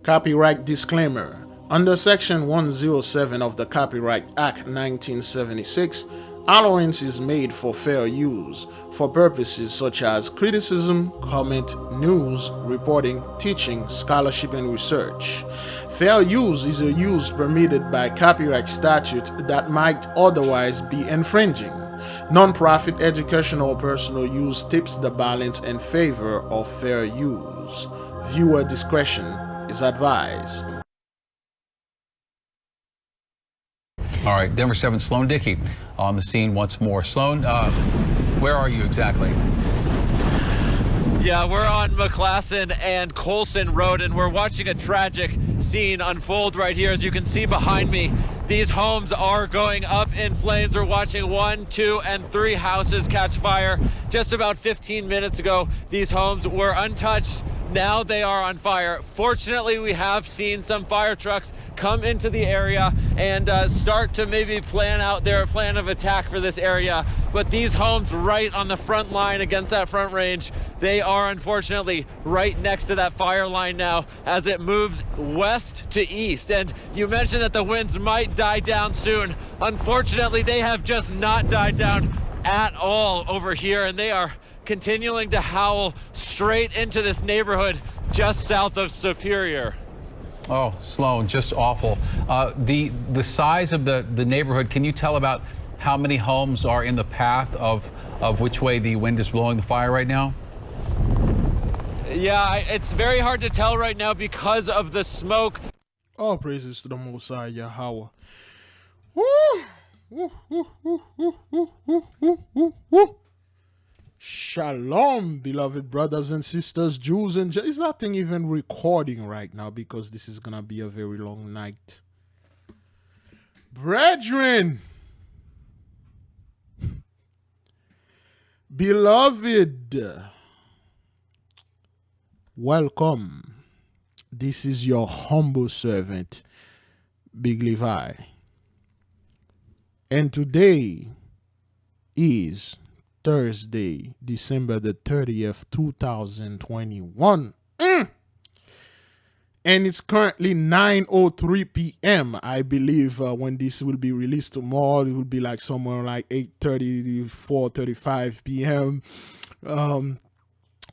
Copyright disclaimer. Under Section 107 of the Copyright Act 1976, allowance is made for fair use for purposes such as criticism, comment, news, reporting, teaching, scholarship, and research. Fair use is a use permitted by copyright statute that might otherwise be infringing. Non-profit educational or personal use tips the balance in favor of fair use. Viewer discretion is advised. All right, Denver 7 Sloan Dickey on the scene once more. Sloan, where are you exactly? Yeah, we're on McClasson and Colson Road, and we're watching a tragic scene unfold right here. As you can see behind me, these homes are going up in flames. We're watching 1, 2, and 3 houses catch fire. Just about 15 minutes ago, these homes were untouched. Now they are on fire. Fortunately, we have seen some fire trucks come into the area and start to maybe plan out their plan of attack for this area. But these homes right on the front line against that front range, they are unfortunately right next to that fire line now as it moves west to east. And you mentioned that the winds might die down soon. Unfortunately, they have just not died down at all over here, and they are continuing to howl straight into this neighborhood just south of Superior. Oh, Sloan, just awful. The size of the neighborhood, can you tell about how many homes are in the path of which way the wind is blowing the fire right now? Yeah, it's very hard to tell right now because of the smoke. All praises to the Most High Yahweh. Woo! Woo, woo, woo, woo, woo, woo, woo, woo. Shalom, beloved brothers and sisters, Jews and Is that thing even recording right now? Because this is gonna be a very long night. Brethren, beloved, welcome. This is your humble servant, Big Levi. And today is Thursday, December the 30th, 2021. And it's currently 9:03 p.m. I believe when this will be released tomorrow, it will be like somewhere like 8:30, 4:35 p.m.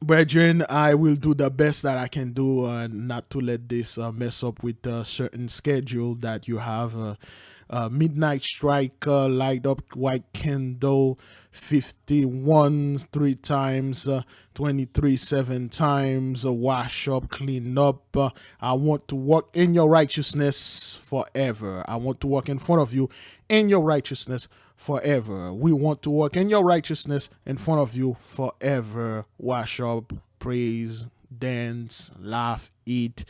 Brethren, I will do the best that I can do not to let this mess up with a certain schedule that you have. Midnight strike, light up white candle, 51 3 times, 23 7 times, wash up, clean up. I want to walk in your righteousness forever. I want to walk in front of you in your righteousness forever. We want to walk in your righteousness in front of you forever. Wash up, praise, dance, laugh, eat,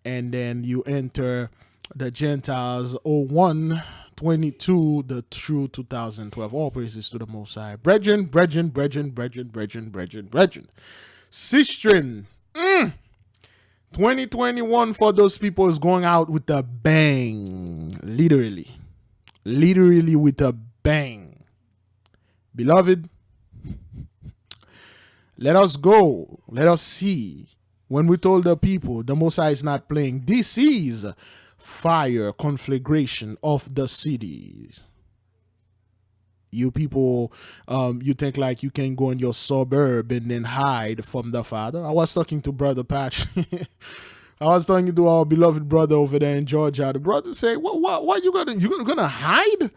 and then you enter the Gentiles 01/22, the true 2012. All praises to the Most High. Brethren. Sistren. 2021 for those people is going out with a bang. Literally with a bang. Beloved, let us go. Let us see. When we told the people the Most High is not playing, this is fire, conflagration of the cities. You people, you think like you can go in your suburb and then hide from the Father. I was talking to Brother Patch. I was talking to our beloved brother over there in Georgia. The brother say, "What you gonna hide?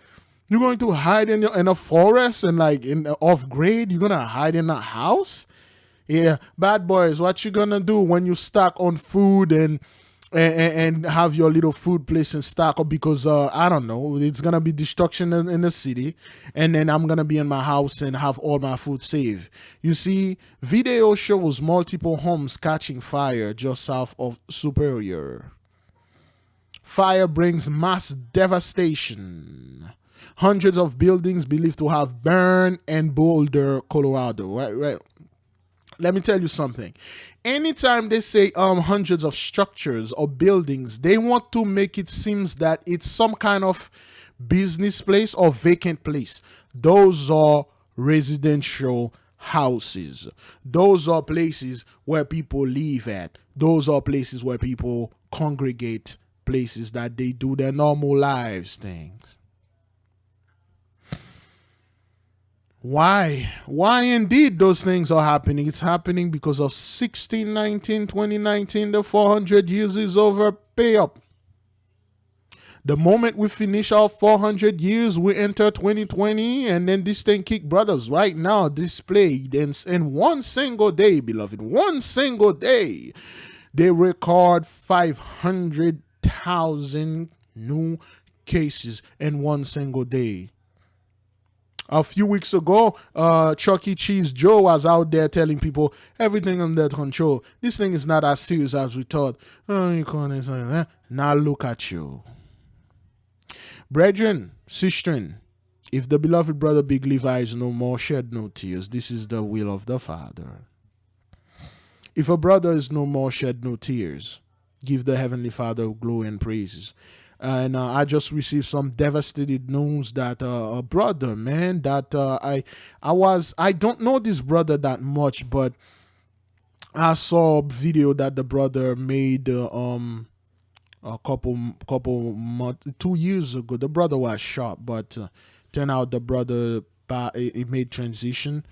You're going to hide in a forest and like in off grade? You're gonna hide in a house? Yeah, bad boys. What you gonna do when you stock on food and have your little food place in stock? Because I don't know, it's gonna be destruction in the city, and then I'm gonna be in my house and have all my food saved. You see, video shows multiple homes catching fire just south of Superior. Fire brings mass devastation. Hundreds of buildings believed to have burned in Boulder, Colorado. Right. Let me tell you something. Anytime they say hundreds of structures or buildings, they want to make it seem that it's some kind of business place or vacant place. Those are residential houses. Those are places where people live at. Those are places where people congregate, places that they do their normal lives things. Why? Why indeed those things are happening? It's happening because of 1619, 2019, the 400 years is over. Pay up. The moment we finish our 400 years, we enter 2020, and then this thing kick brothers right now displayed in one single day, beloved. One single day, they record 500,000 new cases in one single day. A few weeks ago, Chuck E. Cheese Joe was out there telling people everything under control. This thing is not as serious as we thought. Oh, you call it something, huh? Now look at you. Brethren, sistren, if the beloved brother Big Levi is no more, shed no tears. This is the will of the Father. If a brother is no more, shed no tears. Give the Heavenly Father glory and praises. And I just received some devastated news that a brother, man, that I don't know this brother that much, but I saw a video that the brother made a couple months, 2 years ago. The brother was shot, but turned out the brother it made transition.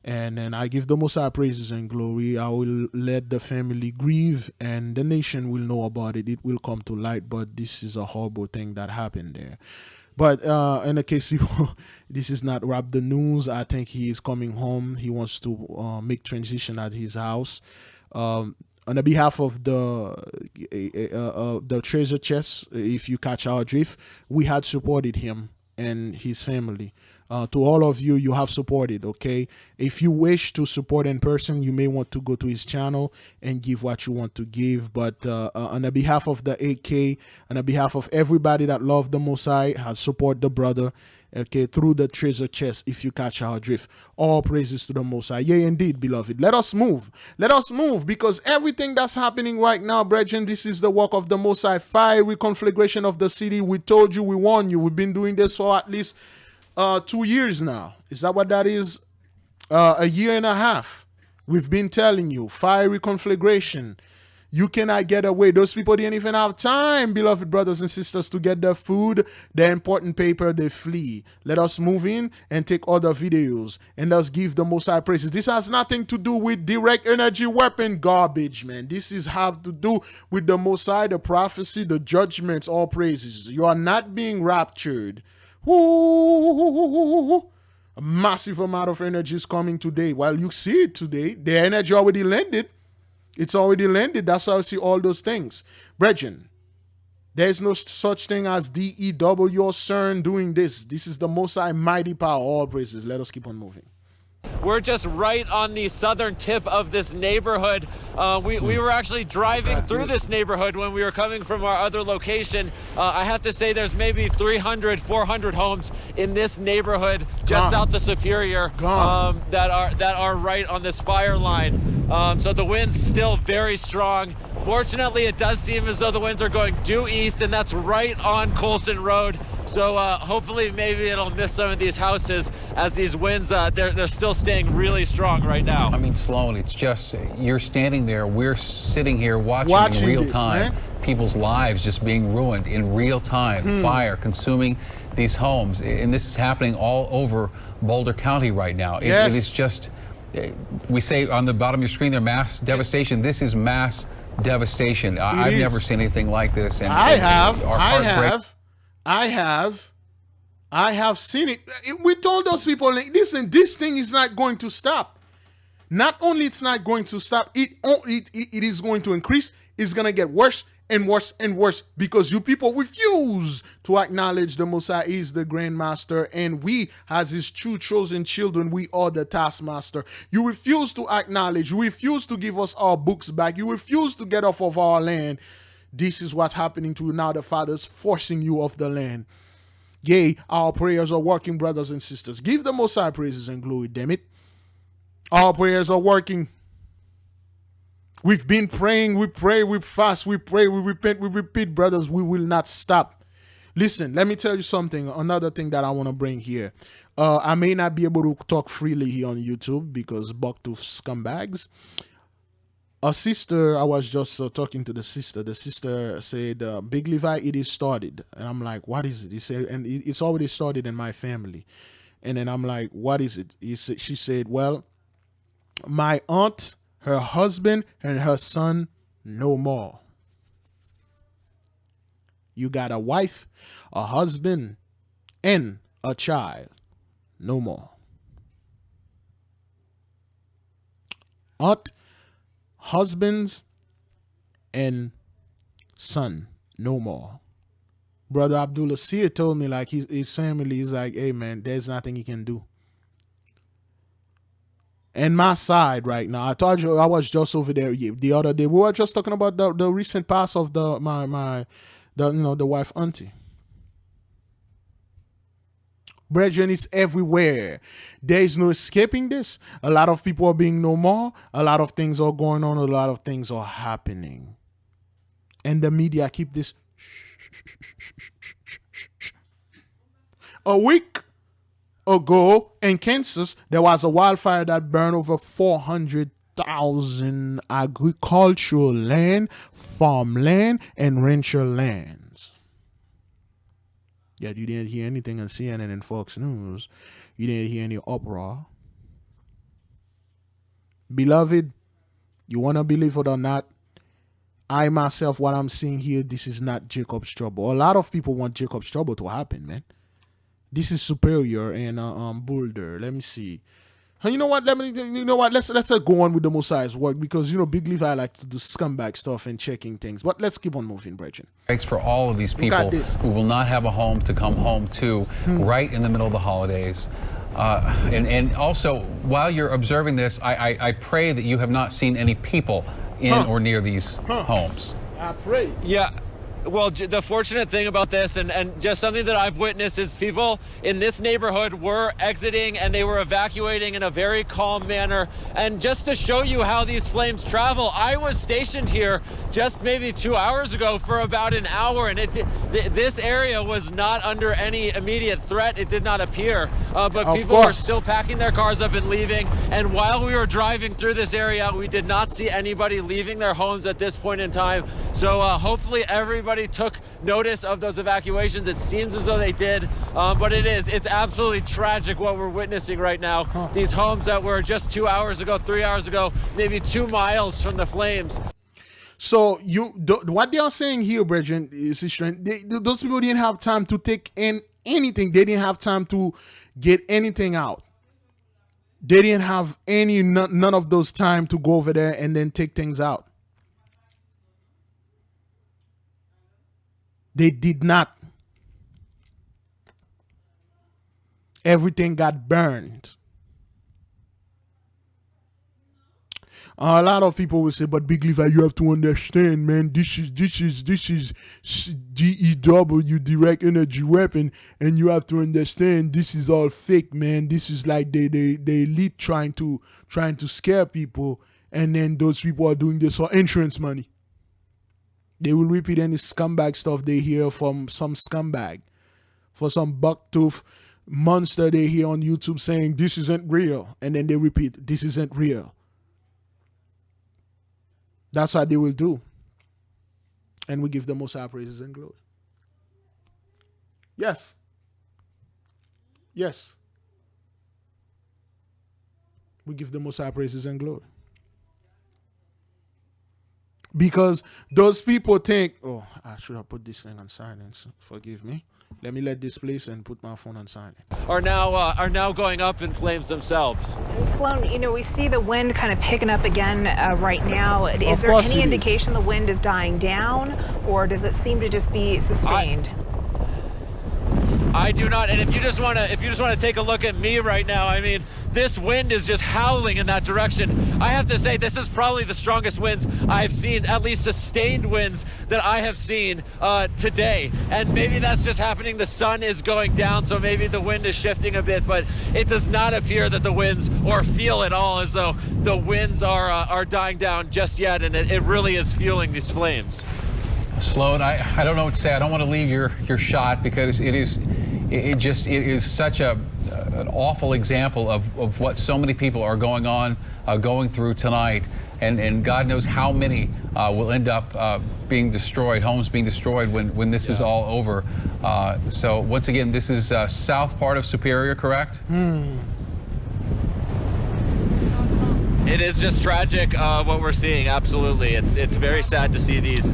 And then I give the Most High praises and glory. I will let the family grieve, and the nation will know about it. It will come to light, but this is a horrible thing that happened there. But in the case people, this is not wrap the news. I think he is coming home. He wants to make transition at his house. On the behalf of the treasure chest, if you catch our drift, we had supported him and his family. To all of you, you have supported, okay? If you wish to support in person, you may want to go to his channel and give what you want to give. But on the behalf of the AK, on the behalf of everybody that love the Most High, has support the brother, okay, through the treasure chest, if you catch our drift. All praises to the Most High. Yea, indeed, beloved. Let us move. Let us move, because everything that's happening right now, brethren, this is the work of the Most High. Fiery conflagration of the city. We told you, we warned you. We've been doing this for at least 2 years now. Is that what that is? A year and a half. We've been telling you, fiery conflagration. You cannot get away. Those people didn't even have time, beloved brothers and sisters, to get their food, their important paper. They flee. Let us move in and take other videos, and let's give the Most High praises. This has nothing to do with direct energy weapon garbage, man. This is have to do with the Most High, the prophecy, the judgments, all praises. You are not being raptured. Woo! A massive amount of energy is coming today. While you see it today, the energy already landed. It's already landed. That's how I see all those things. Brethren, there is no such thing as DEW or CERN doing this. This is the Most High mighty power. All praises. Let us keep on moving. We're just right on the southern tip of this neighborhood. We were actually driving through this neighborhood when we were coming from our other location. I have to say there's maybe 300, 400 homes in this neighborhood just south of Superior that are right on this fire line. So the wind's still very strong. Fortunately, it does seem as though the winds are going due east, and that's right on Colson Road. So hopefully maybe it'll miss some of these houses as these winds, they're still staying really strong right now. I mean, Sloan, it's just, you're standing there, we're sitting here watching in real time, people's lives just being ruined in real time, fire consuming these homes. And this is happening all over Boulder County right now. It is just, we say on the bottom of your screen there, mass devastation. This is mass devastation. I've never seen anything like this. And I have seen it. We told those people, listen, this thing is not going to stop. Not only it's not going to stop, it is going to increase. It's going to get worse and worse and worse, because you people refuse to acknowledge the Most High is the Grand Master, and we, as his true chosen children, we are the taskmaster. You refuse to acknowledge. You refuse to give us our books back. You refuse to get off of our land. This is what's happening to you now. The Father's forcing you off the land. Yea, our prayers are working, brothers and sisters. Give the Most High praises and glory, damn it. Our prayers are working. We've been praying, we pray, we fast, we pray, we repent, we repeat, brothers. We will not stop. Listen, let me tell you something. Another thing that I want to bring here. I may not be able to talk freely here on YouTube because bucktooth scumbags. A sister, I was just talking to the sister. The sister said, Big Levi, it is started. And I'm like, what is it? He said, and it's already started in my family. And then I'm like, what is it? She said, well, my aunt, her husband, and her son, no more. You got a wife, a husband, and a child, no more. Aunt, husbands, and son, no more. Brother Abdullah Seer told me, like, his family is like, hey man, there's nothing he can do. And my side right now, I told you I was just over there the other day. We were just talking about the recent pass of the wife auntie. Brethren, it's everywhere. There is no escaping this. A lot of people are being no more. A lot of things are going on. A lot of things are happening. And the media keep this. A week ago in Kansas, there was a wildfire that burned over 400,000 agricultural land, farmland, and rancher lands. Yet you didn't hear anything on CNN and Fox News. You didn't hear any uproar. Beloved, you want to believe it or not, I myself, what I'm seeing here, this is not Jacob's trouble. A lot of people want Jacob's trouble to happen, man. This is Superior and Boulder. Let me see. You know what? Let's go on with the Mosiah's work because Big Levi like to do scumbag stuff and checking things. But let's keep on moving, Brethren. Thanks for all of these people who will not have a home to come home to right in the middle of the holidays. And also, while you're observing this, I pray that you have not seen any people in or near these homes. I pray. Yeah. Well, the fortunate thing about this and just something that I've witnessed is people in this neighborhood were exiting and they were evacuating in a very calm manner. And just to show you how these flames travel, I was stationed here just maybe 2 hours ago for about an hour, and this area was not under any immediate threat. It did not appear, but people were still packing their cars up and leaving. And while we were driving through this area, we did not see anybody leaving their homes at this point in time. So hopefully everybody took notice of those evacuations. It seems as though they did, but it's absolutely tragic what we're witnessing right now. These homes that were just 2 hours ago, 3 hours ago, maybe 2 miles from the flames. So what they are saying here, brethren, is those people didn't have time to take in anything. They didn't have time to get anything out. They didn't have none of those time to go over there and then take things out. They did not. Everything got burned. A lot of people will say, but Big Levi, you have to understand, man, this is DEW, direct energy weapon, and you have to understand this is all fake, man. This is like the elite trying to scare people, and then those people are doing this for insurance money. They will repeat any scumbag stuff they hear from some scumbag. For some bucktooth monster they hear on YouTube saying this isn't real, and then they repeat this isn't real. That's what they will do. And we give the Most High praises and glory. Yes. Yes. We give the Most High praises and glory. Because those people think, oh, I should have put this thing on silence. Forgive me. Let me let this place and put my phone on silent. Are now going up in flames themselves. And Sloan, we see the wind kind of picking up again right now. Is there any indication the wind is dying down, or does it seem to just be sustained? I do not, and if you just want to take a look at me right now, I mean, this wind is just howling in that direction. I have to say, this is probably the strongest winds I've seen, at least sustained winds that I have seen today. And maybe that's just happening. The sun is going down, so maybe the wind is shifting a bit, but it does not appear that the winds, or feel at all as though the winds are dying down just yet, and it really is fueling these flames. Sloan, I don't know what to say. I don't want to leave your shot because it it is such an awful example of what so many people are going through tonight, and God knows how many will end up being destroyed, homes being destroyed when this is all over. So once again, this is south part of Superior, correct? It is just tragic what we're seeing. Absolutely, it's very sad to see these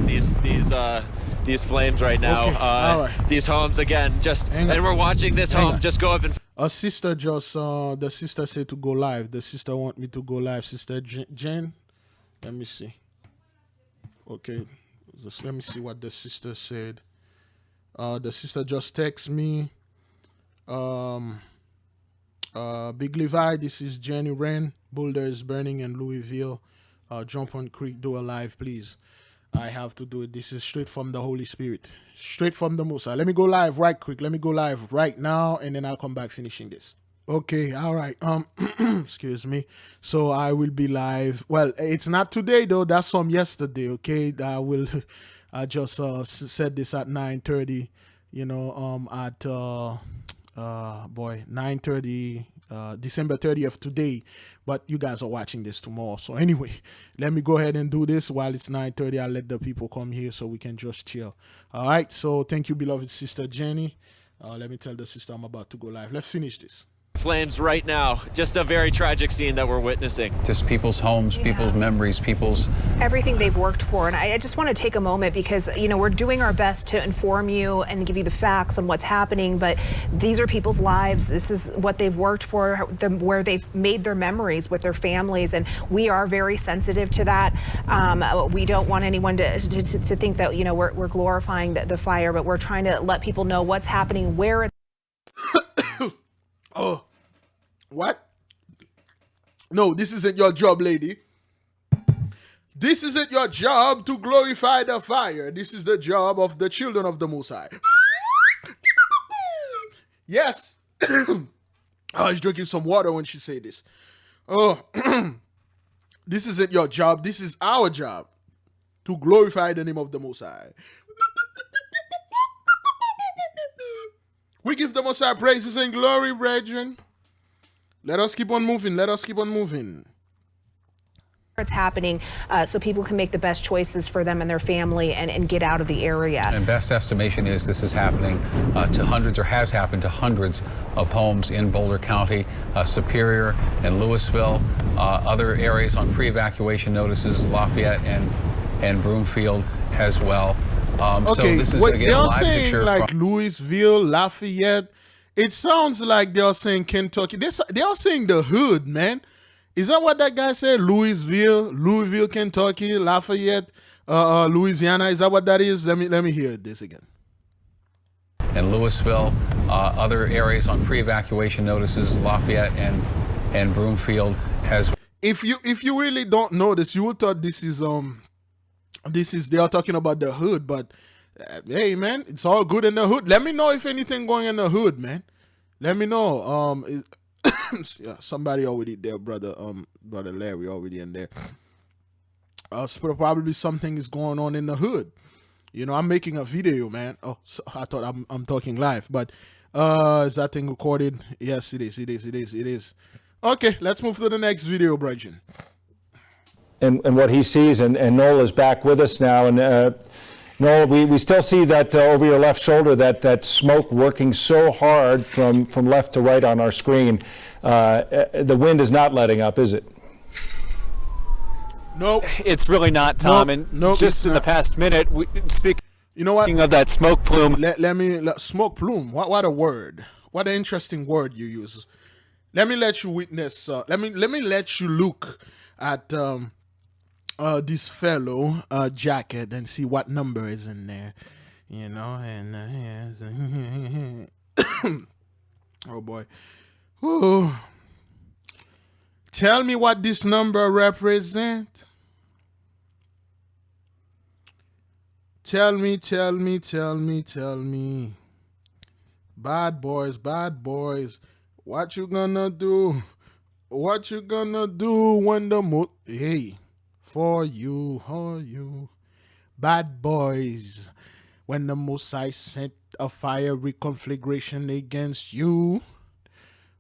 flames right now. Okay. All right. These homes again, and we're watching this home just go up in. A sister just the sister said to go live. The sister want me to go live. Sister Jen, let me see. Okay, just let me see what the sister said. The sister just text me. Big Levi, this is Jenny Wren. Boulder is burning in Louisville. Jump on Creek, do a live, please. I have to do it. This is straight from the Holy Spirit. Straight from the Most High. Let me go live right quick. Let me go live right now, and then I'll come back finishing this. Okay, all right. Excuse me. So I will be live. Well, it's not today, though. That's from yesterday, okay? I just said this at 9:30, you know, at 9:30, December 30th today, but you guys are watching this tomorrow. So anyway, let me go ahead and do this while it's 9:30. I'll let the people come here so we can just chill. All right, so thank you, beloved sister Jenny. Let me tell the sister I'm about to go live. Let's finish this. Flames right now. Just a very tragic scene that we're witnessing. Just people's homes, people's memories, people's everything they've worked for. And I just want to take a moment because, you know, we're doing our best to inform you and give you the facts on what's happening, but these are people's lives. This is what they've worked for, where they've made their memories with their families, and we are very sensitive to that. We don't want anyone to think that, you know, we're glorifying the fire, but we're trying to let people know what's happening, where. Oh, what? No, this isn't your job, lady. This isn't your job to glorify the fire. This is the job of the children of the Most High. Yes. I was drinking some water when she said this. Oh, this isn't your job. This is our job to glorify the name of the Most High. We give the Most High praises and glory, brethren. Let us keep on moving. Let us keep on moving. It's happening so people can make the best choices for them and their family and get out of the area. And best estimation is this is happening to hundreds, or has happened to hundreds of homes in Boulder County, Superior and Louisville, other areas on pre-evacuation notices, Lafayette and Broomfield as well. Okay, so this is again they're a live saying picture like Louisville, Lafayette. It sounds like they're saying Kentucky. They're saying the hood, man. Is that what that guy said? Louisville, Kentucky, Lafayette, Louisiana. Is that what that is? Let me hear this again. And Louisville, other areas on pre-evacuation notices, Lafayette and Broomfield as well. If you really don't know this, you would thought this is they are talking about the hood, but hey, man, it's all good in the hood. Let me know if anything going in the hood, man. Let me know. Yeah, somebody already there, brother Larry already in there. Probably something is going on in the hood. You know, I'm making a video, man. Oh, so I thought I'm talking live, but is that thing recorded? Yes, it is. Okay, let's move to the next video, brethren. And what he sees, and Noel is back with us now, and Noel, we still see that over your left shoulder, that smoke working so hard from left to right on our screen. The wind is not letting up, is it? Nope. It's really not, Tom. Nope, just in the past minute, speaking of that smoke plume. Smoke plume. What a word. What an interesting word you use. Let me let you witness. Let me let you look at this fellow jacket and see what number is in there. You know, and oh boy. Ooh. Tell me what this number represents. Tell me. Bad boys. What you gonna do? What you gonna do when the hey, for you. Bad boys. when the Most High sent a fiery conflagration against you,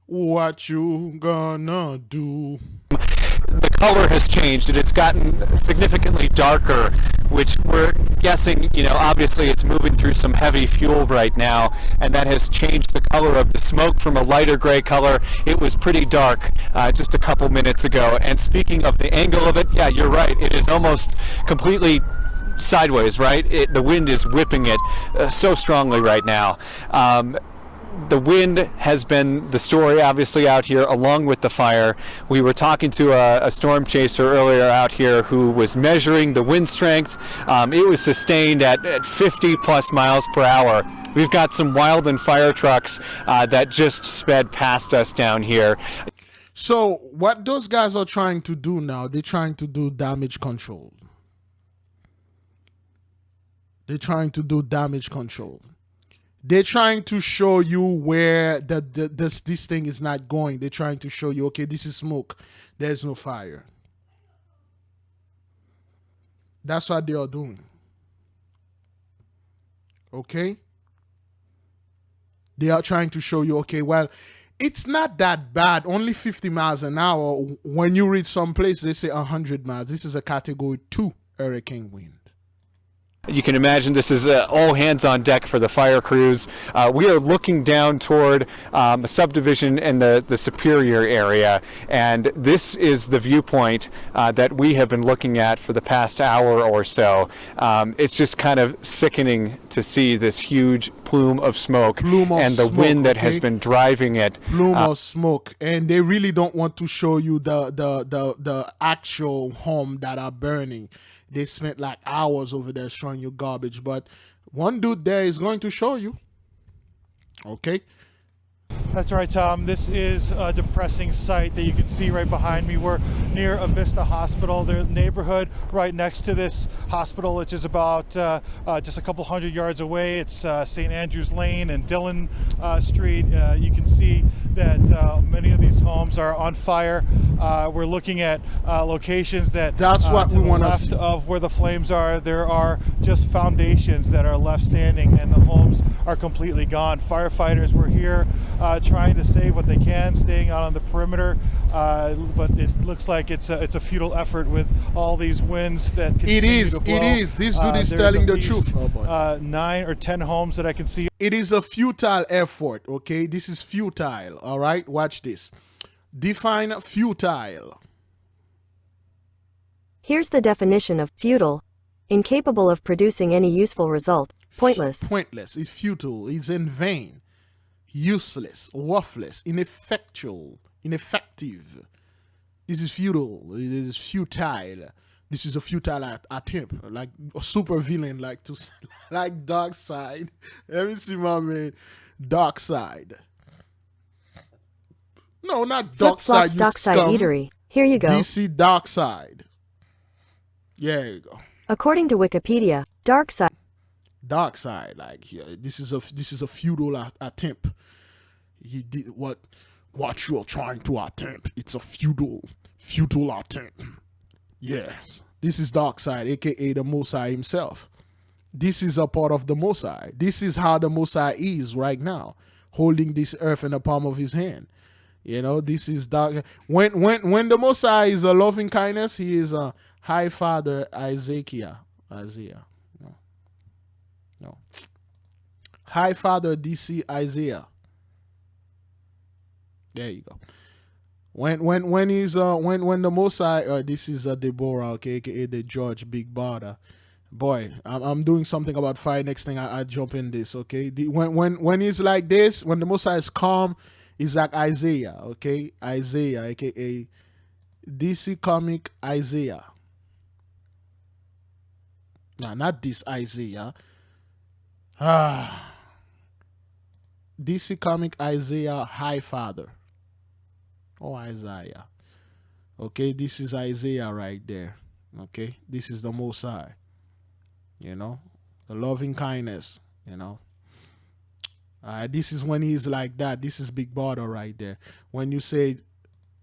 what you gonna do? The color has changed and it's gotten significantly darker, which we're guessing, obviously it's moving through some heavy fuel right now, and that has changed the color of the smoke from a lighter gray color. It was pretty dark just a couple minutes ago. And speaking of the angle of it, yeah, you're right. It is almost completely sideways, right? The wind is whipping it so strongly right now. The wind has been the story, obviously, out here, along with the fire. We were talking to a storm chaser earlier out here who was measuring the wind strength. It was sustained at 50 plus miles per hour. We've got some wild and fire trucks that just sped past us down here. So what those guys are trying to do now, they're trying to do damage control. They're trying to do damage control. They're trying to show you where this thing is not going. They're trying to show you, okay, this is smoke. There's no fire. That's what they are doing. Okay? They are trying to show you, okay, well, it's not that bad. Only 50 miles an hour. When you reach some place, they say 100 miles. This is a Category 2 hurricane wind. You can imagine this is all hands on deck for the fire crews. We are looking down toward a subdivision in the Superior area, and this is the viewpoint that we have been looking at for the past hour or so. It's just kind of sickening to see this huge plume of smoke and the wind that has been driving it. Plume of smoke, and they really don't want to show you the actual home that are burning. They spent like hours over there showing you garbage, but one dude there is going to show you. Okay. That's right, Tom. This is a depressing sight that you can see right behind me. We're near Avista Hospital. The neighborhood right next to this hospital, which is about just a couple hundred yards away. It's St. Andrews Lane and Dillon Street. You can see that many of these homes are on fire. We're looking at locations that's what we want to left see. Of where the flames are. There are just foundations that are left standing, and the homes are completely gone. Firefighters were here trying to save what they can, staying out on the perimeter, but it looks like it's a futile effort with all these winds that continue to blow. It is. This dude is telling the truth. 9 or 10 homes that I can see. It is a futile effort, okay? This is futile, all right? Watch this. Define futile. Here's the definition of futile: incapable of producing any useful result, pointless. Pointless. It's futile. It's in vain. Useless, worthless, ineffectual, ineffective. This is futile. It is futile. This is a futile attempt, like a super villain, like Dark Side. Let me see my man, Dark Side. No, not Dark Side. Dark Side Eatery. Here you go. DC Dark Side. Yeah, there you go. According to Wikipedia, Dark Side, like, yeah, this is a futile attempt. He did what you are trying to attempt. It's a futile attempt. Yes, this is Dark Side, aka the Mosai himself. This is a part of the Mosai. This is how the Mosai is right now, holding this earth in the palm of his hand. You know, this is dark. When the Mosai is a loving kindness, he is a High Father Isaiah. No. High Father DC Isaiah. There you go. When the Mosai, this is Deborah, okay, aka the George Big Brother. Boy, I'm doing something about fire. Next thing I jump in this, okay. When he's like this, when the Mosai is calm, he's like Isaiah, okay, Isaiah, aka DC comic Isaiah. Nah, not this Isaiah. DC comic Isaiah High Father. Oh, Isaiah. Okay, this is Isaiah right there. Okay, this is the Most High. You know, the loving kindness, you know. This is when he's like that. This is Big Brother right there. When you say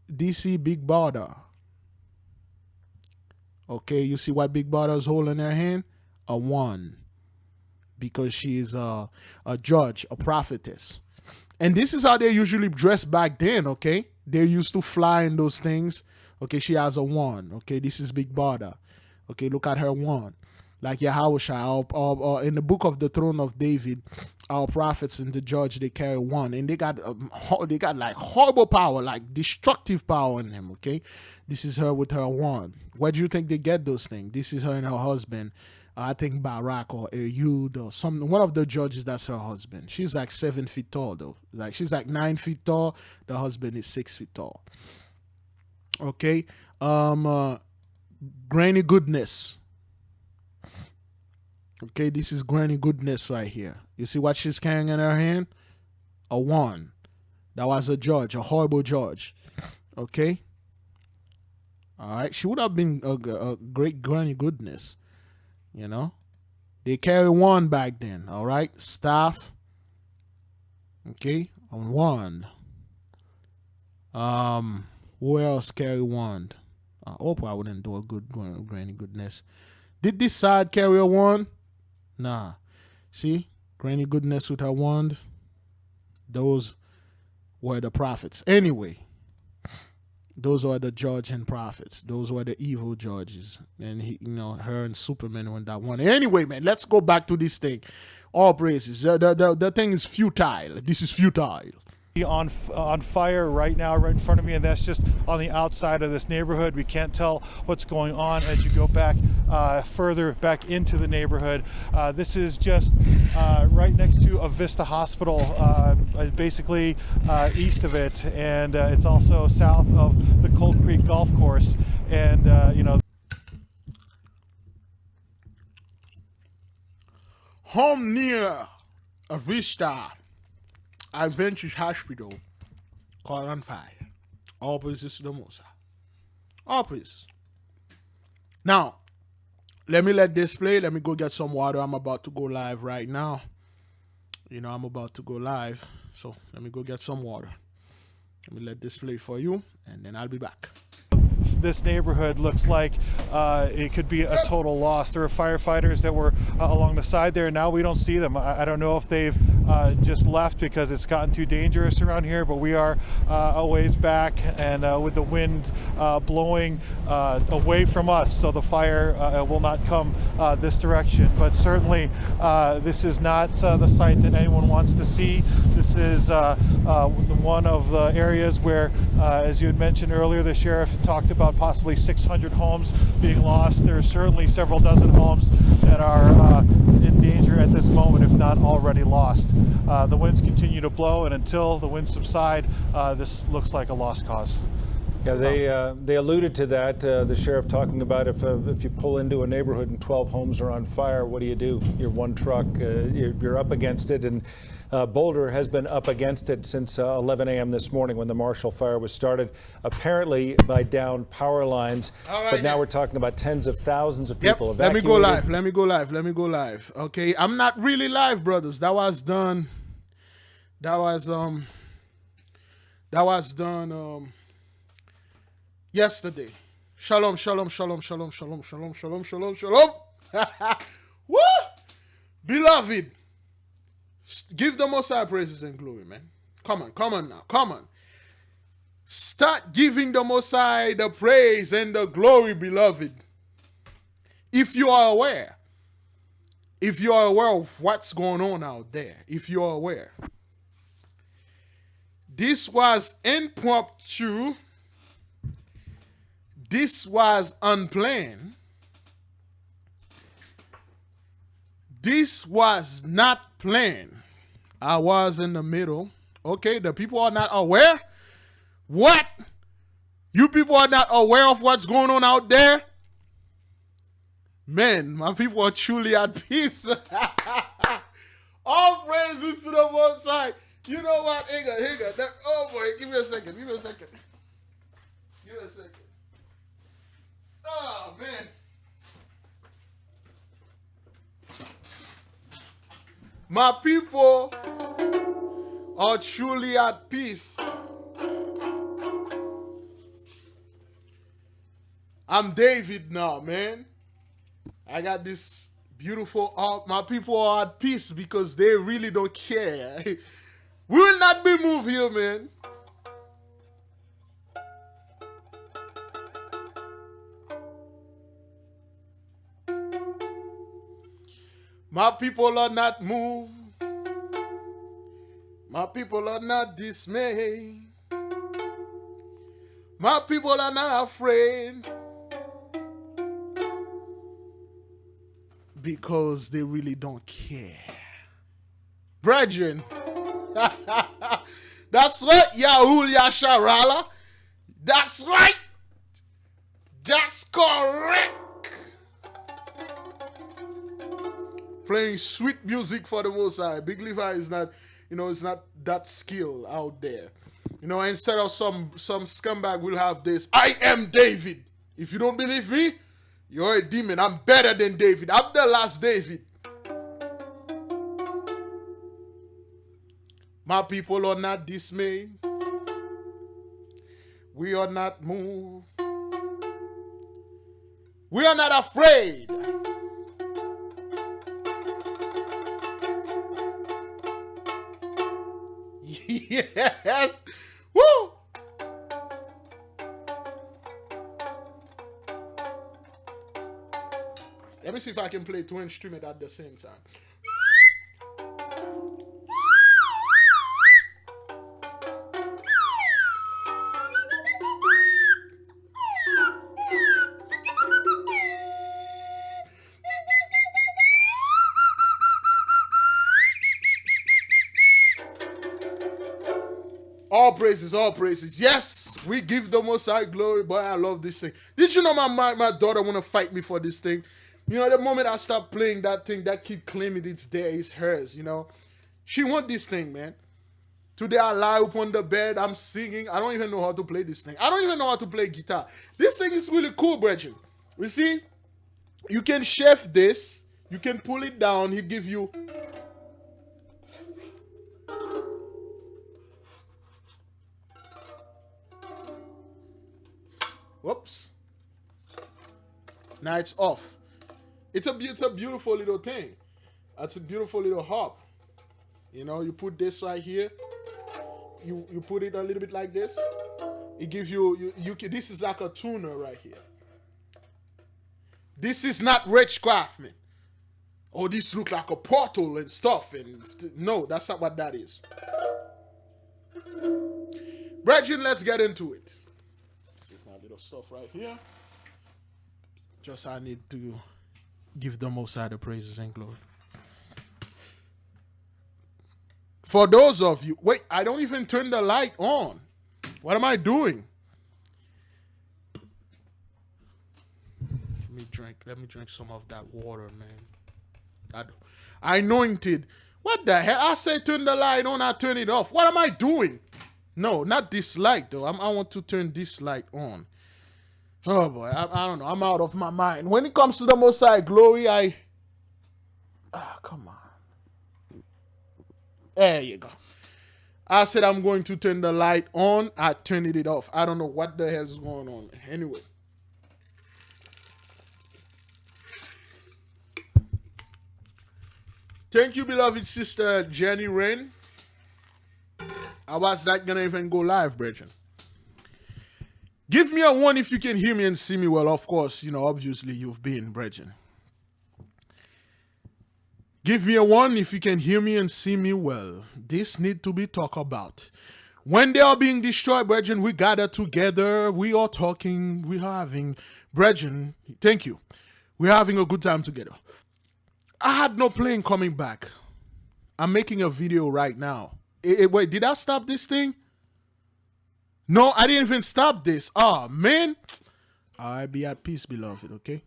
DC Big Brother. Okay, you see what Big Brother is holding in their hand? A 1. because she is a judge, a prophetess. And this is how they usually dress back then, okay? They used to fly in those things. Okay, she has a wand. Okay, this is Big Brother. Okay, look at her wand. Like Yahushua, in the book of the throne of David, our prophets and the judge, they carry one, and they got like horrible power, like destructive power in them. Okay, this is her with her wand. Where do you think they get those things? This is her and her husband. I think Barak or Ehud or one of the judges. That's her husband. She's like 7 feet tall though. Like she's like 9 feet tall. The husband is 6 feet tall. Okay, Granny Goodness. Okay, this is Granny Goodness right here. You see what she's carrying in her hand? A wand. That was a judge, a horrible judge. Okay? All right. She would have been a great Granny Goodness. You know? They carry wand back then. All right? Staff. Okay? A wand. Who else carry wand? Oprah wouldn't do a good Granny Goodness. Did this side carry a wand? Nah. See? Granny Goodness with her wand. Those were the prophets. Anyway, those are the judge and prophets. Those were the evil judges. And her and Superman went that one. Anyway, man, let's go back to this thing. All praises. The thing is futile. This is futile. On fire right now, right in front of me, and that's just on the outside of this neighborhood. We can't tell what's going on as you go back further back into the neighborhood. This is just right next to a Vista Hospital, basically east of it, and it's also south of the Cold Creek Golf Course. And home near a Vista Adventist Hospital caught on fire. All praises to the Most High. All praises. Now, let me let this play. Let me go get some water. I'm about to go live right now. I'm about to go live. So let me go get some water. Let me let this play for you, and then I'll be back. This neighborhood looks like it could be a total loss. There were firefighters that were along the side there. Now we don't see them. I don't know if they've just left because it's gotten too dangerous around here, but we are a ways back, and with the wind blowing away from us, so the fire will not come this direction. But certainly this is not the site that anyone wants to see. This is one of the areas where, as you had mentioned earlier, the sheriff talked about possibly 600 homes being lost. There are certainly several dozen homes that are in danger at this moment, if not already lost. The winds continue to blow, and until the winds subside, this looks like a lost cause. Yeah, they alluded to that, the sheriff talking about if you pull into a neighborhood and 12 homes are on fire, what do? You're one truck, you're up against it, and Boulder has been up against it since 11 a.m. this morning when the Marshall Fire was started, apparently by downed power lines. Right, but now we're talking about tens of thousands of people evacuated. Let me go live. Okay, I'm not really live, brothers. That was done yesterday. Shalom. Woo! Beloved, give the Most High praises and glory, man. Come on now. Start giving the Most High the praise and the glory, beloved. If you are aware of what's going on out there, if you are aware, this was impromptu. This was unplanned. This was not planned. I was in the middle. Okay, the people are not aware. What? You people are not aware of what's going on out there? Man, my people are truly at peace. All praises to the Most High. You know what? Higa. Oh boy, give me a second. Oh, man. My people are truly at peace. I'm David now, man. I got this Beautiful. My people are at peace because they really don't care. We will not be moved here, man. My people are not moved. My people are not dismayed. My people are not afraid. Because they really don't care. Brethren. That's right, Yahul Yasharala. That's right. That's correct. Playing sweet music for the Most High. Big Levi is not, it's not that skill out there. Instead of some scumbag will have this, I am David. If you don't believe me, you're a demon. I'm better than David. I'm the last David. My people are not dismayed. We are not moved. We are not afraid. Yes. Woo. Let me see if I can play two instruments at the same time. All praises, all praises. Yes, we give the Most High glory. Boy, I love this thing. Did you know my daughter want to fight me for this thing? The moment I stop playing that thing, that kid claiming it's there, it's hers, She want this thing, man. Today I lie upon the bed, I'm singing. I don't even know how to play this thing. I don't even know how to play guitar. This thing is really cool, brethren. You see, you can chef this. You can pull it down. He give you... Whoops. Now it's off. It's a beautiful little thing. That's a beautiful little harp. You put this right here. You put it a little bit like this. It gives you this is like a tuner right here. This is not witchcraft, man. Oh, this look like a portal and stuff. And no, that's not what that is. Brethren, let's get into it. My little stuff right here. Just I need to give the Most High the praises and glory. For those of you, wait, I don't even turn the light on. What am I doing? Let me drink some of that water, man. I anointed. What the hell? I say turn the light on, I turn it off. What am I doing? No, not this light, though. I want to turn this light on. Oh, boy. I don't know. I'm out of my mind. When it comes to the Most High glory, come on. There you go. I said I'm going to turn the light on. I turned it off. I don't know what the hell is going on. Anyway. Thank you, beloved sister Jenny Rain. I was not going to even go live, brethren. Give me a 1 if you can hear me and see me well. Of course, obviously you've been, brethren. Give me a 1 if you can hear me and see me well. This need to be talked about. When they are being destroyed, brethren, we gather together. We are talking. We are having, brethren, thank you. We're having a good time together. I had no plane coming back. I'm making a video right now. Wait, did I stop this thing? No, I didn't even stop this. Oh, man. I be at peace, beloved, okay?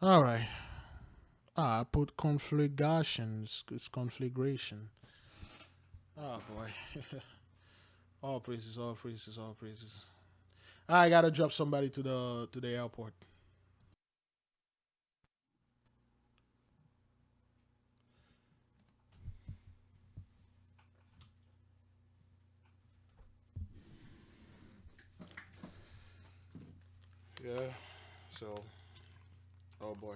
All right. I put conflagration. It's conflagration. Oh, boy. All praises, all praises, all praises. I gotta drop somebody to the airport. Yeah. So, oh boy.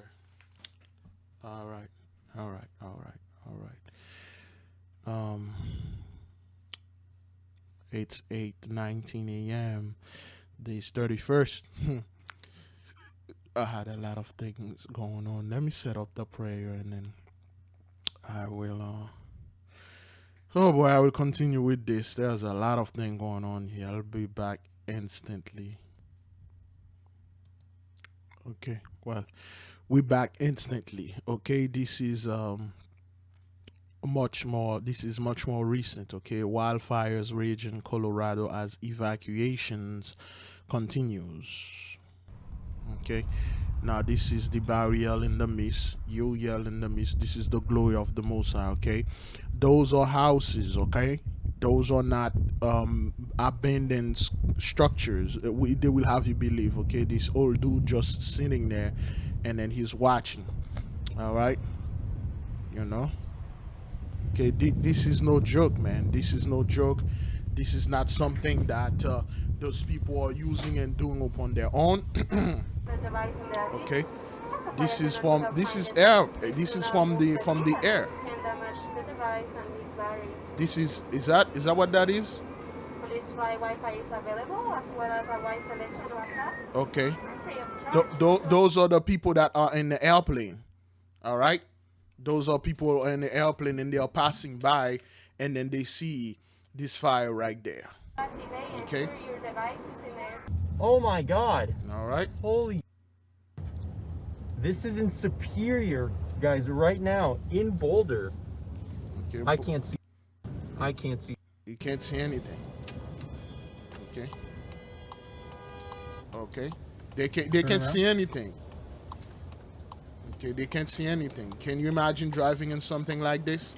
All right. All right. All right. All right. It's 8:19 a.m. This 31st. I had a lot of things going on. Let me set up the prayer and then I will oh boy, I will continue with this. There's a lot of things going on here. I'll be back instantly. Okay, well, we're back instantly. Okay, this is much more recent. Okay, wildfires rage in Colorado as evacuations continues. Okay, now this is the burial in the mist. You yell in the mist. This is the glory of the Most High. Okay, those are houses. Okay, those are not abandoned structures. They will have you believe. Okay, this old dude just sitting there, and then he's watching. All right, you know. Okay, this is no joke, man. This is no joke. This is not something that those people are using and doing upon their own. Okay, this is air. This is from the air. This is that what that is? Police Wi-Fi is available as well as a wide selection of WhatsApp. Okay. Those are the people that are in the airplane. All right. Those are people in the airplane and they are passing by and then they see this fire right there. Okay. Oh my God. All right. Holy. This is in Superior, guys, right now in Boulder. Okay. I can't see. I can't see. You can't see anything. Okay. Okay. They can't see anything. Okay, they can't see anything. Can you imagine driving in something like this?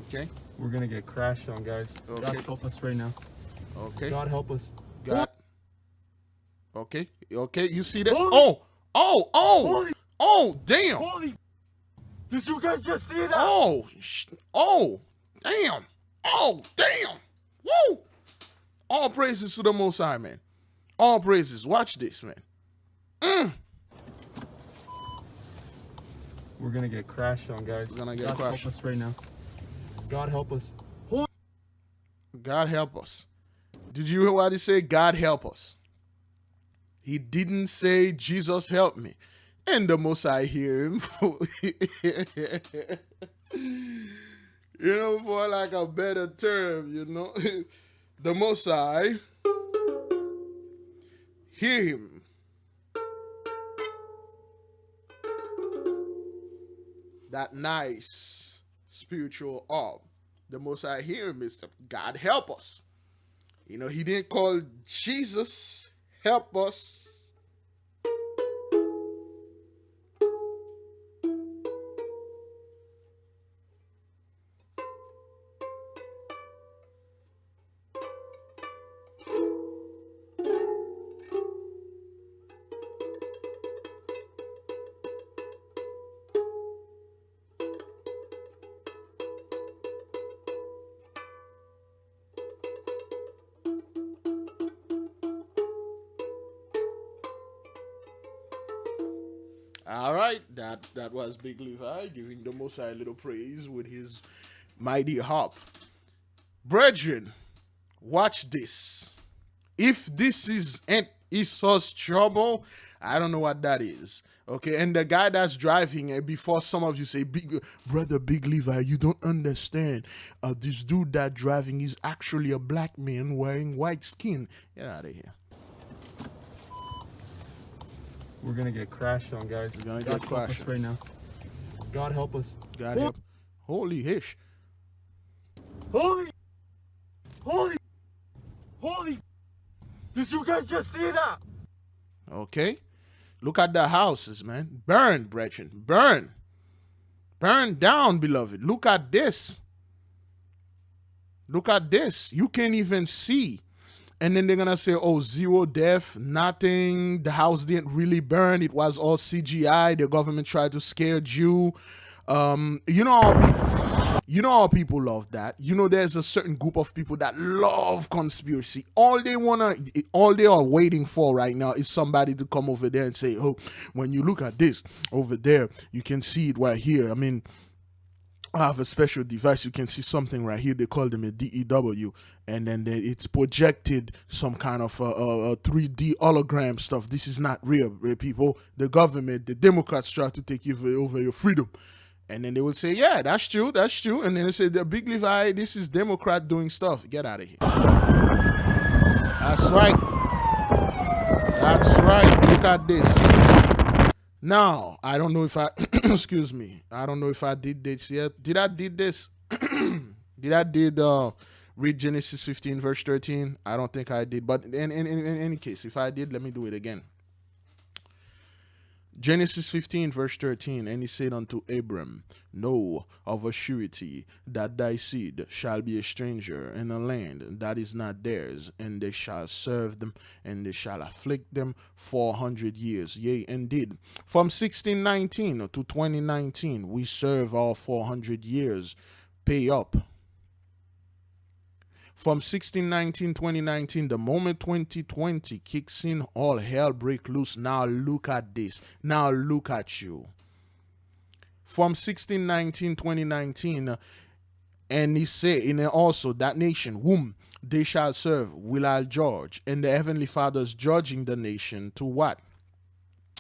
Okay. We're gonna get crashed on, guys. Okay. God help us right now. Okay. God help us. God. Okay. Okay. You see this? Holy. Oh, damn. Holy. Did you guys just see that? Oh, damn. Oh, damn. Woo. All praises to the Most High, man. All praises. Watch this, man. We're gonna get crashed on, guys. We're gonna get God crashed. help us right now. God help us. God help us. Did you hear what he said? God help us. He didn't say, Jesus help me. And the Most High hear him. You know, for like a better term, you know. The Most High hear him. That nice spiritual orb. The Most High hear him is God help us. You know, he didn't call Jesus help us. All right, that was Big Levi giving the Most High a little praise with his mighty harp. Brethren, watch this. If this is Esau's trouble, I don't know what that is. Okay, and the guy that's driving it, before some of you say, Brother Big Levi, you don't understand. This dude that driving is actually a black man wearing white skin. Get out of here. We're gonna get crashed on, guys. We're gonna God get help crashed us right now. God help us. God help. Holy hish. Holy. Did you guys just see that? Okay. Look at the houses, man. Burn, brethren. Burn. Burn down, beloved. Look at this. Look at this. You can't even see. And then they're going to say, oh, zero death, nothing. The house didn't really burn. It was all CGI. The government tried to scare you. You You know how people love that. You know, there's a certain group of people that love conspiracy. All they are waiting for right now is somebody to come over there and say, oh, when you look at this over there, you can see it right here. I mean, I have a special device. You can see something right here. They call them a DEW. And then it's projected some kind of a 3D hologram stuff. This is not real, people. The government, the Democrats try to take over your freedom. And then they will say, yeah, that's true, that's true. And then they say, the Big Levi, this is Democrat doing stuff. Get out of here. That's right. That's right. Look at this. Now, I don't know if I, excuse me. I don't know if I did this yet. Did I did this? Did I read Genesis 15 verse 13? I don't think I did. But in any case, if I did, let me do it again. Genesis 15 verse 13, and he said unto Abram, know of a surety that thy seed shall be a stranger in a land that is not theirs, and they shall serve them, and they shall afflict them 400 years. Yea, indeed. From 1619 to 2019, we serve all 400 years. Pay up. From 1619, 2019, the moment 2020 kicks in, all hell break loose. Now look at this. Now look at you. From 1619, 2019, and he said, and also that nation whom they shall serve will I judge. And the heavenly Father's judging the nation to what?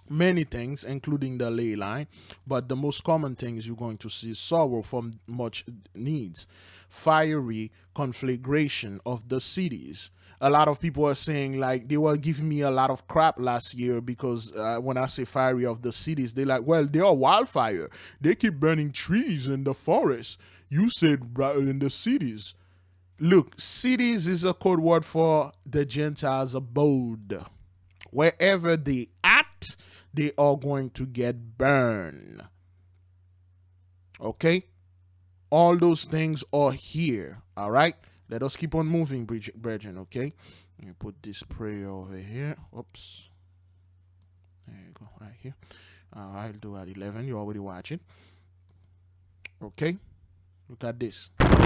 Many things, including the ley line, but the most common things you're going to see is sorrow from much needs, fiery conflagration of the cities. A lot of people are saying, like, they were giving me a lot of crap last year because when I say fiery of the cities, they're like, well, they are wildfire. They keep burning trees in the forest. You said in the cities. Look, cities is a code word for the Gentiles' abode. Wherever they at, they are going to get burned. Okay? All those things are here. All right? Let us keep on moving, brethren. Okay? Let me put this prayer over here. Oops. There you go. Right here. All right. I'll do at 11. You already watch it. Okay? Look at this. Okay. Look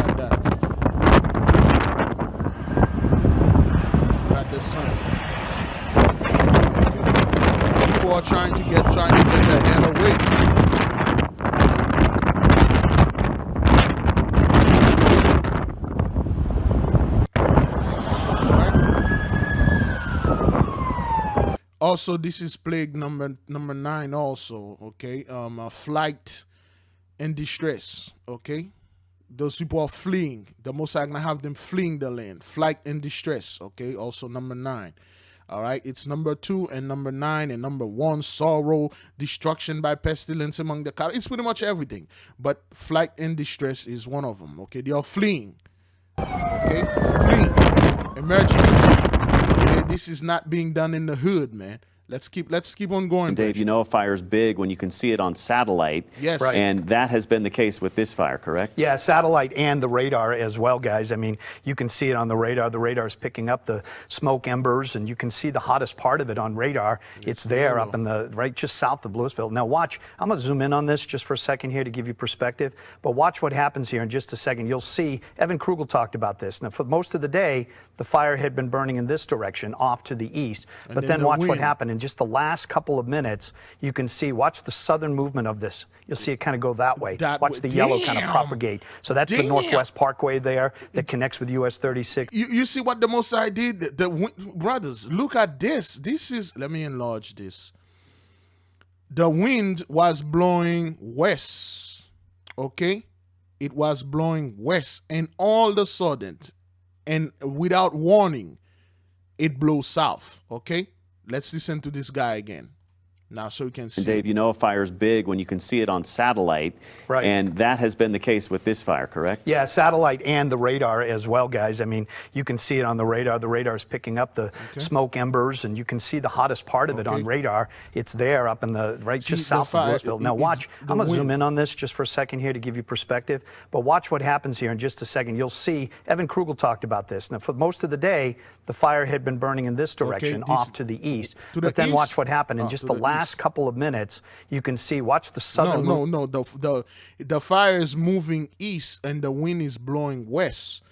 at that. Look at the sun. People are trying to get the hell away. Also, this is plague number 9 also, okay? Flight in distress, okay? Those people are fleeing. The Most High gonna have them fleeing the land. Flight in distress, okay? Also number 9. All right, it's number 2 and number 9 and number 1, sorrow, destruction by pestilence among the cattle. It's pretty much everything. But flight in distress is one of them, okay? They are fleeing, okay? Fleeing, emergency. Okay? This is not being done in the hood, man. Let's keep on going. And Dave, you know a fire's big when you can see it on satellite. Yes. Right. And that has been the case with this fire, correct? Yeah, satellite and the radar as well, guys. I mean, you can see it on the radar. The radar is picking up the smoke embers, and you can see the hottest part of it on radar. It's there up in the, right just south of Louisville. Now watch, I'm going to zoom in on this just for a second here to give you perspective. But watch what happens here in just a second. You'll see, Evan Krugel talked about this. Now, for most of the day, the fire had been burning in this direction off to the east. But then watch what happened. In just the last couple of minutes, you can see, watch the southern movement of this. You'll see it kind of go that way. Watch the yellow kind of propagate. So that's the Northwest Parkway there that connects with US 36. You see what the Most High did? Brothers, look at this. This is, let me enlarge this. The wind was blowing west, okay? It was blowing west, and all of a sudden, and without warning, it blows south, okay? Let's listen to this guy again. Now so you can see. And Dave, you know a fire's big when you can see it on satellite. Right. And that has been the case with this fire, correct? Yeah, satellite and the radar as well, guys. I mean, you can see it on the radar. The radar is picking up the smoke embers, and you can see the hottest part of it on radar. It's there up in the, right just south of Louisville. Now watch, I'm going to zoom in on this just for a second here to give you perspective. But watch what happens here in just a second. You'll see, Evan Krugel talked about this. Now, for most of the day, the fire had been burning in this direction off to the east. But then watch what happened in just the last last couple of minutes, you can see, watch the southern... No. The fire is moving east and the wind is blowing west.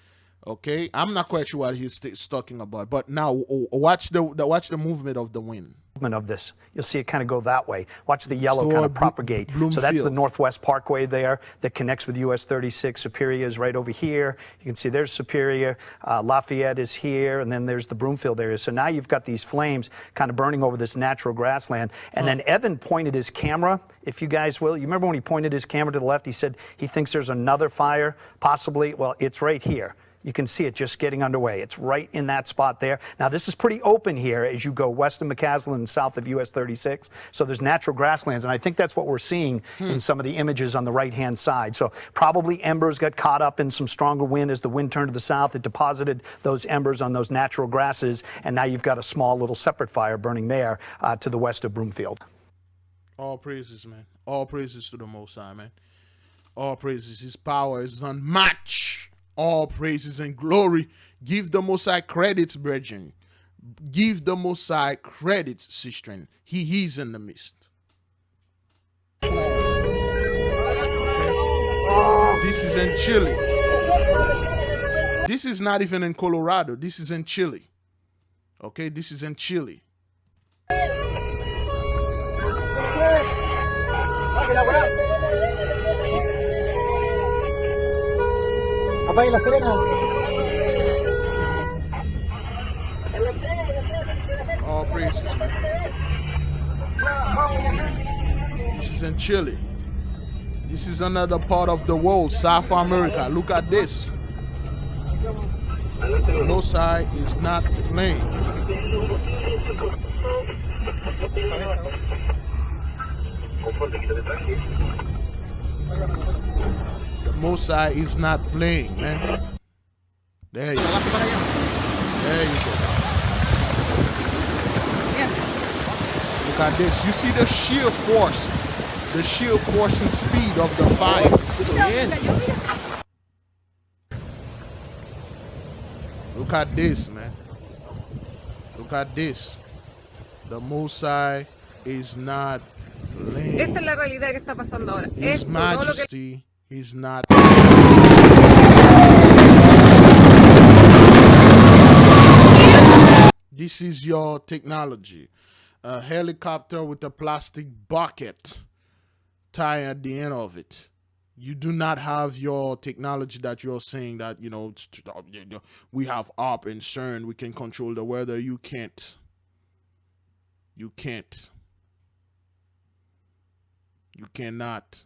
Okay? I'm not quite sure what he's talking about. But now, watch the movement of the wind. Of this, you'll see it kind of go that way. Watch the yellow kind of propagate. So that's the Northwest Parkway there that connects with US 36. Superior is right over here. You can see there's Superior. Lafayette is here, and then there's the Broomfield area. So now you've got these flames kind of burning over this natural grassland. And then Evan pointed his camera, if you guys will. You remember when he pointed his camera to the left, he said he thinks there's another fire, possibly. Well, it's right here. You can see it just getting underway. It's right in that spot there. Now, this is pretty open here as you go west of McCaslin and south of US 36. So there's natural grasslands, and I think that's what we're seeing in some of the images on the right-hand side. So probably embers got caught up in some stronger wind. As the wind turned to the south, it deposited those embers on those natural grasses, and now you've got a small little separate fire burning there to the west of Broomfield. All praises, man. All praises to the Most High, man. All praises. His power is unmatched. All praises and glory. Give the Most High credits, brethren. Give the Most High credits, sister. He's in the midst. Okay. This is in Chile. This is not even in Colorado. This is in Chile. Okay, this is in Chile. All praises, man. This is in Chile. This is another part of the world, South America. Look at this. The Most High is not playing. The Most High is not playing, man. There you go. There you go. Look at this. You see the sheer force and speed of the fire. Look at this, man. Look at this. The Most High is not playing. Esta es la realidad que está pasando ahora. His Majesty is not. This is your technology. A helicopter with a plastic bucket tie at the end of it. You do not have your technology that you're saying that, you know, we have up and CERN, we can control the weather. You can't. You can't. You cannot.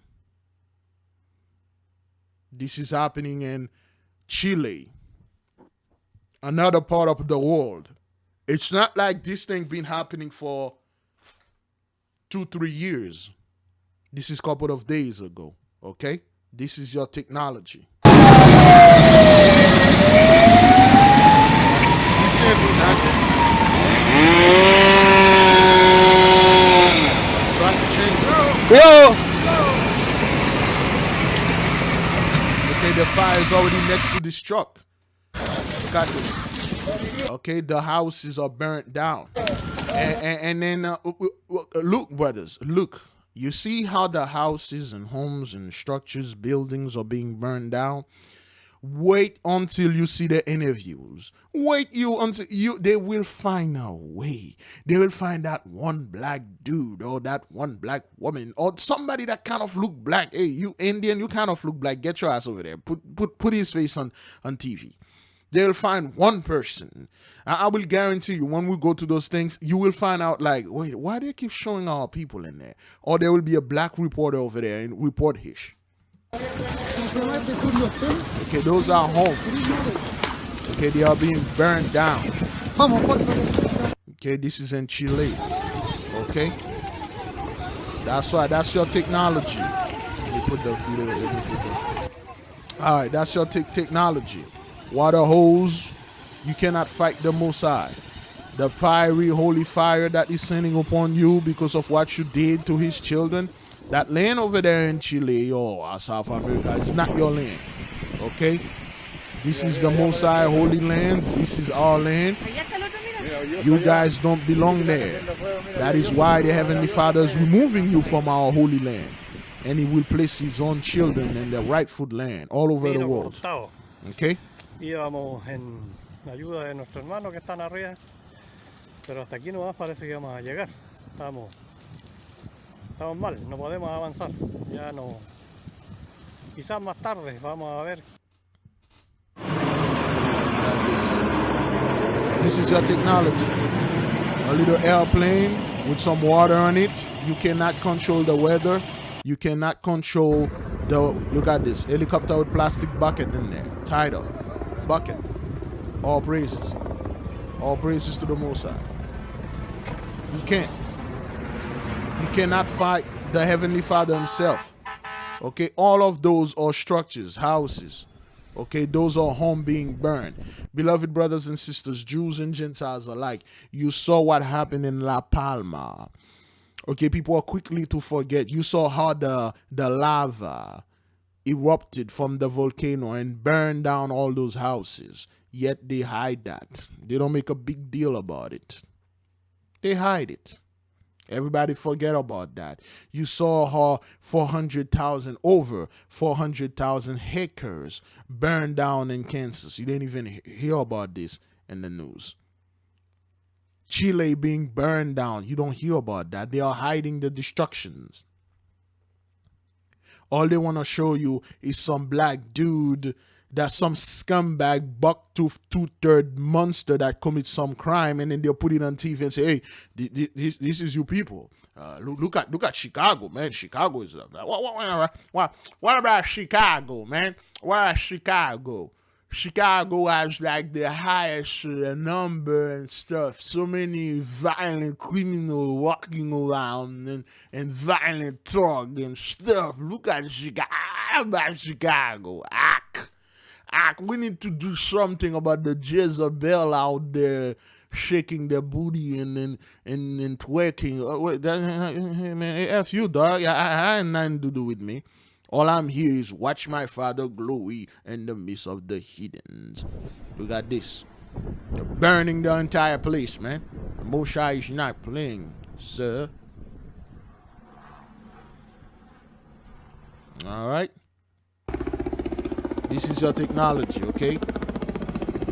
This is happening in Chile, another part of the world. It's not like this thing been happening for 2-3 years. This is a couple of days ago. Okay? This is your technology. This can't be nothing. Okay, the fire is already next to this truck. Look at this. Okay, the houses are burnt down. And then, look, brothers, look. You see how the houses and homes and structures, buildings are being burned down? Wait until you see the interviews. Wait until they will find a way. They will find that one black dude or that one black woman or somebody that kind of look black. Hey, you Indian, you kind of look black. Get your ass over there. Put his face on TV. They'll find one person. I will guarantee you, when we go to those things, you will find out, like, wait, why do they keep showing our people in there? Or there will be a black reporter over there and report his. Okay, those are homes. Okay, they are being burned down. Okay, this is in Chile. Okay? That's why, that's your technology. Let me put the video. All right, that's your technology. Water hose, you cannot fight the Most High. The fiery holy fire that is sending upon you because of what you did to his children. That land over there in Chile or South America is not your land. Okay? This is the Most High holy land. This is our land. You guys don't belong there. That is why the Heavenly Father is removing you from our holy land. And he will place his own children in the rightful land all over the world. Okay? Íbamos en ayuda de nuestros hermanos que están arriba, pero hasta aquí nomás parece que vamos a llegar. Estamos mal, no podemos avanzar. Ya no. Quizás más tarde vamos a ver. This is your technology. A little airplane with some water on it. You cannot control the weather. You cannot control the, look at this, helicopter with plastic bucket in there, tied up, bucket. All praises. All praises to the Most High. You can't. You cannot fight the Heavenly Father himself. Okay, all of those are structures, houses. Okay, those are homes being burned. Beloved brothers and sisters, Jews and Gentiles alike, you saw what happened in La Palma. Okay, people are quickly to forget. You saw how the lava erupted from the volcano and burned down all those houses. Yet they hide that. They don't make a big deal about it. They hide it. Everybody forget about that. You saw how 400,000, over 400,000 hectares burned down in Kansas. You didn't even hear about this in the news. Chile being burned down. You don't hear about that. They are hiding the destructions. All they want to show you is some black dude, that's some scumbag, buck-toothed, two-third monster that commits some crime, and then they'll put it on TV and say, hey, this is you people. Look at Chicago, man. Chicago is what about Chicago, man? Why Chicago? Chicago has like the highest number and stuff. So many violent criminals walking around and violent talk and stuff. Look at Chicago. How about Chicago? We need to do something about the Jezebel out there shaking their booty and twerking. Man, F you, dog. I ain't nothing to do with me. All I'm here is watch my Father glory in the midst of the heathens. Look at this. They're burning the entire place, man. The Most High is not playing, sir. All right. This is your technology, okay?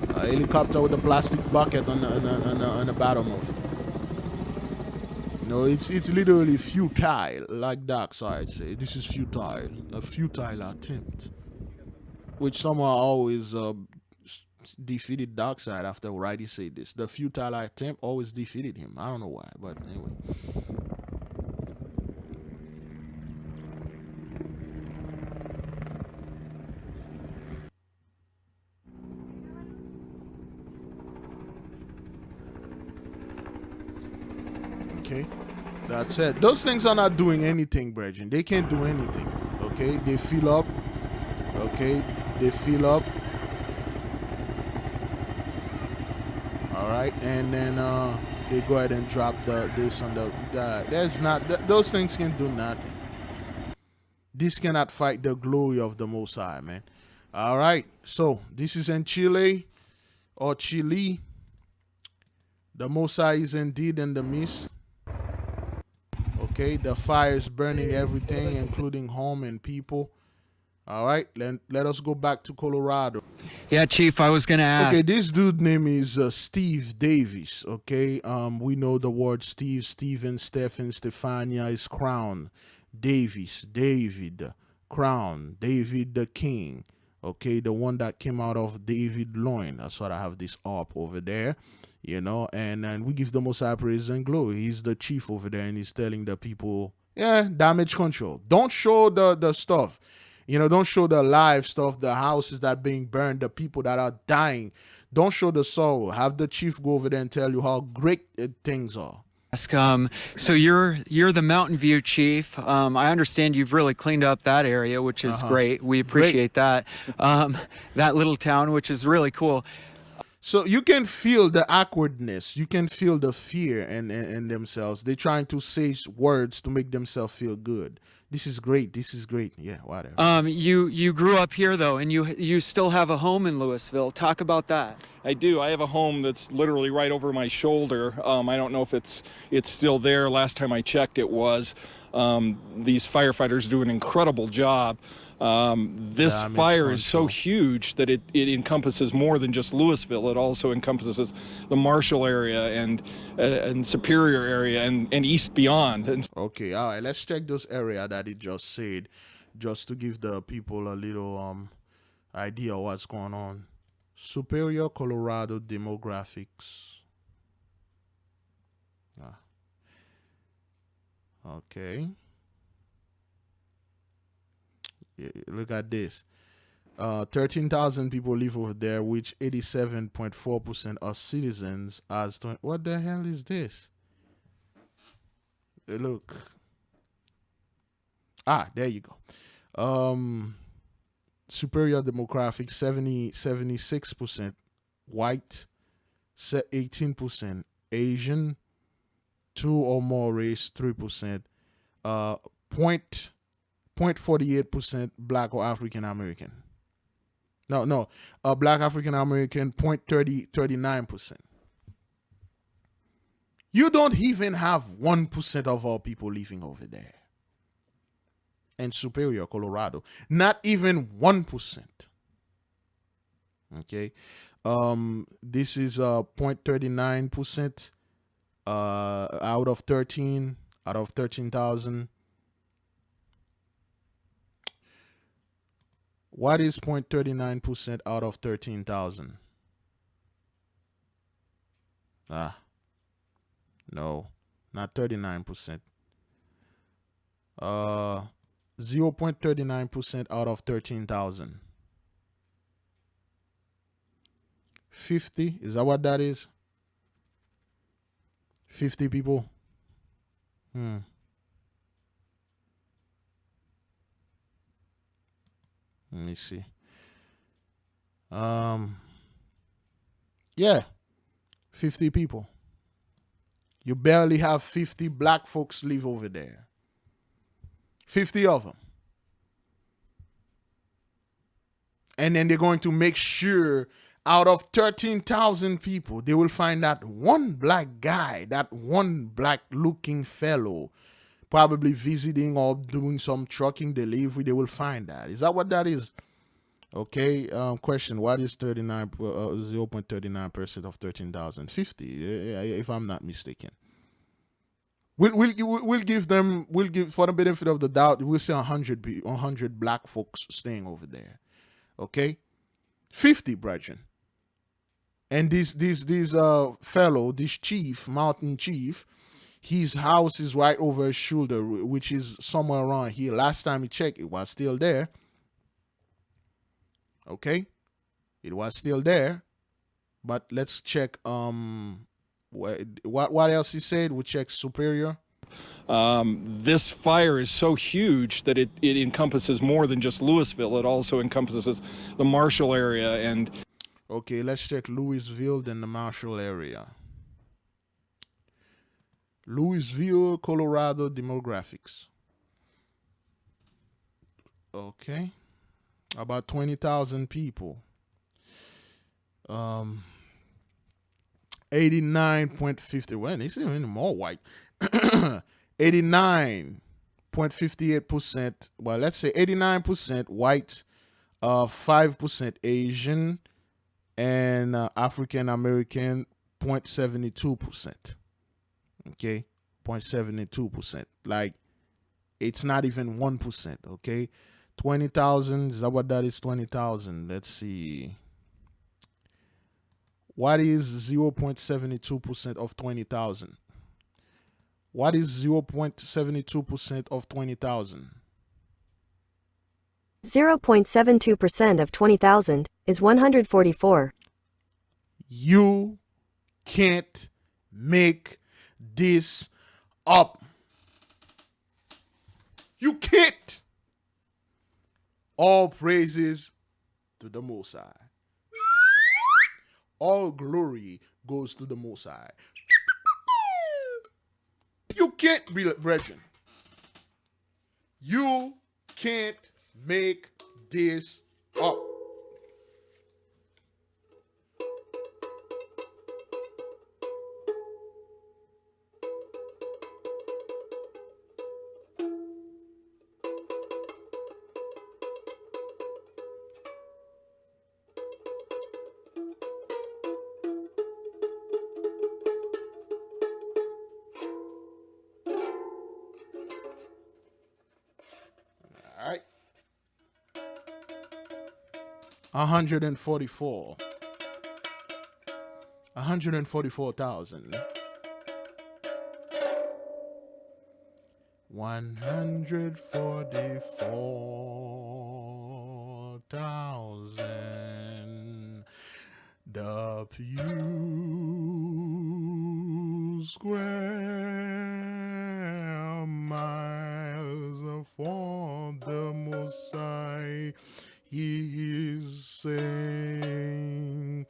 A helicopter with a plastic bucket on the bottom of it. No, it's literally futile, like Darkseid say. This is futile, a futile attempt, which somehow always defeated Darkseid after Righty said this. The futile attempt always defeated him. I don't know why, but anyway. Okay, that's it. Those things are not doing anything, brethren. They can't do anything. Okay, they fill up. Okay, they fill up. All right, and then they go ahead and drop this on the. There's not. Those things can do nothing. This cannot fight the glory of the Most High, man. All right, so this is in Chile or Chile. The Most High is indeed in the midst. Okay, the fire is burning everything, including home and people. All right, let us go back to Colorado. Yeah, Chief, I was going to ask. Okay, this dude name is Steve Davis, okay? We know the word Steve, Stephen, Stephen, Stephania is crown. Davis, David, crown. David the king, okay? The one that came out of David loin. That's what I have this up over there. You know, and we give the Most High praise and glory. He's the chief over there, and he's telling the people, yeah, damage control. Don't show the stuff. You know, don't show the live stuff, the houses that are being burned, the people that are dying. Don't show the sorrow. Have the chief go over there and tell you how great things are. So you're the Mountain View chief. I understand you've really cleaned up that area, which is great. We appreciate that. That little town, which is really cool. So you can feel the awkwardness. You can feel the fear in themselves. They're trying to say words to make themselves feel good. This is great. This is great. Yeah, whatever. You grew up here though, and you still have a home in Louisville. Talk about that. I do. I have a home that's literally right over my shoulder. I don't know if it's still there. Last time I checked, it was. These firefighters do an incredible job. This fire is so huge that it encompasses more than just Louisville. It also encompasses the Marshall area and Superior area and east beyond. Okay, all right. Let's check this area that it just said, just to give the people a little idea of what's going on. Superior, Colorado demographics. Okay. Yeah, look at this. 13,000 people live over there, which 87.4% are citizens. What the hell is this? Look. There you go. Superior demographic, 76% white, 18% Asian, 2 or more race, 3%, 0.48% black or African American. No, black African American, 39%. You don't even have 1% of our people living over there. In Superior, Colorado. Not even 1%. Okay. This is 0.39% out of 13,000. What is 0.39% out of 13,000? No, not 39%. 0.39% out of 13,000. 50, is that what that is? 50 people? Let me see. Yeah, 50 people. You barely have 50 black folks live over there. 50 of them. And then they're going to make sure out of 13,000 people, they will find that one black guy, that one black looking fellow, probably visiting or doing some trucking delivery. They will find that. Is that what that is? Okay. Question: what is 0.39% of 13,000? 50, if I'm not mistaken. We'll give them, for the benefit of the doubt, we'll say 100 black folks staying over there. Okay, 50, brethren. And this fellow, this chief, mountain chief, his house is right over his shoulder, which is somewhere around here. Last time we checked, it was still there. Okay, it was still there. But let's check. What else he said? We check Superior. This fire is so huge that it encompasses more than just Louisville. It also encompasses the Marshall area and. Okay, let's check Louisville, then the Marshall area. Louisville, Colorado demographics. Okay, about 20,000 people. 89.50. Well, it's even more white. 89.58%. Well, let's say 89% white, 5% Asian, and African American, 0.72%. Okay, 0.72%. Like, it's not even 1%. Okay, 20,000. Is that what that is? 20,000. Let's see. What is 0.72% of 20,000? What is 0.72% of 20,000? 0.72% of 20,000 is 144. You can't make this up. You can't. All praises to the Most High. All glory goes to the Most High. You can't be, brethren. You can't make this up. All right. 144. 144,000. 144,000. The Pew Square miles for the Messiah. He is saying,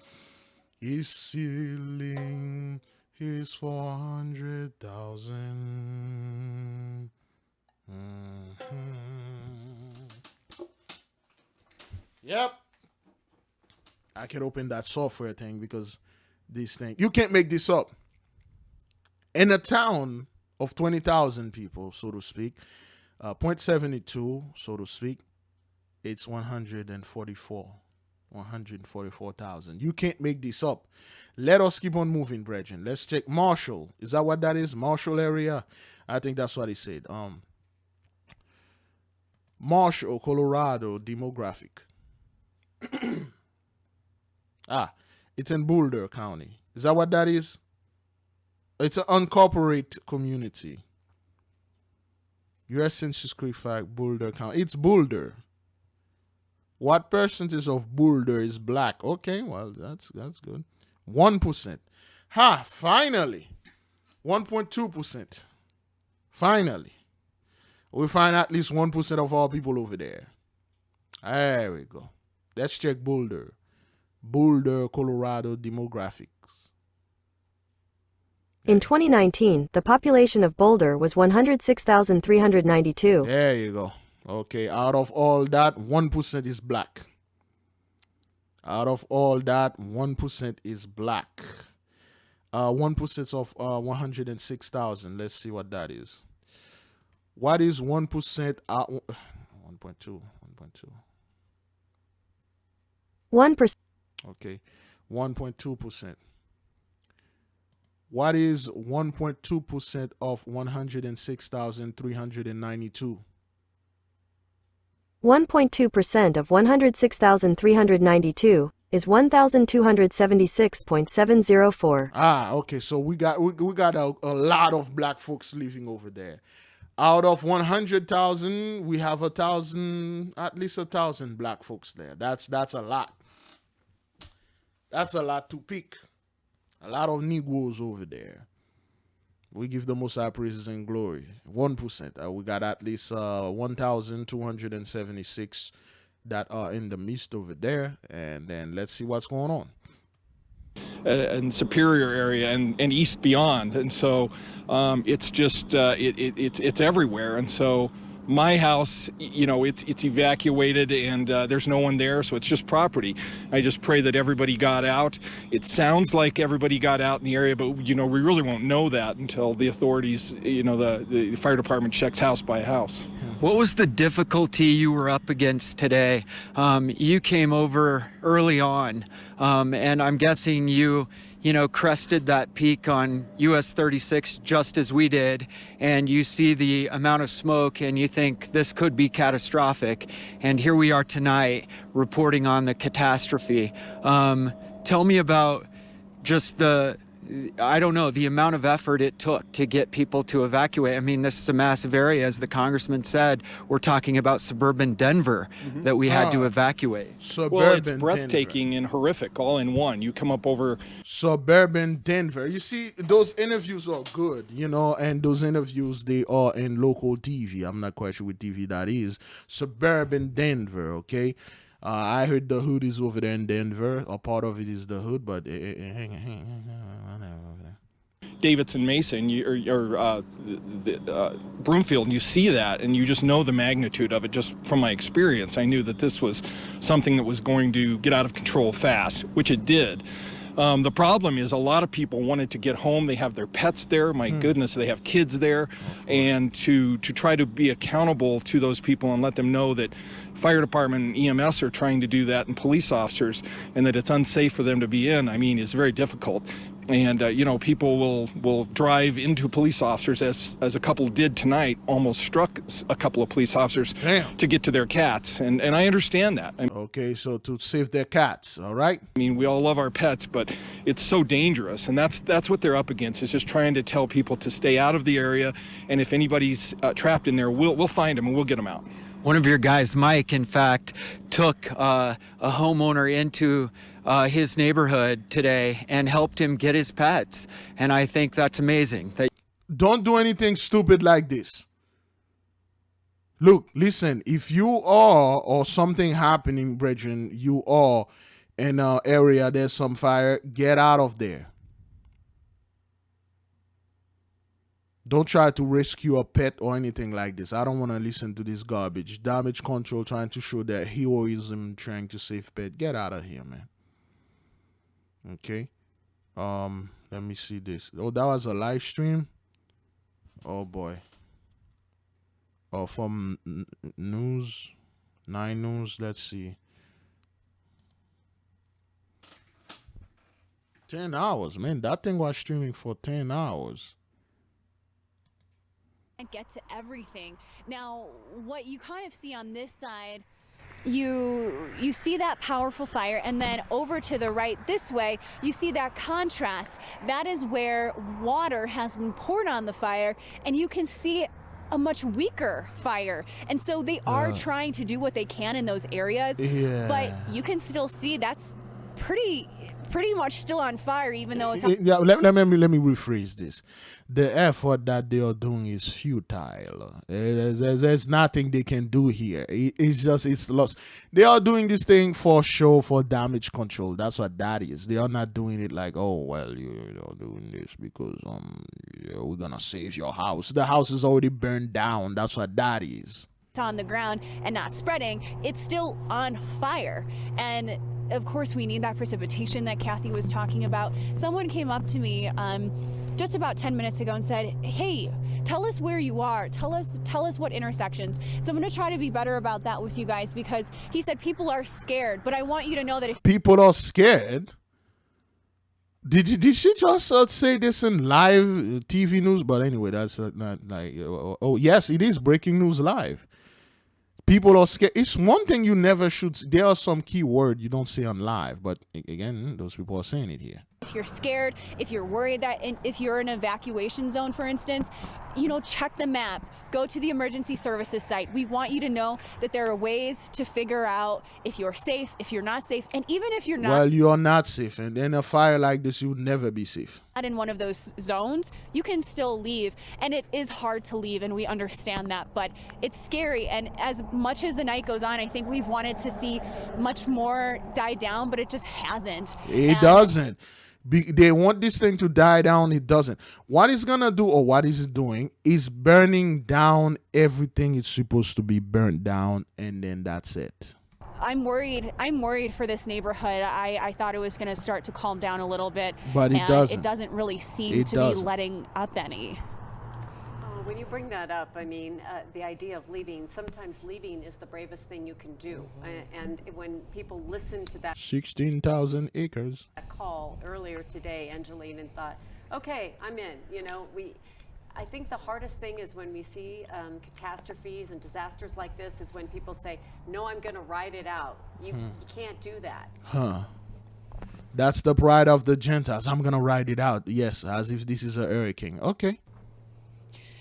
he's sealing his 400,000. Yep. I can open that software thing because this thing, you can't make this up. In a town of 20,000 people, so to speak, 0.72, so to speak, it's 144,000. You can't make this up. Let us keep on moving, brethren. Let's check Marshall. Is that what that is? Marshall area? I think that's what he said. Marshall, Colorado demographic. It's in Boulder County. Is that what that is? It's an unincorporated community. U.S. Census Creek fact, Boulder County. It's Boulder. What percentage of Boulder is black? Okay, well, that's good. 1%. Finally. 1.2%. Finally. We find at least 1% of all people over there. There we go. Let's check Boulder. Boulder, Colorado demographics. In 2019, the population of Boulder was 106,392. There you go. Okay, out of all that, 1% is black. Out of all that, 1% is black. 1% of 106,000. Let's see what that is. What is 1%? 1.2. 1%. Okay, 1.2%. What is 1.2% of 106,392? 1.2% of 106,392 is 1,276.704. Okay, so we got a lot of black folks living over there. Out of 100,000, we have at least 1,000 black folks there. That's a lot. That's a lot to pick. A lot of Negroes over there. We give the Most High praises and glory. 1%. We got at least 1,276 that are in the midst over there. And then let's see what's going on. And Superior area and east beyond. And so it's just, it's everywhere. And so my house, it's evacuated and there's no one there, so it's just property. I just pray that everybody got out. It sounds like everybody got out in the area, but we really won't know that until the authorities, the fire department checks house by house. What was the difficulty you were up against today? You came over early on, and I'm guessing you crested that peak on US 36 just as we did, and you see the amount of smoke and you think this could be catastrophic. And here we are tonight reporting on the catastrophe. Tell me about just the amount of effort it took to get people to evacuate. I mean, this is a massive area. As the congressman said, we're talking about suburban Denver that we had to evacuate. Well, it's breathtaking and horrific all in one. You come up over suburban Denver. You see, those interviews are good, and those interviews, they are in local TV. I'm not quite sure what TV that is. Suburban Denver, okay? I heard the hood is over there in Denver. A part of it is the hood, but Davidson Mesa or Broomfield, and you see that, and you just know the magnitude of it just from my experience. I knew that this was something that was going to get out of control fast, which it did. The problem is a lot of people wanted to get home. They have their pets there. My goodness, they have kids there. And to try to be accountable to those people and let them know that fire department and EMS are trying to do that, and police officers, and that it's unsafe for them to be in, I mean, is very difficult. And, you know, people will drive into police officers, as a couple did tonight, almost struck a couple of police officers to get to their cats. And I understand that. Okay, so to save their cats, all right? I mean, we all love our pets, but it's so dangerous. And that's what they're up against, is just trying to tell people to stay out of the area. And if anybody's trapped in there, we'll find them and we'll get them out. One of your guys, Mike, in fact, took a homeowner into his neighborhood today and helped him get his pets. And I think that's amazing. Don't do anything stupid like this. Look, listen, if you are, or something happening, brethren, you are in an area, there's some fire, get out of there. Don't try to rescue a pet or anything like this. I don't want to listen to this garbage. Damage control trying to show that heroism, trying to save pet. Get out of here, man. Okay. Let me see this. Oh, that was a live stream. Oh boy. Oh, from news, 9 News. Let's see. 10 hours, man. That thing was streaming for 10 hours. And get to everything. Now, what you kind of see on this side, you see that powerful fire, and then over to the right this way, you see that contrast. That is where water has been poured on the fire, and you can see a much weaker fire. And so they are trying to do what they can in those areas, but you can still see that's pretty much still on fire, even though it's... Yeah, let me rephrase this. The effort that they are doing is futile. There's nothing they can do here. It's lost. They are doing this thing for show, for damage control. That's what that is. They are not doing it like, oh, well, you're doing this because we're gonna save your house. The house is already burned down. That's what that is. On the ground and not spreading, it's still on fire. And of course we need that precipitation that Kathy was talking about. Someone came up to me just about 10 minutes ago and said, hey, tell us where you are, tell us what intersections. So I'm going to try to be better about that with you guys, because he said people are scared, but I want you to know that if people are scared, did she just say this in live TV news? But anyway, that's not like, oh yes, it is breaking news live. People are scared. It's one thing you never should. There are some key words you don't say on live, but again, those people are saying it here. If you're scared, if you're worried that if you're in an evacuation zone, for instance, check the map, go to the emergency services site. We want you to know that there are ways to figure out if you're safe, if you're not safe, and even if you're not. Well, you are not safe, and in a fire like this, you would never be safe. Not in one of those zones, you can still leave, and it is hard to leave, and we understand that, but it's scary. And as much as the night goes on, I think we've wanted to see much more die down, but it just hasn't. It doesn't. They want this thing to die down. It doesn't. What it's gonna do, or what is it doing, is burning down everything it's supposed to be burnt down, and then that's it. I'm worried for this neighborhood. I thought it was going to start to calm down a little bit, but it doesn't. It doesn't really seem to be letting up any. When you bring that up, I mean, the idea of leaving, sometimes leaving is the bravest thing you can do. And when people listen to that 16,000 acres that call earlier today, Angeline, and thought, okay, I'm in. I think the hardest thing is when we see catastrophes and disasters like this is when people say, no, I'm going to ride it out. You can't do that. That's the pride of the Gentiles. I'm going to ride it out. Yes, as if this is a hurricane. Okay.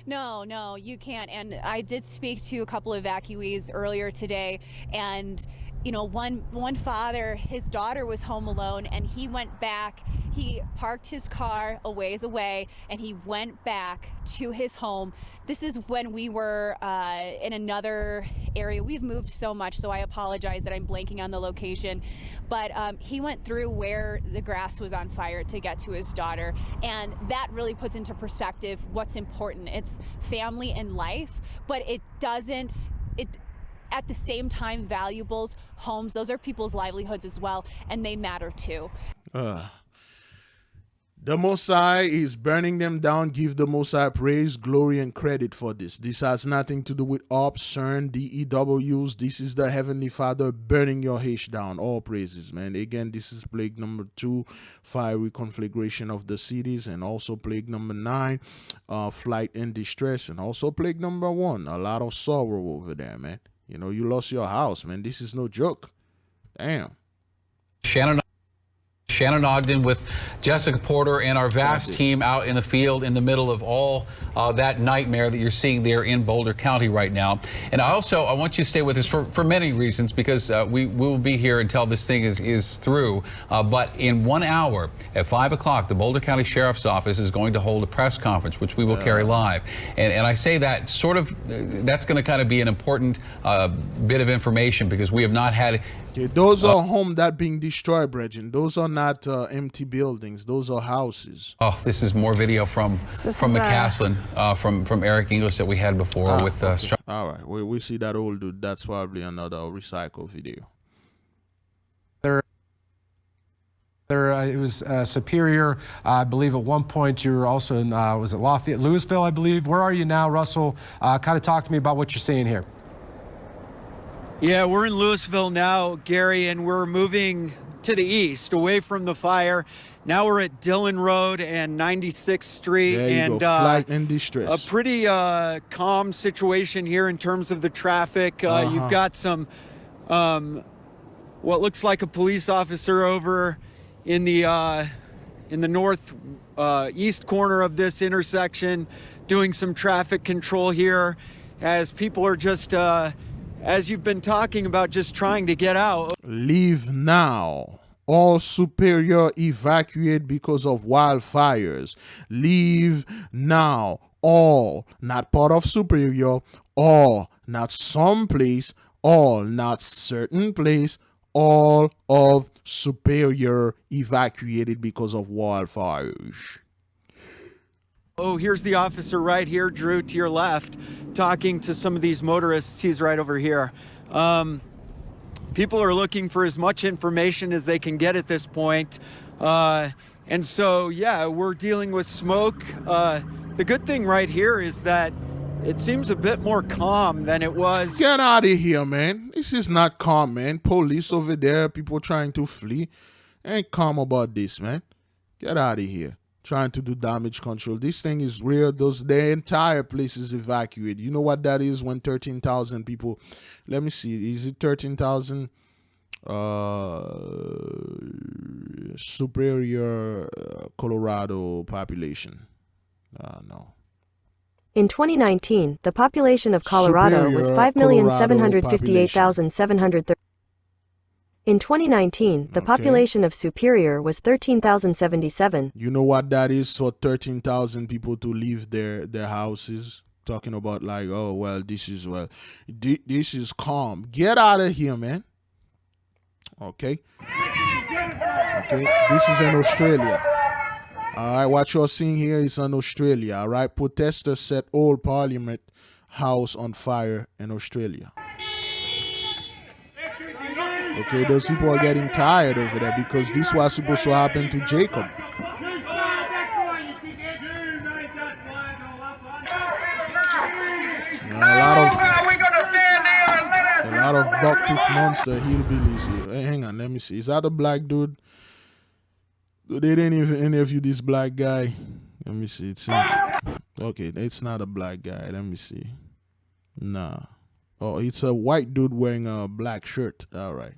No, you can't. And I did speak to a couple of evacuees earlier today, and you know, one father, his daughter was home alone, and he went back. He parked his car a ways away, and he went back to his home. This is when we were in another area. We've moved so much, so I apologize that I'm blanking on the location. But he went through where the grass was on fire to get to his daughter. And that really puts into perspective what's important. It's family and life, but it doesn't, at the same time, valuables, homes, those are people's livelihoods as well, and they matter too. The Most High is burning them down. Give the Most High praise, glory, and credit for this. This has nothing to do with ops, CERN, DEWs. This is the Heavenly Father burning your H down. All praises, man. Again, this is plague number 2, fiery conflagration of the cities, and also plague number 9, flight and distress, and also plague number 1, a lot of sorrow over there, man. You know, you lost your house, man. This is no joke. Damn. Shannon Ogden with Jessica Porter and our vast team out in the field in the middle of all that nightmare that you're seeing there in Boulder County right now. And I want you to stay with us for many reasons, because we will be here until this thing is through. But in 1 hour at 5 o'clock, the Boulder County Sheriff's Office is going to hold a press conference, which we will carry live. And I say that sort of, that's going to kind of be an important bit of information, because we have not had... Okay, those are homes that being destroyed, Bridget. Those are not empty buildings. Those are houses. Oh, this is more video from McCaslin, from Eric English that we had before with. All right, we see that old dude. That's probably another recycle video. It was Superior. I believe at one point you were also in, was it Lafayette, Louisville, I believe. Where are you now, Russell? Kind of talk to me about what you're seeing here. Yeah, we're in Louisville now, Gary, and we're moving to the east, away from the fire. Now we're at Dillon Road and 96th Street, and flight and distress. A pretty calm situation here in terms of the traffic. You've got some, what looks like a police officer over in the north east corner of this intersection, doing some traffic control here, as people are just. As you've been talking about, just trying to get out. Leave now. All Superior evacuate because of wildfires. Leave now. All, not part of Superior. All, not some place. All, not certain place. All of Superior evacuated because of wildfires. Oh, here's the officer right here, Drew, to your left, talking to some of these motorists. He's right over here. People are looking for as much information as they can get at this point. And so, yeah, we're dealing with smoke. The good thing right here is that it seems a bit more calm than it was. Get out of here, man. This is not calm, man. Police over there, people trying to flee. Ain't calm about this, man. Get out of here. Trying to do damage control. This thing is real. The entire place is evacuated. You know what that is when 13,000 people, let me see, is it 13,000 Superior Colorado population? No. In 2019, the population of Colorado was 5,758,730. In 2019, the population of Superior was 13,077. You know what that is for 13,000 people to leave their houses? Talking about like, oh, well, this is calm. Get out of here, man. Okay? Okay, this is in Australia. All right, what you're seeing here is in Australia. All right, protesters set old Parliament House on fire in Australia. Okay, those people are getting tired over there because this was supposed to happen to Jacob. A lot of bucktooth monster hillbillies here. Hey, hang on, let me see. Is that a black dude? They didn't even interview this black guy. Let me see. Okay, it's not a black guy. Let me see. Nah. Oh, it's a white dude wearing a black shirt. All right.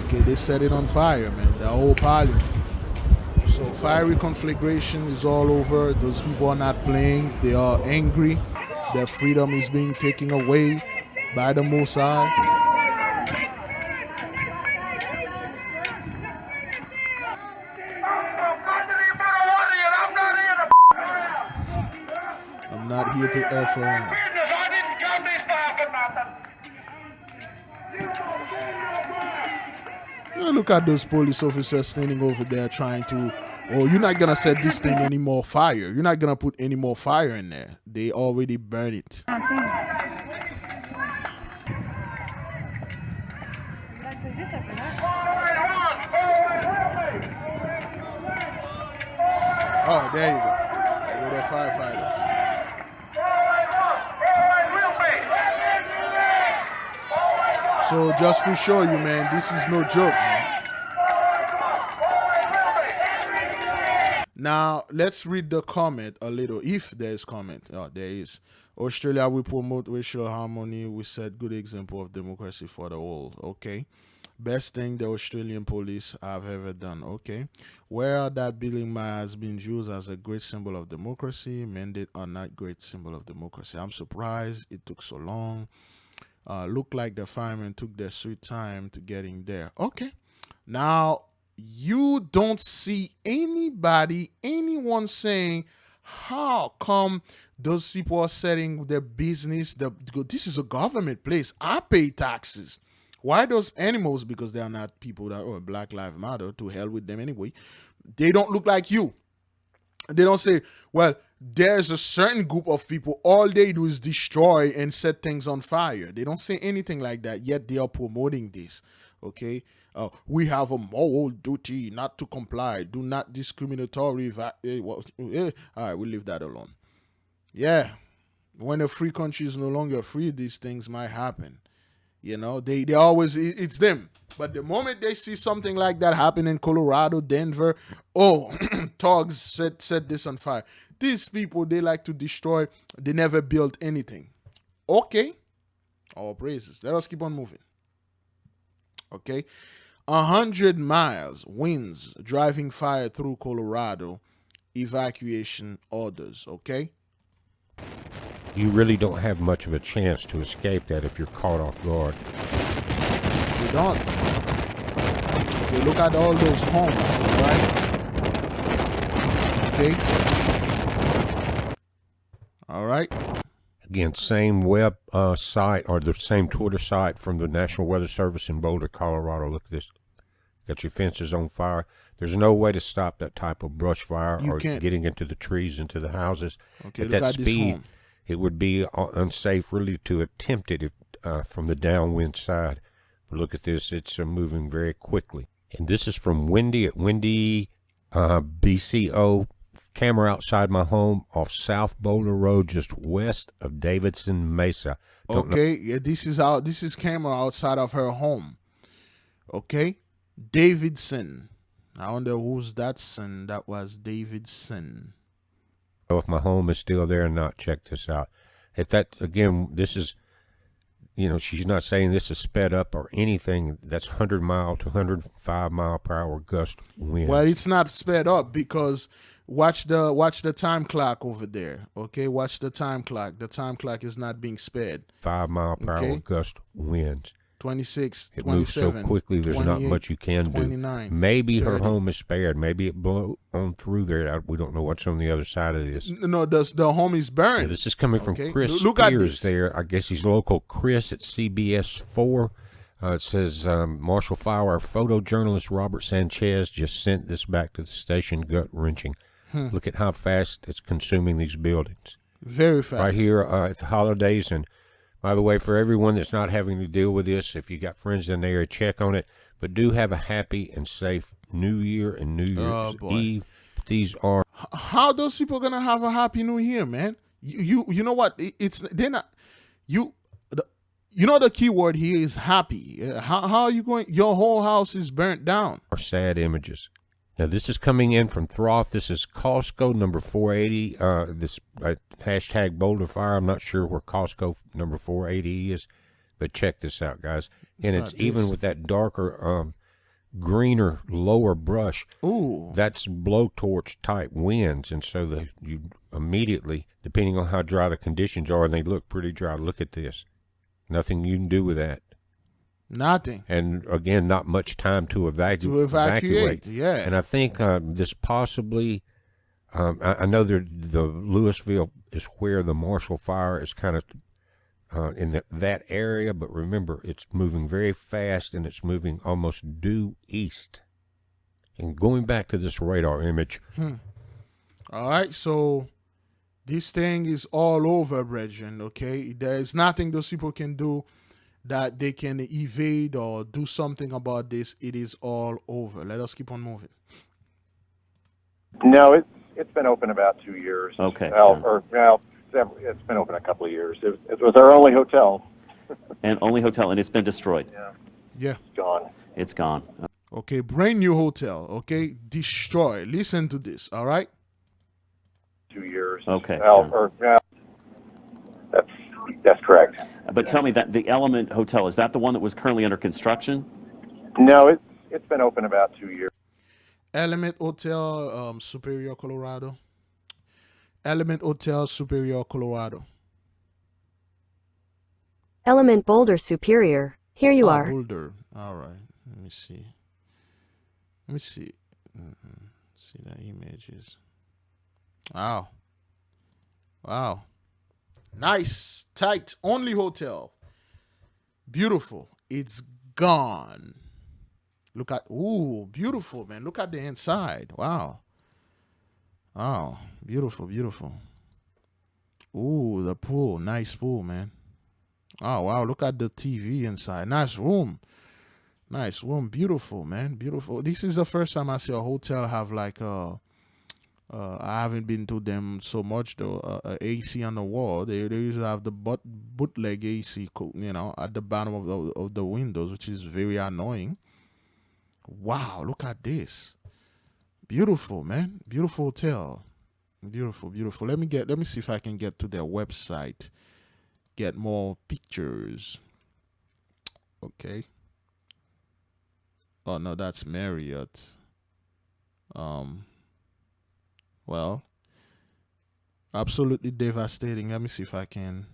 Okay, they set it on fire, man. The whole parliament. So fiery conflagration is all over. Those people are not playing. They are angry. Their freedom is being taken away by the Most High. not here to F around. Yeah, look at those police officers standing over there trying to, oh, you're not going to set this thing any more fire. You're not going to put any more fire in there. They already burned it. Oh, there you go. There go the firefighters. So just to show you, man, this is no joke, man. Now, let's read the comment a little, if there's comment. Oh, there is. Australia, we promote racial harmony. We set good example of democracy for the world. Okay. Best thing the Australian police have ever done. Okay. Where that building has been used as a great symbol of democracy, mandate are not great symbol of democracy. I'm surprised it took so long. Look like the firemen took their sweet time to getting there. Okay. Now, you don't see anyone saying, how come those people are setting their business? This is a government place. I pay taxes. Why those animals? Because they are not people that, oh, Black Lives Matter, to hell with them anyway. They don't look like you. They don't say, well, there's a certain group of people, all they do is destroy and set things on fire. They don't say anything like that, yet they are promoting this. Okay? We have a moral duty not to comply. Do not discriminatory. All right, we'll leave that alone. Yeah. When a free country is no longer free, these things might happen. You know, they always, it's them. But the moment they see something like that happen in Colorado, Denver, oh, thugs set this on fire. These people, they like to destroy. They never built anything. Okay. All praises. Let us keep on moving. Okay. 100 miles, winds, driving fire through Colorado, evacuation orders. Okay. You really don't have much of a chance to escape that if you're caught off guard. You don't. Okay, look at all those homes, right? Okay. All right. Again, same web site or the same Twitter site from the National Weather Service in Boulder, Colorado. Look at this. Got your fences on fire. There's no way to stop that type of brush fire or getting into the trees, into the houses. Okay, at that speed, it would be unsafe really to attempt it from the downwind side. But look at this. It's moving very quickly. And this is from Windy at Windy BCO. Camera outside my home off South Boulder Road, just west of Davidson Mesa. Yeah, this is camera outside of her home. Okay, Davidson. I wonder who's that son. That was Davidson. If my home is still there or not, check this out. If that, again, this is, you know, she's not saying this is sped up or anything. That's 100 mile to 105 mile per hour gust wind. Well, it's not sped up because watch the time clock over there. Okay, watch the time clock. The time clock is not being sped. 5 mile per hour gust winds. 26, it 27, moves so quickly, there's not much you can 29, do. Maybe 30. Her home is spared. Maybe it blew on through there. We don't know what's on the other side of this. No, the home is burned. Yeah, this is coming from Chris Spears there. I guess he's local Chris at CBS 4. It says, Marshall Fire photojournalist Robert Sanchez just sent this back to the station, gut-wrenching. Look at how fast it's consuming these buildings. Very fast. Right here at the holidays. And by the way, for everyone that's not having to deal with this, if you got friends in the area, check on it. But do have a happy and safe New Year and New Year's Eve. These are how those people gonna have a happy New Year, man. You know what? They're not. You know the key word here is happy. How are you going? Your whole house is burnt down. Are sad images. Now, this is coming in from Throff. This is Costco number 480. This hashtag Boulder Fire. I'm not sure where Costco number 480 is, but check this out, guys. And it's even with that darker, greener, lower brush. Ooh. That's blowtorch type winds. And so you immediately, depending on how dry the conditions are, and they look pretty dry. Look at this. Nothing you can do with that. Nothing. And again, not much time to evacuate. Yeah. And I think this possibly I know the Louisville is where the Marshall Fire is kind of in that area, but remember, it's moving very fast and it's moving almost due east. And going back to this radar image. All right, so this thing is all over, brethren, okay? There is nothing those people can do that they can evade or do something about this. It is all over. Let us keep on moving. No, it's been open about 2 years. Okay. It's been open a couple of years. It was our only hotel. And only hotel, and it's been destroyed. Yeah. It's gone. It's gone. Okay, brand new hotel, okay? Destroy. Listen to this, all right? 2 years. Okay. That's correct. But tell me, that the Element Hotel, is that the one that was currently under construction? No, it's been open about 2 years. Element Hotel, Superior, Colorado. Element Hotel, Superior, Colorado. Element Boulder Superior. Here you are. Boulder. All right. Let me see. See the images. Wow. Wow. Nice, tight, only hotel. Beautiful. It's gone. Look at, ooh, beautiful, man. Look at the inside. Wow. Wow. Beautiful, beautiful. Ooh, the pool. Nice pool, man. Oh, wow. Look at the TV inside. Nice room. Nice room. Beautiful, man. Beautiful. This is the first time I see a hotel have like I haven't been to them so much though. AC on the wall. They usually have the bootleg AC, you know, at the bottom of the windows, which is very annoying. Wow, look at this. Beautiful, man. Beautiful hotel. Beautiful, beautiful. Let me see if I can get to their website. Get more pictures. Okay. Oh no, that's Marriott. Well, absolutely devastating. Let me see if I can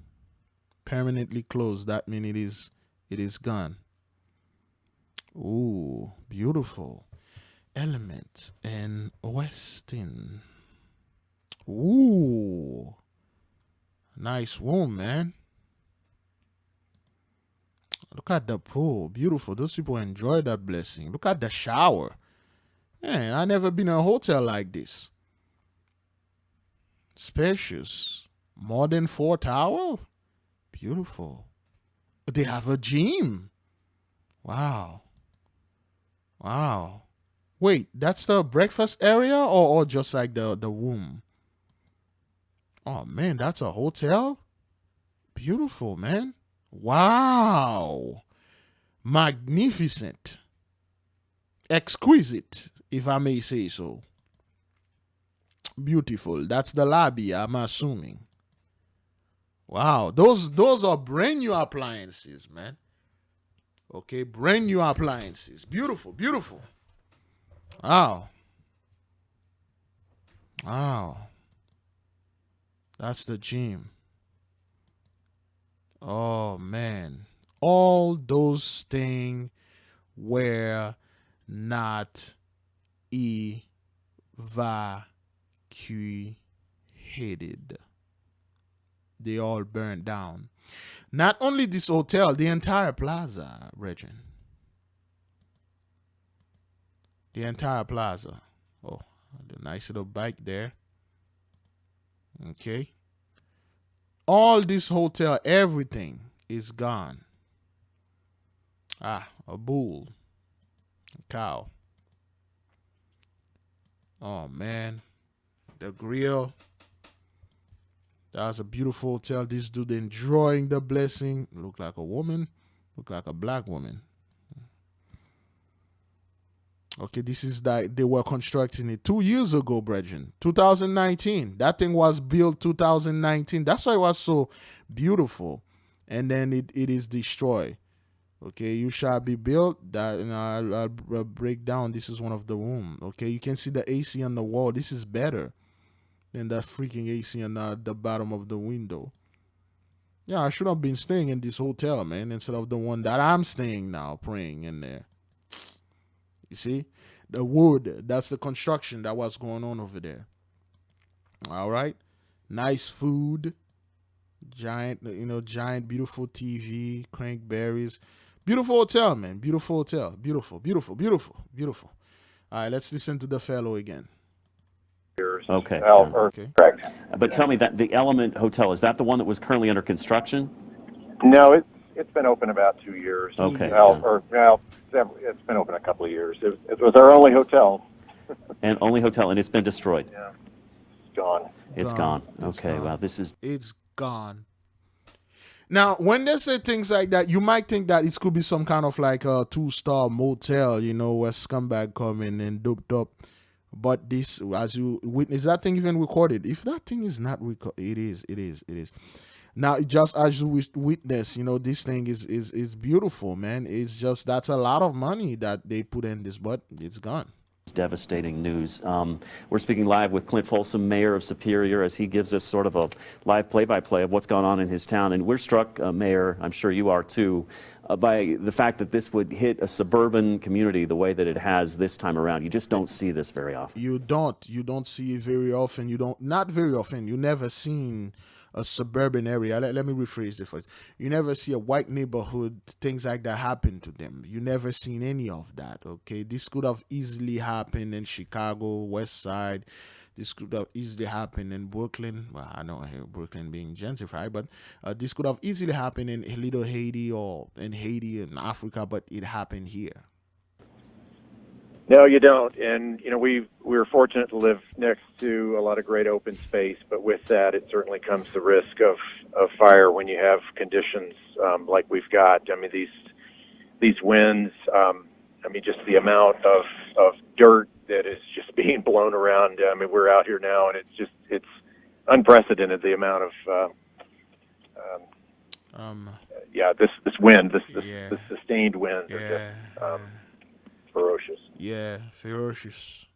permanently close. That means it is gone. Ooh, beautiful. Element and Westin. Ooh, nice room, man. Look at the pool. Beautiful. Those people enjoy that blessing. Look at the shower. Man, I never been in a hotel like this. Spacious. More than 4 towels. Beautiful. They have a gym. Wow. Wow. Wait, that's the breakfast area or just like the room? Oh, man, that's a hotel? Beautiful, man. Wow. Magnificent. Exquisite, if I may say so. Beautiful. That's the lobby, I'm assuming. Wow. Those are brand new appliances, man. Okay, brand new appliances. Beautiful, beautiful. Wow. Wow. That's the gym. Oh, man. All those things were not evacuated. They all burned down. Not only this hotel, the entire plaza, Regin. The entire plaza. Oh, the nice little bike there. Okay. All this hotel, everything is gone. Ah, a bull. A cow. Oh, man. The grill. That was a beautiful hotel. This dude enjoying the blessing. Look like a woman. Look like a black woman. Okay, this is that they were constructing it 2 years ago, brethren. 2019. That thing was built 2019. That's why it was so beautiful. And then it is destroyed. Okay, you shall be built. That, you know, I'll break down. This is one of the room. Okay, you can see the AC on the wall. This is better than that freaking AC on the bottom of the window. Yeah, I should have been staying in this hotel, man, instead of the one that I'm staying now, praying in there. You see? The wood, that's the construction that was going on over there. All right. Nice food. Giant, giant, beautiful TV, crankberries. Beautiful hotel, man. Beautiful hotel. Beautiful, beautiful, beautiful, beautiful. All right, let's listen to the fellow again. Okay. Okay. Correct. But tell me, that the Element Hotel, is that the one that was currently under construction? No, it's been open about 2 years. Okay. It's been open a couple of years. It was our only hotel. And only hotel, and it's been destroyed? Yeah. It's gone. It's gone. Okay, wow, this is... It's gone. Now, when they say things like that, you might think that it could be some kind of like a 2-star motel, where scumbag come in and doped up. But this, as you witness, that thing even recorded. If that thing is not recorded, it is. Now, just as you witness, this thing is beautiful, man. It's just, that's a lot of money that they put in this, but it's gone. It's devastating news. We're speaking live with Clint Folsom, mayor of Superior, as he gives us sort of a live play-by-play of what's gone on in his town. And we're struck, Mayor, I'm sure you are too, by the fact that this would hit a suburban community the way that it has this time around. You just don't see this very often. You don't see it very often. Not very often. You never seen a suburban area. Let me rephrase it first. You never see a white neighborhood, things like that happen to them. You never seen any of that, okay? This could have easily happened in Chicago, West Side. This could have easily happened in Brooklyn. Well, I know Brooklyn being gentrified, but this could have easily happened in Little Haiti or in Haiti and Africa, but it happened here. No, you don't. And, we were fortunate to live next to a lot of great open space, but with that, it certainly comes the risk of fire when you have conditions like we've got. I mean, these winds, just the amount of dirt that is just being blown around. I mean, we're out here now, and it's unprecedented, the amount of, this wind, this sustained wind. Ferocious. Yeah, ferocious.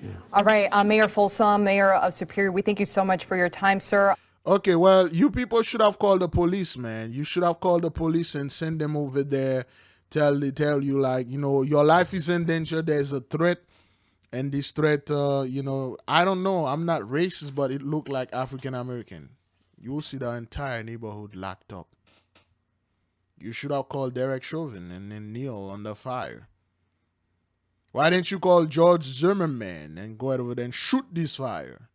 Yeah. All right, Mayor Folsom, Mayor of Superior, we thank you so much for your time, sir. Okay, well, you people should have called the police, man. You should have called the police and send them over there. Tell you, like, your life is in danger. There's a threat. And this threat, I don't know. I'm not racist, but it looked like African-American. You'll see the entire neighborhood locked up. You should have called Derek Chauvin and then Neil under fire. Why didn't you call George Zimmerman and go over there and shoot this fire?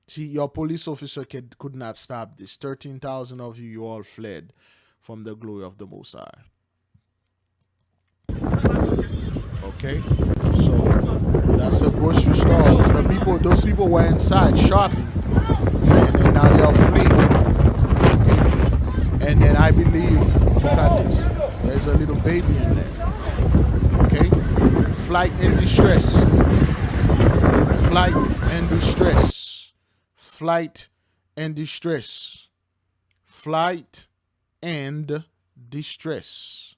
See, your police officer could not stop this. 13,000 of you all fled from the glory of the Most High. Okay? So, that's the grocery stores. Those people were inside shopping. And then now they are fleeing. Okay? And then I believe, look at this. There's a little baby in there. Okay? Flight in distress. Flight and distress. Flight and distress. Flight and distress.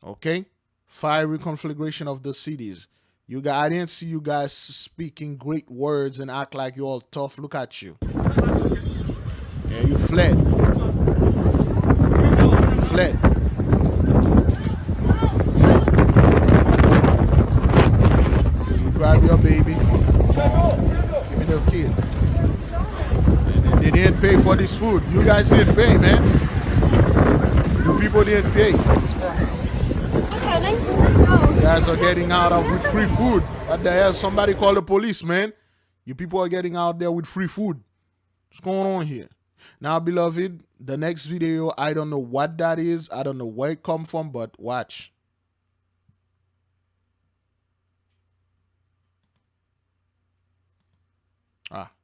Okay? Fiery conflagration of the cities. I didn't see you guys speaking great words and act like you're all tough. Look at you. Yeah, you fled. You fled. Grab your baby. Give me the kid. And they didn't pay for this food. You guys didn't pay, man. You people didn't pay. You guys are getting out of with free food. What the hell? Somebody call the police, man. You people are getting out there with free food. What's going on here? Now, beloved, the next video, I don't know what that is. I don't know where it come from, but watch.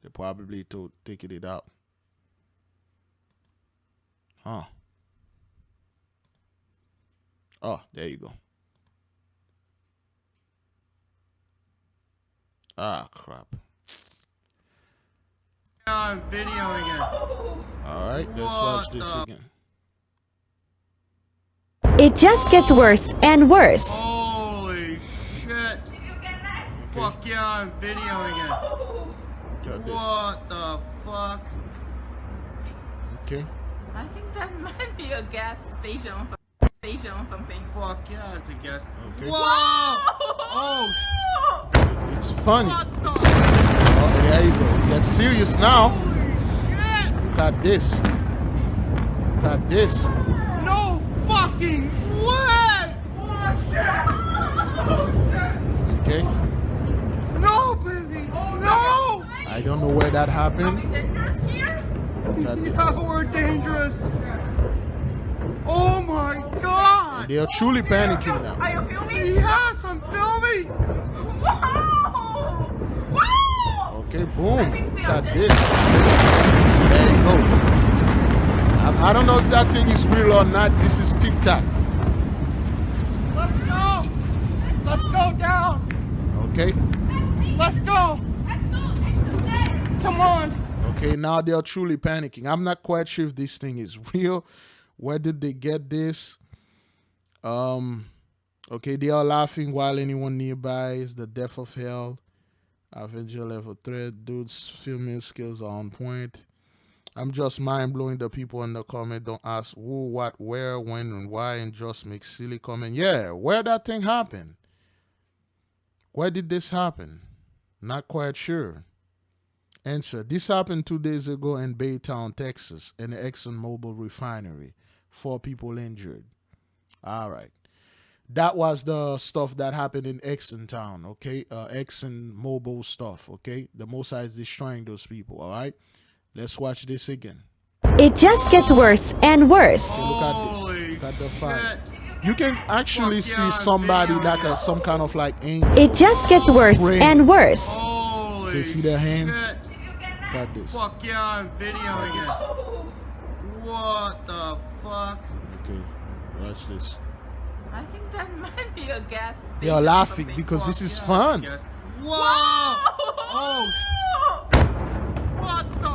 They probably taking it out. Huh. Oh, there you go. Crap. I'm videoing it. All right, let's watch this again. It just gets worse and worse. Holy shit. Okay. Fuck yeah, I'm videoing it. What the fuck? Okay. I think that might be a gas station or something. Fuck yeah, it's a gas. Okay. Whoa! Oh! It's funny. Oh, there you go. serious now. Look at this. Look at this. No fucking way! Oh shit! Oh shit! Okay. No, baby! No! I don't know where that happened. Look at this. Yeah, we're dangerous. Oh my god! They are truly panicking now. Are you filming? Yes, I'm filming. Wow! Wow! Okay, boom. Look at this. There you go. I don't know if that thing is real or not. This is TikTok. Let's go! Let's go down! Okay. Let's go! Come on! Okay, now they are truly panicking. I'm not quite sure if this thing is real. Where did they get this? Okay, they are laughing while anyone nearby is the death of hell. Avenger level threat. Dude's filming skills are on point. I'm just mind-blowing. The people in the comment don't ask who, what, where, when, and why, and just make silly comment. Yeah, where that thing happened? Where did this happen? Not quite sure. Answer. This happened 2 days ago in Baytown, Texas, in the ExxonMobil refinery. 4 people injured. All right. That was the stuff that happened in Exxon Town, okay? ExxonMobil stuff, okay? The Mosai is destroying those people, all right? Let's watch this again. It just gets worse and worse. Okay, look at this. Look at the fire. You can actually see somebody like some kind of like angel. It just gets worse and worse. Okay, see their hands? Look at this. Fuck yeah, I'm videoing it. What the fuck? Okay, watch this. I think that might be a gas. They are laughing because this is fun. Whoa! Oh! What the?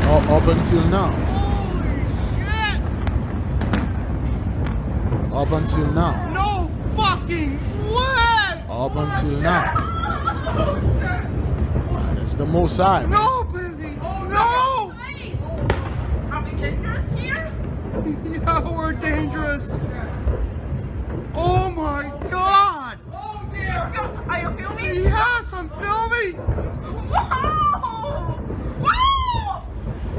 Up until now. Holy shit! Up until now. No fucking way! Up until now. And it's the Mosai. No, baby! No! Are we dangerous here? Yeah, we're dangerous. Oh my god! Oh dear! Are you filming? Yes, I'm filming! Wow! Wow!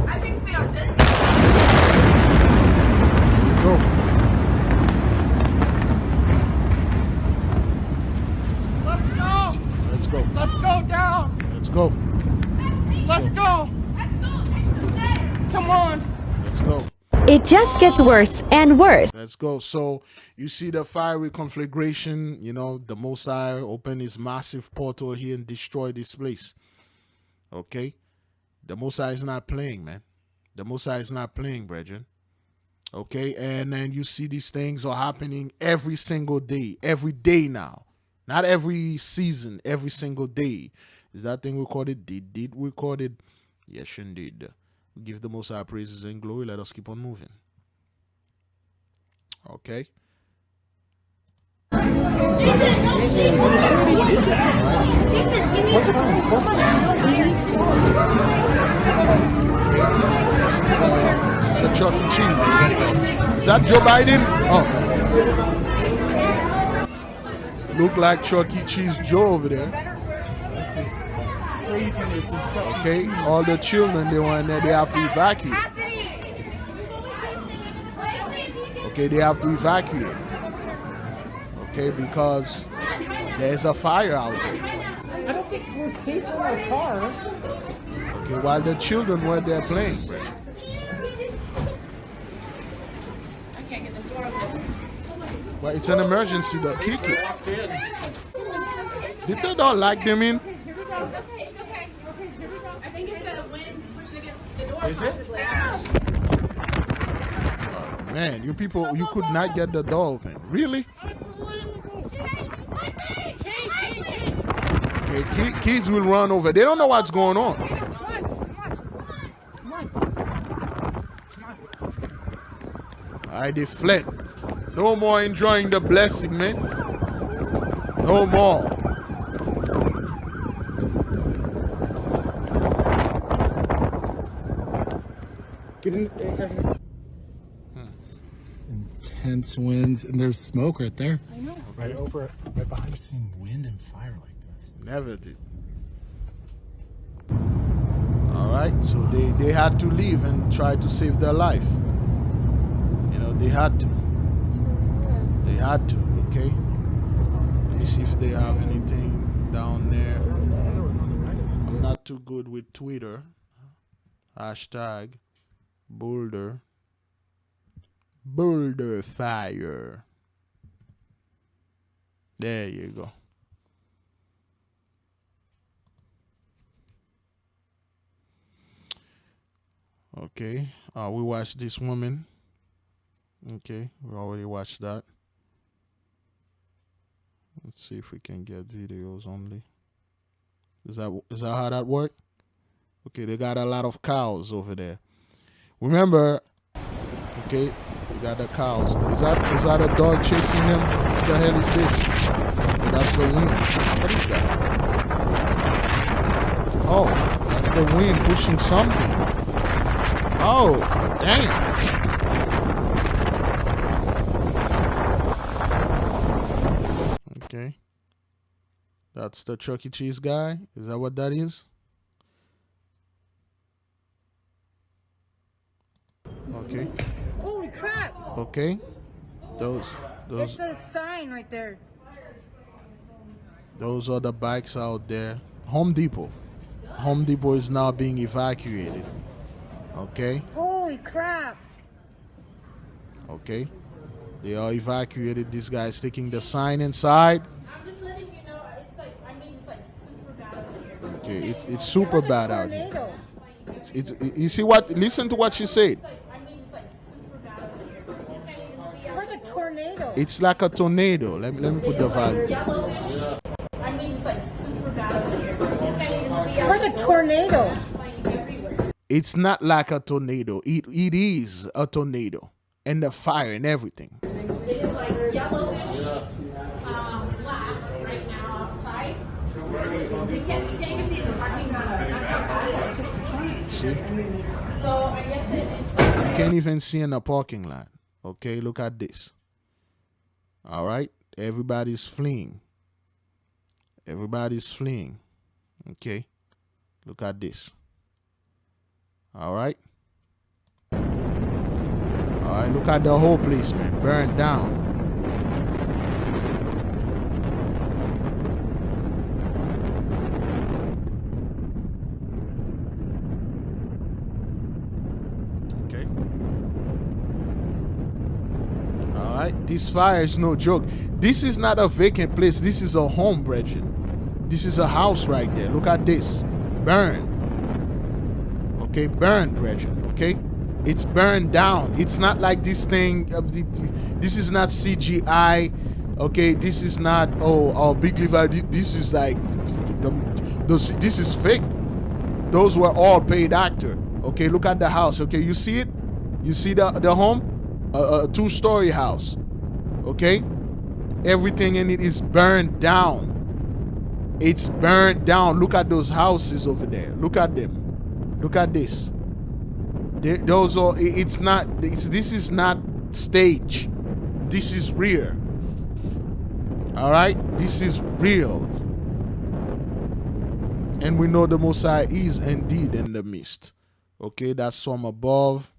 I think we are dead. There you go. Let's go! Let's go. Let's go down! Let's go. Let's go! Come on! Let's go. It just gets worse and worse. Let's go. So you see the fiery conflagration, you know, the Mosai opened his massive portal here and destroyed this place. Okay? The Mosai is not playing, man. The Mosai is not playing, brethren. Okay? And then you see these things are happening every single day. Every day now. Not every season. Every single day. Is that thing recorded? Did record it? Yes, indeed. We give the Most High praises and glory. Let us keep on moving. Okay. This is a Chuck E. Cheese. Is that Joe Biden? Oh. Look like Chuck E. Cheese Joe over there. Okay, all the children, they were in there, they have to evacuate. Okay, they have to evacuate. Okay, because there's a fire out there. I don't think we're safe in our car. Okay, while the children were there playing. I can't get this door open. Well, it's an emergency, though. Kick it. Did they not like them in? Man, you people, you could not get the door open. Really? Okay, kids will run over. They don't know what's going on. Alright, they fled. No more enjoying the blessing, man. No more. Get in. Intense winds, and there's smoke right there. I know. Right over, right behind. I've seen wind and fire like this. Never did. right? So they had to leave and try to save their life. You know, they had to. They had to, okay? Let me see if they have anything down there. I'm not too good with Twitter. Hashtag Boulder. Boulder fire. There you go. Okay, we watched this woman. Okay, we already watched that. Let's see if we can get videos only. Is that how that works? Okay, they got a lot of cows over there. Remember, okay, they got the cows. Is that a dog chasing them? What the hell is this? Oh, that's the wind. What is that? Oh, that's the wind pushing something. Oh, damn. Okay. That's the Chuck E. Cheese guy. Is that what that is? Okay. Holy crap! Okay. Those. It's a sign right there. Those are the bikes out there. Home Depot. Home Depot is now being evacuated. Okay. Holy crap! Okay. They are evacuated. This guy is taking the sign inside. I'm just letting you know. It's like super bad out here. Okay, it's super bad out here. It's you see what? Listen to what she said. It's like a tornado. It's like a tornado. Let me put the value. I mean, it's like super bad out here. It's like a tornado. It's not like a tornado. It is a tornado, and the fire and everything. It is like yellowish, black right now outside. We can't even see the parking lot. See? So I guess it's You can't even see in the parking lot. Okay, look at this. All right, everybody's fleeing. Everybody's fleeing. Okay, look at this. All right. All right, look at the whole place, man. Burned down. Okay. All right, this fire is no joke. This is not a vacant place. This is a home, brethren. This is a house right there. Look at this. Burned. Okay, burned, brethren. Okay, it's burned down. It's not like this thing. This is not CGI. Okay, this is not Big Levi. This is like this is fake. Those were all paid actor. Okay, look at the house. Okay, you see it? You see the home? A two-story house. Okay, everything in it is burned down. It's burned down. Look at those houses over there. Look at them. Look at this. Those are. It's not. This is not stage. This is real. All right. This is real. And we know the Messiah is indeed in the midst. Okay, that's from above.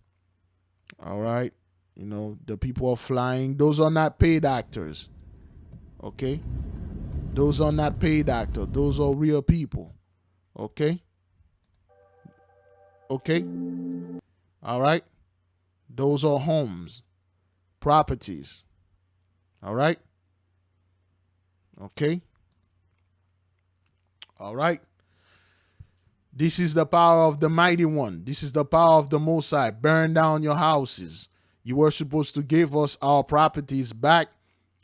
All right. You know, the people are flying. Those are not paid actors. Okay. Those are not paid actors. Those are real people. Okay. Okay. All right. Those are homes, properties. All right. Okay. All right. This is the power of the mighty one. This is the power of the Most High. Burn down your houses. You were supposed to give us our properties back,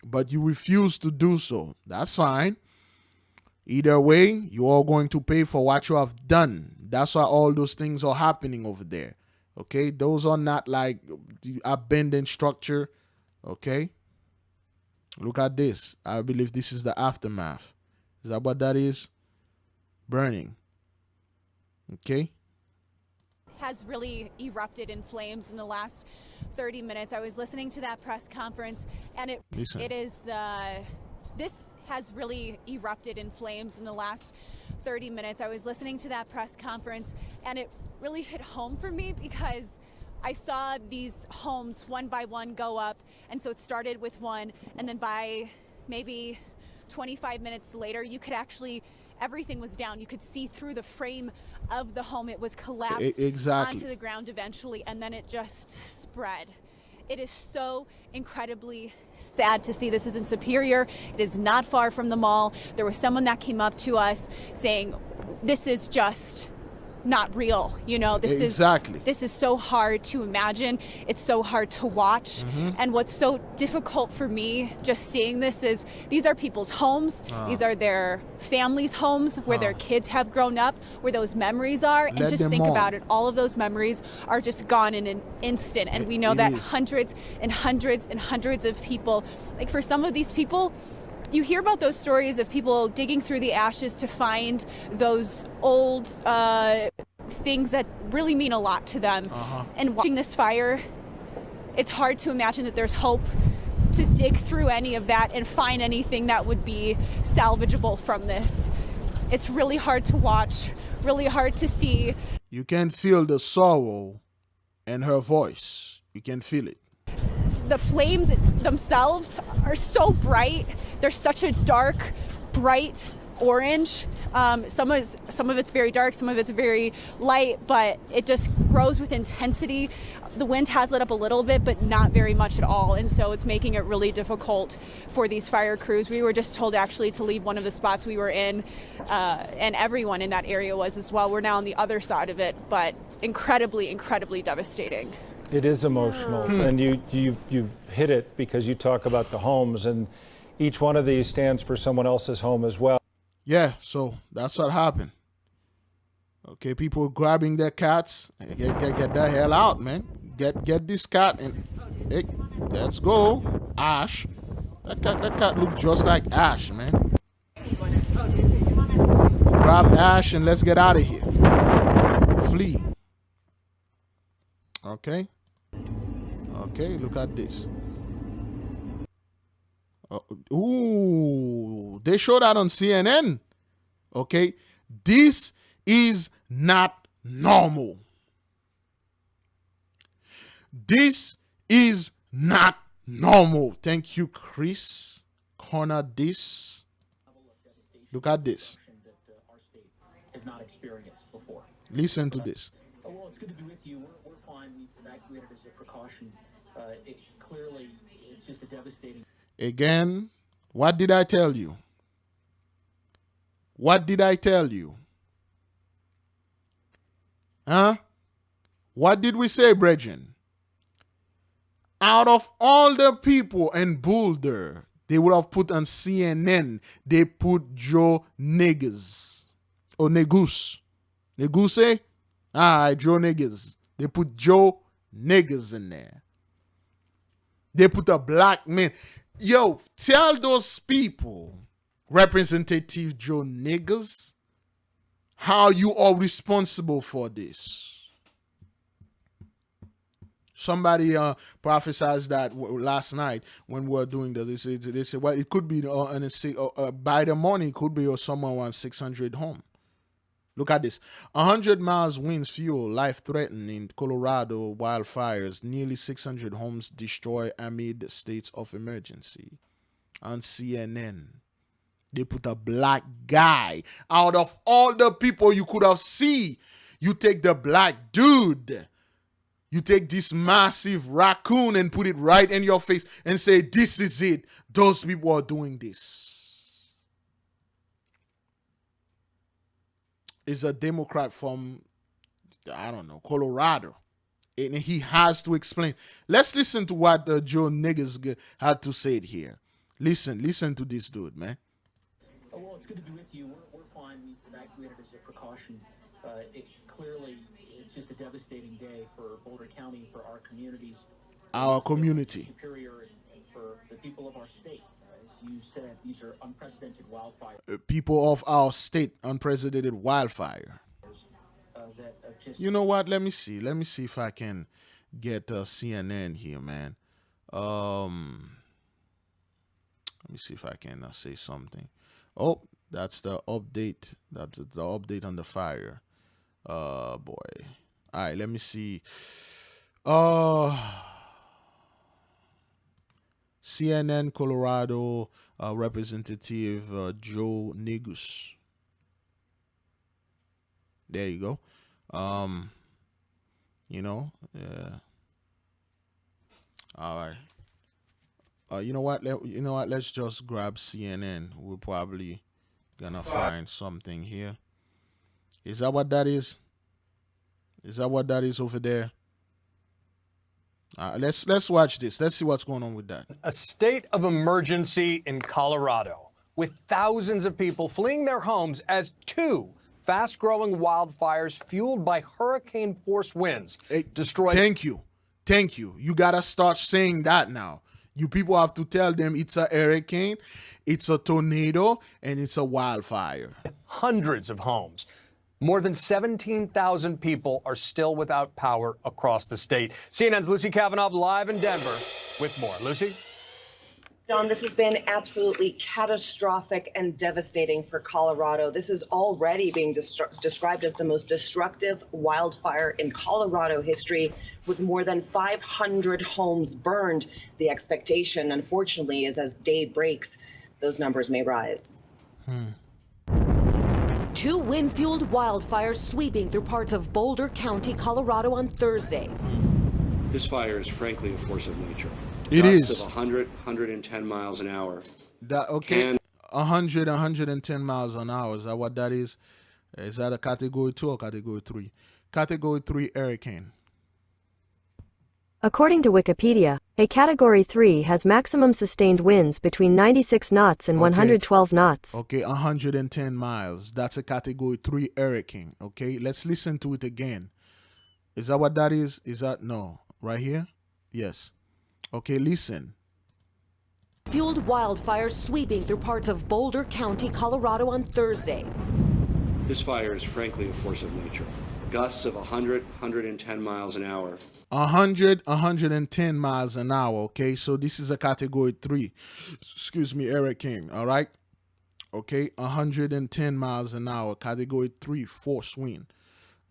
but you refuse to do so. That's fine. Either way, you are going to pay for what you have done. That's why all those things are happening over there. Okay, those are not like the abandoned structure. Okay, look at this. I believe this is the aftermath. Is that what that is? Burning. Okay. Has really erupted in flames in the last 30 minutes. I was listening to that press conference, and this has really erupted in flames in the last 30 minutes, I was listening to that press conference, and it really hit home for me because I saw these homes one by one go up. And so it started with one, and then by maybe 25 minutes later, you could actually, everything was down. You could see through the frame of the home. It was collapsed Exactly. onto the ground eventually, and then it just spread. It is so incredibly sad to see. This is in Superior. It is not far from the mall. There was someone that came up to us saying, this is just not real. You know, this is so hard to imagine. It's so hard to watch. And what's so difficult for me just seeing this is these are people's homes. These are their families' homes where their kids have grown up, where those memories are. And just think about it. All of those memories are just gone in an instant. And we know that hundreds and hundreds and hundreds of people, like for some of these people, you hear about those stories of people digging through the ashes to find those old things that really mean a lot to them. And watching this fire, it's hard to imagine that there's hope to dig through any of that and find anything that would be salvageable from this. It's really hard to watch, really hard to see. You can feel the sorrow in her voice. You can feel it. The flames themselves are so bright. They're such a dark, bright orange. Some of it's very dark, some of it's very light, but it just grows with intensity. The wind has lit up a little bit, but not very much at all. And so it's making it really difficult for these fire crews. We were just told actually to leave one of the spots we were in, and everyone in that area was as well. We're now on the other side of it, but incredibly, incredibly devastating. It is emotional, and you hit it because you talk about the homes, and each one of these stands for someone else's home as well. Yeah, so that's what happened. Okay, people grabbing their cats. Get the hell out, man. Get this cat and hey, let's go. Ash. That cat looked just like Ash, man. Grab Ash and let's get out of here. Flee. Okay. Okay, look at this. Ooh, they showed that on CNN. Okay, this is not normal. This is not normal. Thank you, Chris. Corner this. Look at this. Listen to this. Well, it's good to be with you. We're fine. We evacuated as a precaution. Clearly, it's just a devastating. Again, what did I tell you? What did I tell you? Huh? What did we say, brethren? Out of all the people in Boulder, they would have put on CNN, they put Joe Niggas. Or Negus. Neguse? Joe Niggas. They put Joe Niggas in there. They put a black man. Yo, tell those people, Representative Joe Niggas, how you are responsible for this. Somebody prophesied that last night when we were doing this. They said, well, it could be by the morning, it could be somewhere around 600 home. Look at this. 100 miles winds fuel life-threatening in Colorado wildfires. Nearly 600 homes destroyed amid states of emergency. On CNN, they put a black guy. Out of all the people you could have seen, you take the black dude. You take this massive raccoon and put it right in your face and say, this is it. Those people are doing this. Is a Democrat from, I don't know, Colorado. And he has to explain. Let's listen to what Joe Niggas had to say here. Listen to this dude, man. Well, it's good to be with you. We're fine. We evacuated as a precaution. It's just a devastating day for Boulder County, for our communities. Our community. Superior and for the people of our state. You said these are unprecedented wildfires. People of our state, unprecedented wildfire. You know what? Let me see. Let me see if I can get CNN here, man. Let me see if I can say something. Oh, That's the update. That's the update on the fire. Boy. All right, let me see. CNN Colorado representative Joe Negus. There you go. You know, all right. You know what? Let's just grab CNN. We're probably gonna find something here. Is that what that is? Is that what that is over there? Let's watch this. Let's see what's going on with that. A state of emergency in Colorado, with thousands of people fleeing their homes as two fast-growing wildfires fueled by hurricane-force winds destroyed. Thank you. You gotta start saying that now. You people have to tell them it's a hurricane, it's a tornado, and it's a wildfire. Hundreds of homes. More than 17,000 people are still without power across the state. CNN's Lucy Kavanaugh live in Denver with more. Lucy? John, this has been absolutely catastrophic and devastating for Colorado. This is already being described as the most destructive wildfire in Colorado history, with more than 500 homes burned. The expectation, unfortunately, is as day breaks, those numbers may rise. Two wind-fueled wildfires sweeping through parts of Boulder County, Colorado on Thursday. This fire is frankly a force of nature. It Gusts is. of 100, 110 miles an hour. That okay? 100, 110 miles an hour. Is that what that is? Is that a category 2 or category 3? Category 3 hurricane. According to Wikipedia, a Category 3 has maximum sustained winds between 96 knots and 112 knots. Okay, 110 miles. That's a Category 3 hurricane. Okay, let's listen to it again. Is that what that is? Is that no? Right here? Yes. Okay, listen. Fueled wildfires sweeping through parts of Boulder County, Colorado on Thursday. This fire is frankly a force of nature. Gusts of 100, 110 miles an hour. 100, 110 miles an hour. Okay, so this is a Category 3. Excuse me, hurricane. All right. Okay, 110 miles an hour. Category 3 force wind.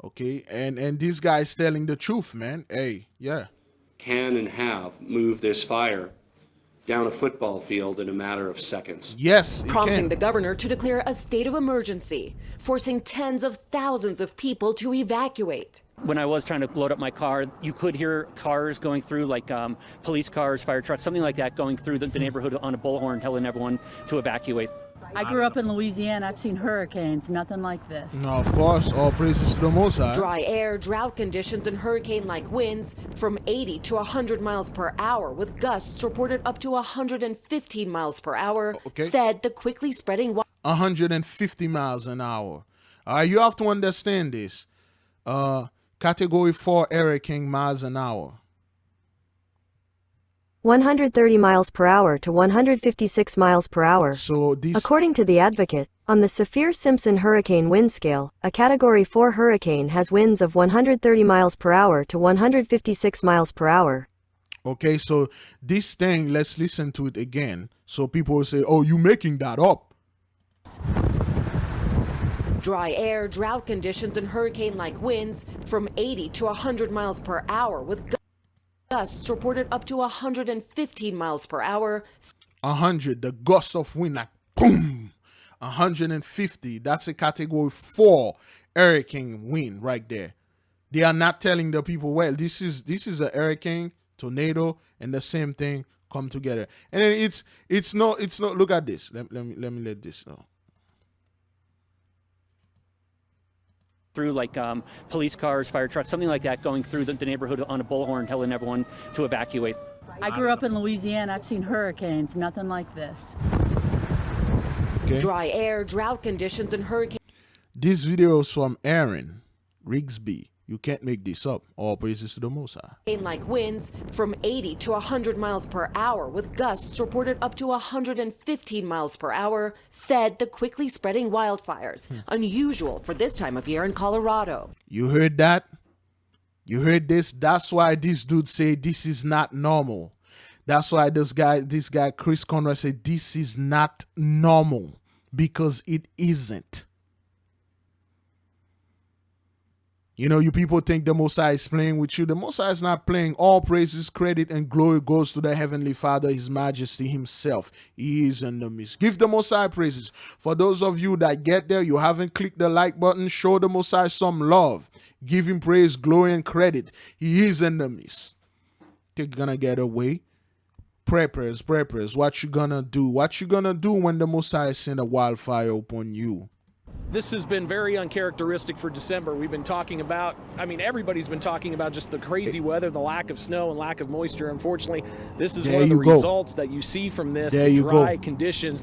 Okay, and this guy's telling the truth, man. Hey, yeah. Can and have moved this fire down a football field in a matter of seconds. Yes, prompting the governor to declare a state of emergency, forcing tens of thousands of people to evacuate. When I was trying to load up my car, you could hear cars going through, like police cars, fire trucks, something like that, going through the neighborhood on a bullhorn, telling everyone to evacuate. I grew up in Louisiana. I've seen hurricanes, nothing like this. No, of course, all praises to the Most High. Dry air, drought conditions, and hurricane-like winds from 80 to 100 miles per hour, with gusts reported up to 115 miles per hour, fed the quickly spreading 150 miles an hour. You have to understand this. Category 4 hurricane miles an hour. 130 miles per hour to 156 miles per hour. So this, according to The Advocate, on the Saffir-Simpson hurricane wind scale, a Category 4 hurricane has winds of 130 miles per hour to 156 miles per hour. Okay, so this thing, let's listen to it again. So people will say, oh, you making that up. Dry air, drought conditions, and hurricane-like winds from 80 to 100 miles per hour, with gusts reported up to 115 miles per hour. 100, the gust of wind, like boom. 150, that's a Category 4 hurricane wind right there. They are not telling the people, well, this is a hurricane, tornado, and the same thing come together. And then it's not. Look at this. Let me let this know. Through like police cars, fire trucks, something like that, going through the neighborhood on a bullhorn, telling everyone to evacuate. I grew up in Louisiana. I've seen hurricanes, nothing like this. Okay. Dry air, drought conditions, and hurricane. This video is from Aaron Rigsby. You can't make this up. All praises to the Most High. Like winds from 80 to 100 miles per hour, with gusts reported up to 115 miles per hour, fed the quickly spreading wildfires. Unusual for this time of year in Colorado. You heard that? You heard this? That's why this dude said this is not normal. That's why this guy Chris Conrad said this is not normal. because it isn't. You know, you people think the Most High is playing with you. The Most High is not playing. All praises, credit, and glory goes to the Heavenly Father, His Majesty Himself. He is in the midst. Give the Most High praises. For those of you that get there, you haven't clicked the like button, show the Most High some love. Give Him praise, glory, and credit. He is in the midst. You're gonna get away. Prayers. What you gonna do? What you gonna do when the Most High send a wildfire upon you? This has been very uncharacteristic for December. We've been talking about, everybody's been talking about just the crazy weather, the lack of snow and lack of moisture. Unfortunately, this is one of the results that you see from this, dry conditions.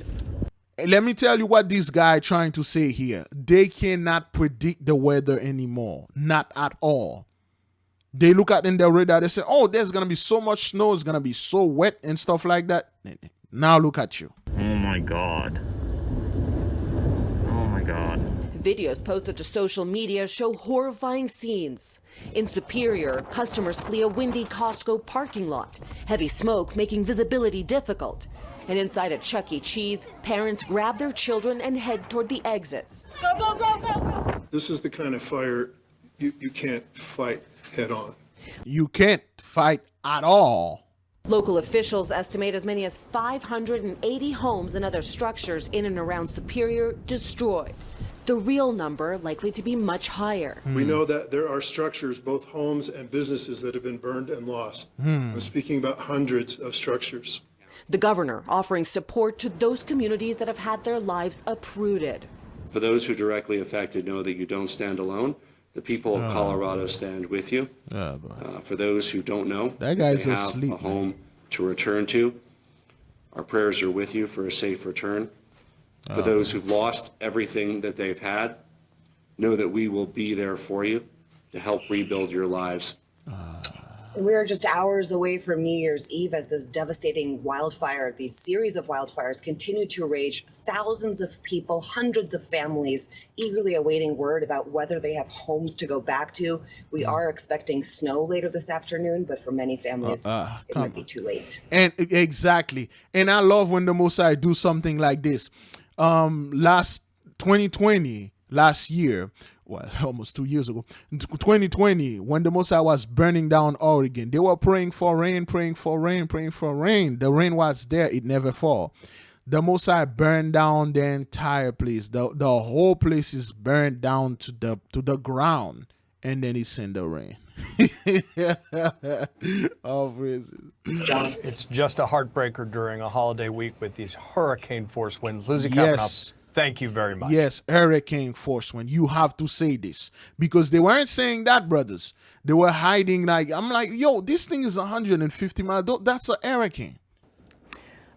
Let me tell you what this guy trying to say here. They cannot predict the weather anymore. Not at all. They look at in their radar, they say, oh, there's going to be so much snow, it's going to be so wet and stuff like that. Now look at you. Oh my God. Videos posted to social media show horrifying scenes. In Superior, customers flee a windy Costco parking lot, heavy smoke making visibility difficult. And inside a Chuck E. Cheese, parents grab their children and head toward the exits. Go, go, go, go, go. This is the kind of fire you can't fight head on. You can't fight at all. Local officials estimate as many as 580 homes and other structures in and around Superior destroyed. The real number likely to be much higher. We know that there are structures, both homes and businesses, that have been burned and lost. I'm speaking about hundreds of structures. The governor offering support to those communities that have had their lives uprooted. For those who are directly affected, know that you don't stand alone. The people of Colorado stand with you. For those who don't know, that guy's they have asleep, a home to return to. Our prayers are with you for a safe return. For those who've lost everything that they've had, know that we will be there for you to help rebuild your lives. We are just hours away from New Year's Eve as this devastating wildfire, these series of wildfires continue to rage. Thousands of people, hundreds of families eagerly awaiting word about whether they have homes to go back to. We are expecting snow later this afternoon, but for many families, it might be too late. And exactly. And I love when the Most High do something like this. Last year, well, almost 2 years ago, 2020, when the Most High was burning down Oregon, they were praying for rain. The rain was there, it never fall. The Most High burned down the entire place. The whole place is burned down to the ground, and then He sent the rain. All praises. John, it's just a heartbreaker during a holiday week with these hurricane force winds. Lizzie Kavanagh, thank you very much. Yes, hurricane force wind. You have to say this because they weren't saying that, brothers. They were hiding I'm like, yo, this thing is 150 miles. That's a hurricane.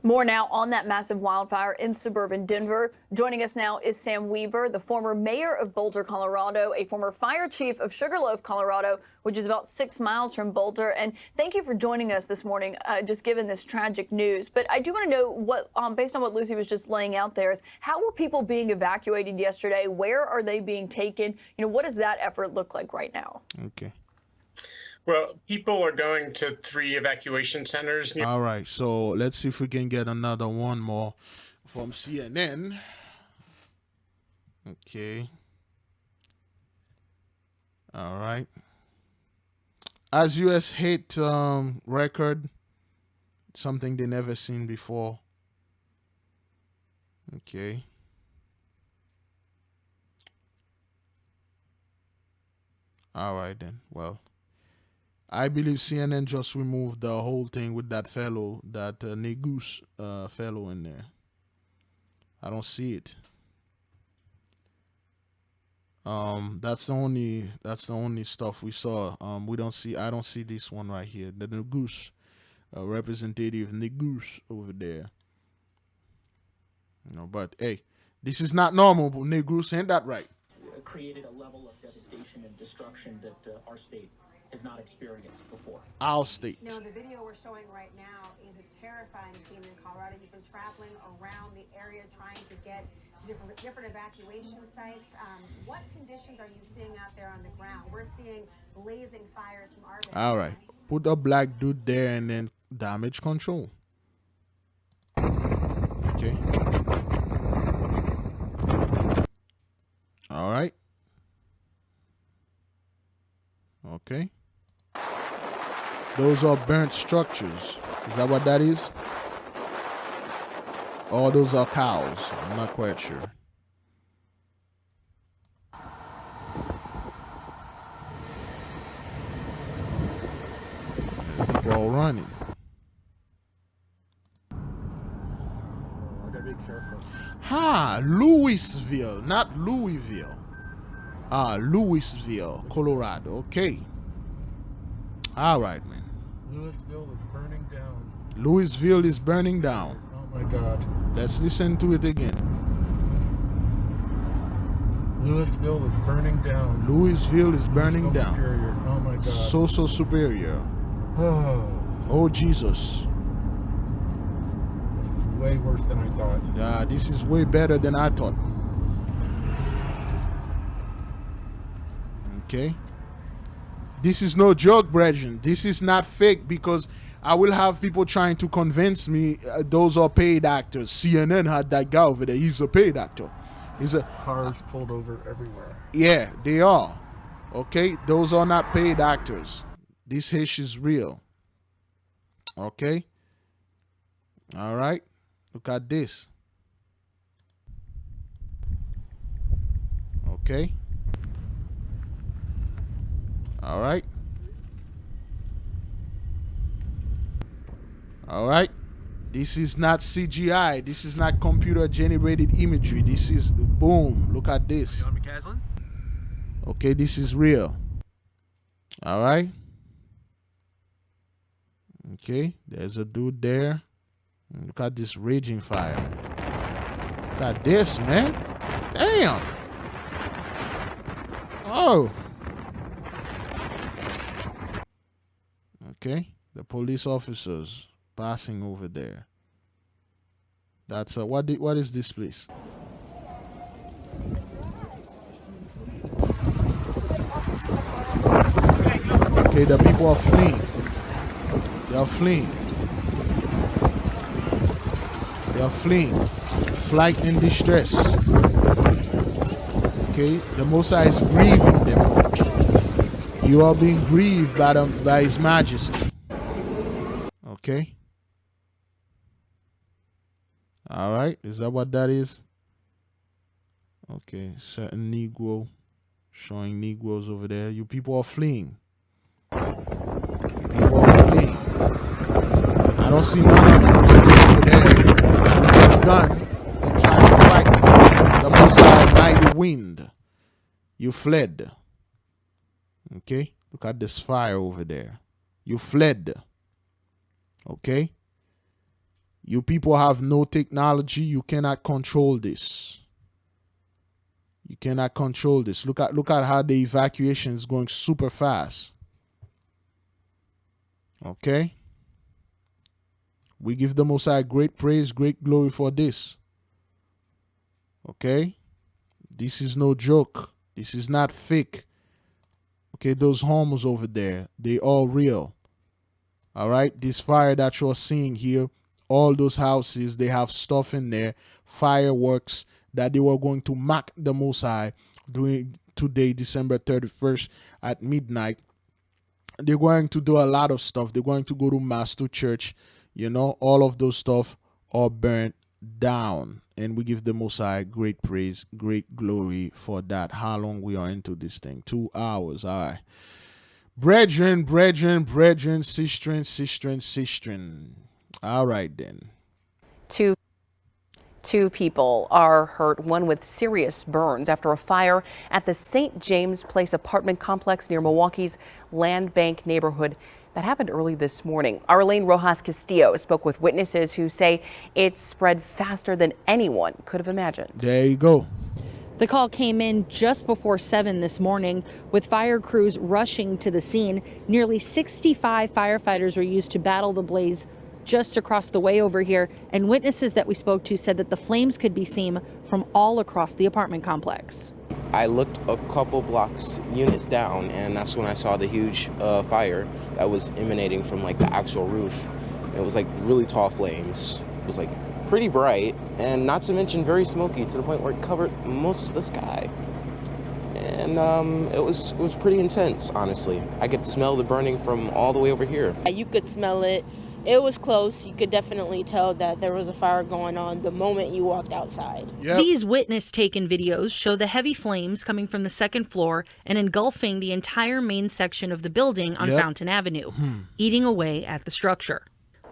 More now on that massive wildfire in suburban Denver. Joining us now is Sam Weaver, the former mayor of Boulder, Colorado, a former fire chief of Sugarloaf, Colorado, which is about 6 miles from Boulder. And thank you for joining us this morning, just given this tragic news. But I do want to know what, based on what Lucy was just laying out there, is how were people being evacuated yesterday? Where are they being taken? What does that effort look like right now? Okay. Well, people are going to 3 evacuation centers. All right, so let's see if we can get another one more from CNN. Okay. All right. As U.S. hate record, something they never seen before. Okay. All right then. Well, I believe CNN just removed the whole thing with that fellow, that Negus fellow in there. I don't see it. That's the only stuff we saw. I don't see this one right here. The Negus representative Negus over there. But hey, this is not normal. But Negus ain't that right? Created a level of devastation and destruction that our state has not experienced before. Our state. The video we're showing right now is a terrifying scene in Colorado. You've been traveling around the area trying to get to different evacuation sites. What conditions are you seeing out there on the ground? We're seeing blazing fires from our All right. Put a black dude there and then damage control. Okay. All right. Okay. Those are burnt structures. Is that what that is? Oh, those are cows. I'm not quite sure. People are running. Ha! Louisville, not Louisville. Louisville, Colorado. Okay. All right, man. Louisville is burning down. Louisville is burning down. Oh my God. Let's listen to it again. Louisville is burning down. Louisville is burning down. Superior. Oh my God. So superior. Oh, Jesus. This is way worse than I thought. Yeah, this is way better than I thought. Okay. This is no joke, brethren. This is not fake, because I will have people trying to convince me those are paid actors. CNN had that guy over there. He's a paid actor. He's a cars pulled over everywhere. Yeah, they are. Okay, those are not paid actors. This hish is real. Okay. All right. Look at this. Okay. All right. All right. This is not CGI. This is not computer generated imagery. This is boom. Look at this. Okay, this is real. All right. Okay, there's a dude there. Look at this raging fire. Look at this, man. Damn. Oh. Okay, the police officers passing over there. That's what is this place? Okay, the people are fleeing. They are fleeing. They are fleeing. Flight in distress. Okay, the Mosai is grieving them. You are being grieved by His Majesty. Okay. All right. Is that what that is? Okay. Certain Negro. Showing Negroes over there. You people are fleeing. People are fleeing. I don't see none of them stay over there with a gun and trying to fight the Most Mighty wind. You fled. Okay? Look at this fire over there. You fled. Okay? You people have no technology. You cannot control this. You cannot control this. Look at how the evacuation is going super fast. Okay? We give the Most High great praise, great glory for this. Okay? This is no joke. This is not fake. Okay, those homes over there, they all real. All right? This fire that you're seeing here, all those houses, they have stuff in there, fireworks that they were going to mock the Most High doing today, December 31st at midnight. They're going to do a lot of stuff. They're going to go to mass, to church. You know, all of those stuff are burnt down. And we give the Most High great praise, great glory for that. How long we are into this thing? 2 hours. All right. Brethren, sistren. All right, then. Two people are hurt, one with serious burns after a fire at the St. James Place apartment complex near Milwaukee's Land Bank neighborhood. That happened early this morning. Our Elaine Rojas Castillo spoke with witnesses who say it spread faster than anyone could have imagined. There you go. The call came in just before 7 this morning, with fire crews rushing to the scene. Nearly 65 firefighters were used to battle the blaze just across the way over here, and witnesses that we spoke to said that the flames could be seen from all across the apartment complex. I looked a couple units down, and that's when I saw the huge fire that was emanating from like the actual roof. It was like really tall flames. It was like pretty bright, and not to mention very smoky, to the point where it covered most of the sky. and it was pretty intense, honestly. I could smell the burning from all the way over here. You could smell it. It was close. You could definitely tell that there was a fire going on the moment you walked outside. Yep. These witness-taken videos show the heavy flames coming from the second floor and engulfing the entire main section of the building on Fountain Avenue, eating away at the structure.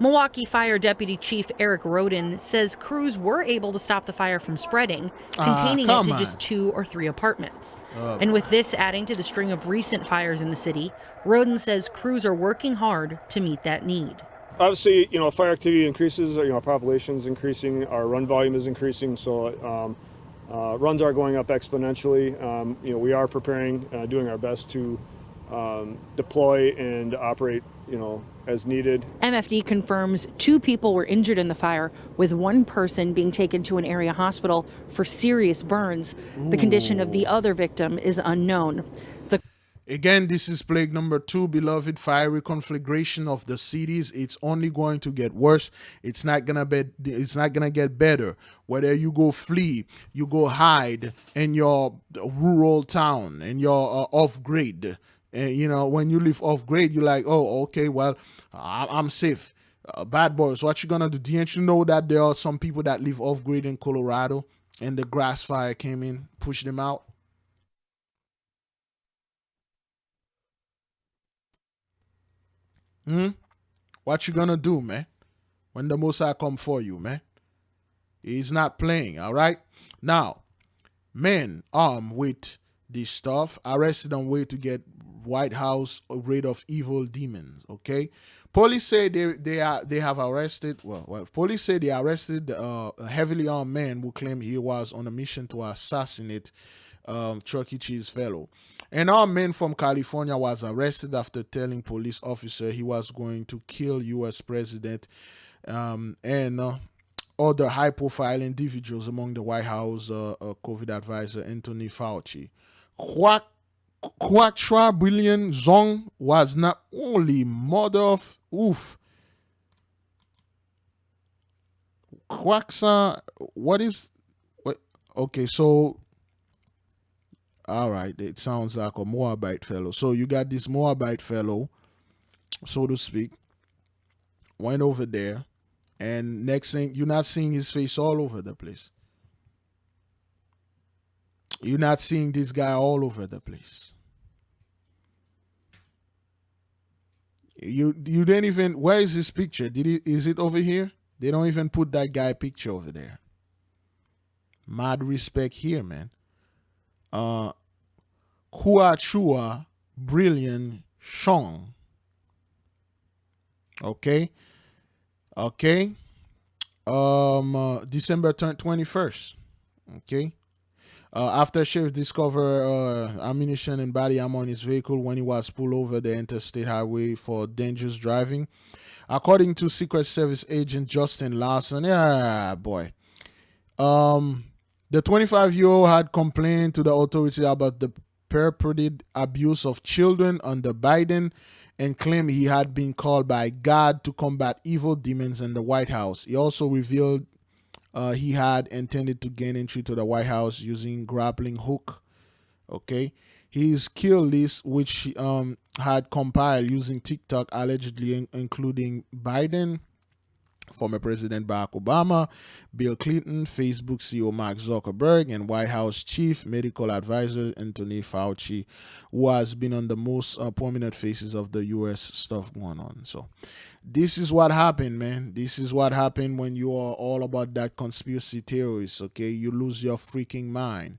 Milwaukee Fire Deputy Chief Eric Roden says crews were able to stop the fire from spreading, containing it to just 2 or 3 apartments. And with this adding to the string of recent fires in the city, Roden says crews are working hard to meet that need. Obviously, fire activity increases, our population is increasing, our run volume is increasing, so runs are going up exponentially. We are preparing, doing our best to deploy and operate, as needed. MFD confirms 2 people were injured in the fire, with 1 person being taken to an area hospital for serious burns. The condition of the other victim is unknown. Again, this is plague number 2, beloved. Fiery conflagration of the cities. It's only going to get worse. It's not gonna get better. Whether you go flee, you go hide in your rural town, in your off grid. And when you live off grid, you're like, oh, okay, well, I'm safe. Bad boys, what you gonna do? Didn't you know that there are some people that live off grid in Colorado, and the grass fire came in, pushed them out? What you gonna do, man, when the Most High come for you, man? He's not playing, all right? Now, men armed with this stuff arrested on way to get White House rid of evil demons, okay? Police say they have arrested, police say they arrested a heavily armed man who claimed he was on a mission to assassinate Chuck E. Cheese fellow. An armed man from California was arrested after telling police officer he was going to kill U.S. President and other high-profile individuals, among the White House COVID advisor Anthony Fauci. Quatra Brilliant Zong was not only mother of Quaxa. Okay, so all right, it sounds like a Moabite fellow. So you got this Moabite fellow, so to speak, went over there, and next thing, you're not seeing his face all over the place. You're not seeing this guy all over the place. You didn't even, where is his picture? Is it over here? They don't even put that guy picture over there. Mad respect here, man. Quachua Brilliant Shong. Okay. December 21st. Okay. After sheriff discovered ammunition and body armor on his vehicle when he was pulled over the interstate highway for dangerous driving. According to Secret Service agent Justin Larson, the 25-year-old had complained to the authorities about the purported abuse of children under Biden and claimed he had been called by God to combat evil demons in the White House. He also revealed he had intended to gain entry to the White House using grappling hook. Okay. His kill list, which had compiled using TikTok, allegedly including Biden, former President Barack Obama, Bill Clinton, Facebook CEO Mark Zuckerberg, and White House Chief Medical Advisor Anthony Fauci, who has been on the most prominent faces of the U.S. stuff going on. So this is what happened, man. This is what happened when you are all about that conspiracy theories, okay? You lose your freaking mind.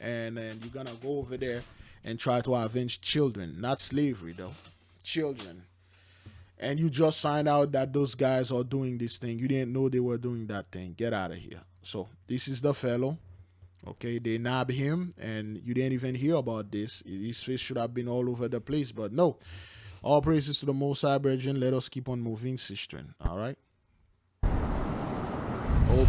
And then you're going to go over there and try to avenge children. Not slavery, though. Children. And you just find out that those guys are doing this thing. You didn't know they were doing that thing. Get out of here. So this is the fellow. Okay, they nabbed him, and you didn't even hear about this. His face should have been all over the place, but no. All praises to the Most High, Virgin. Let us keep on moving, sister. All right.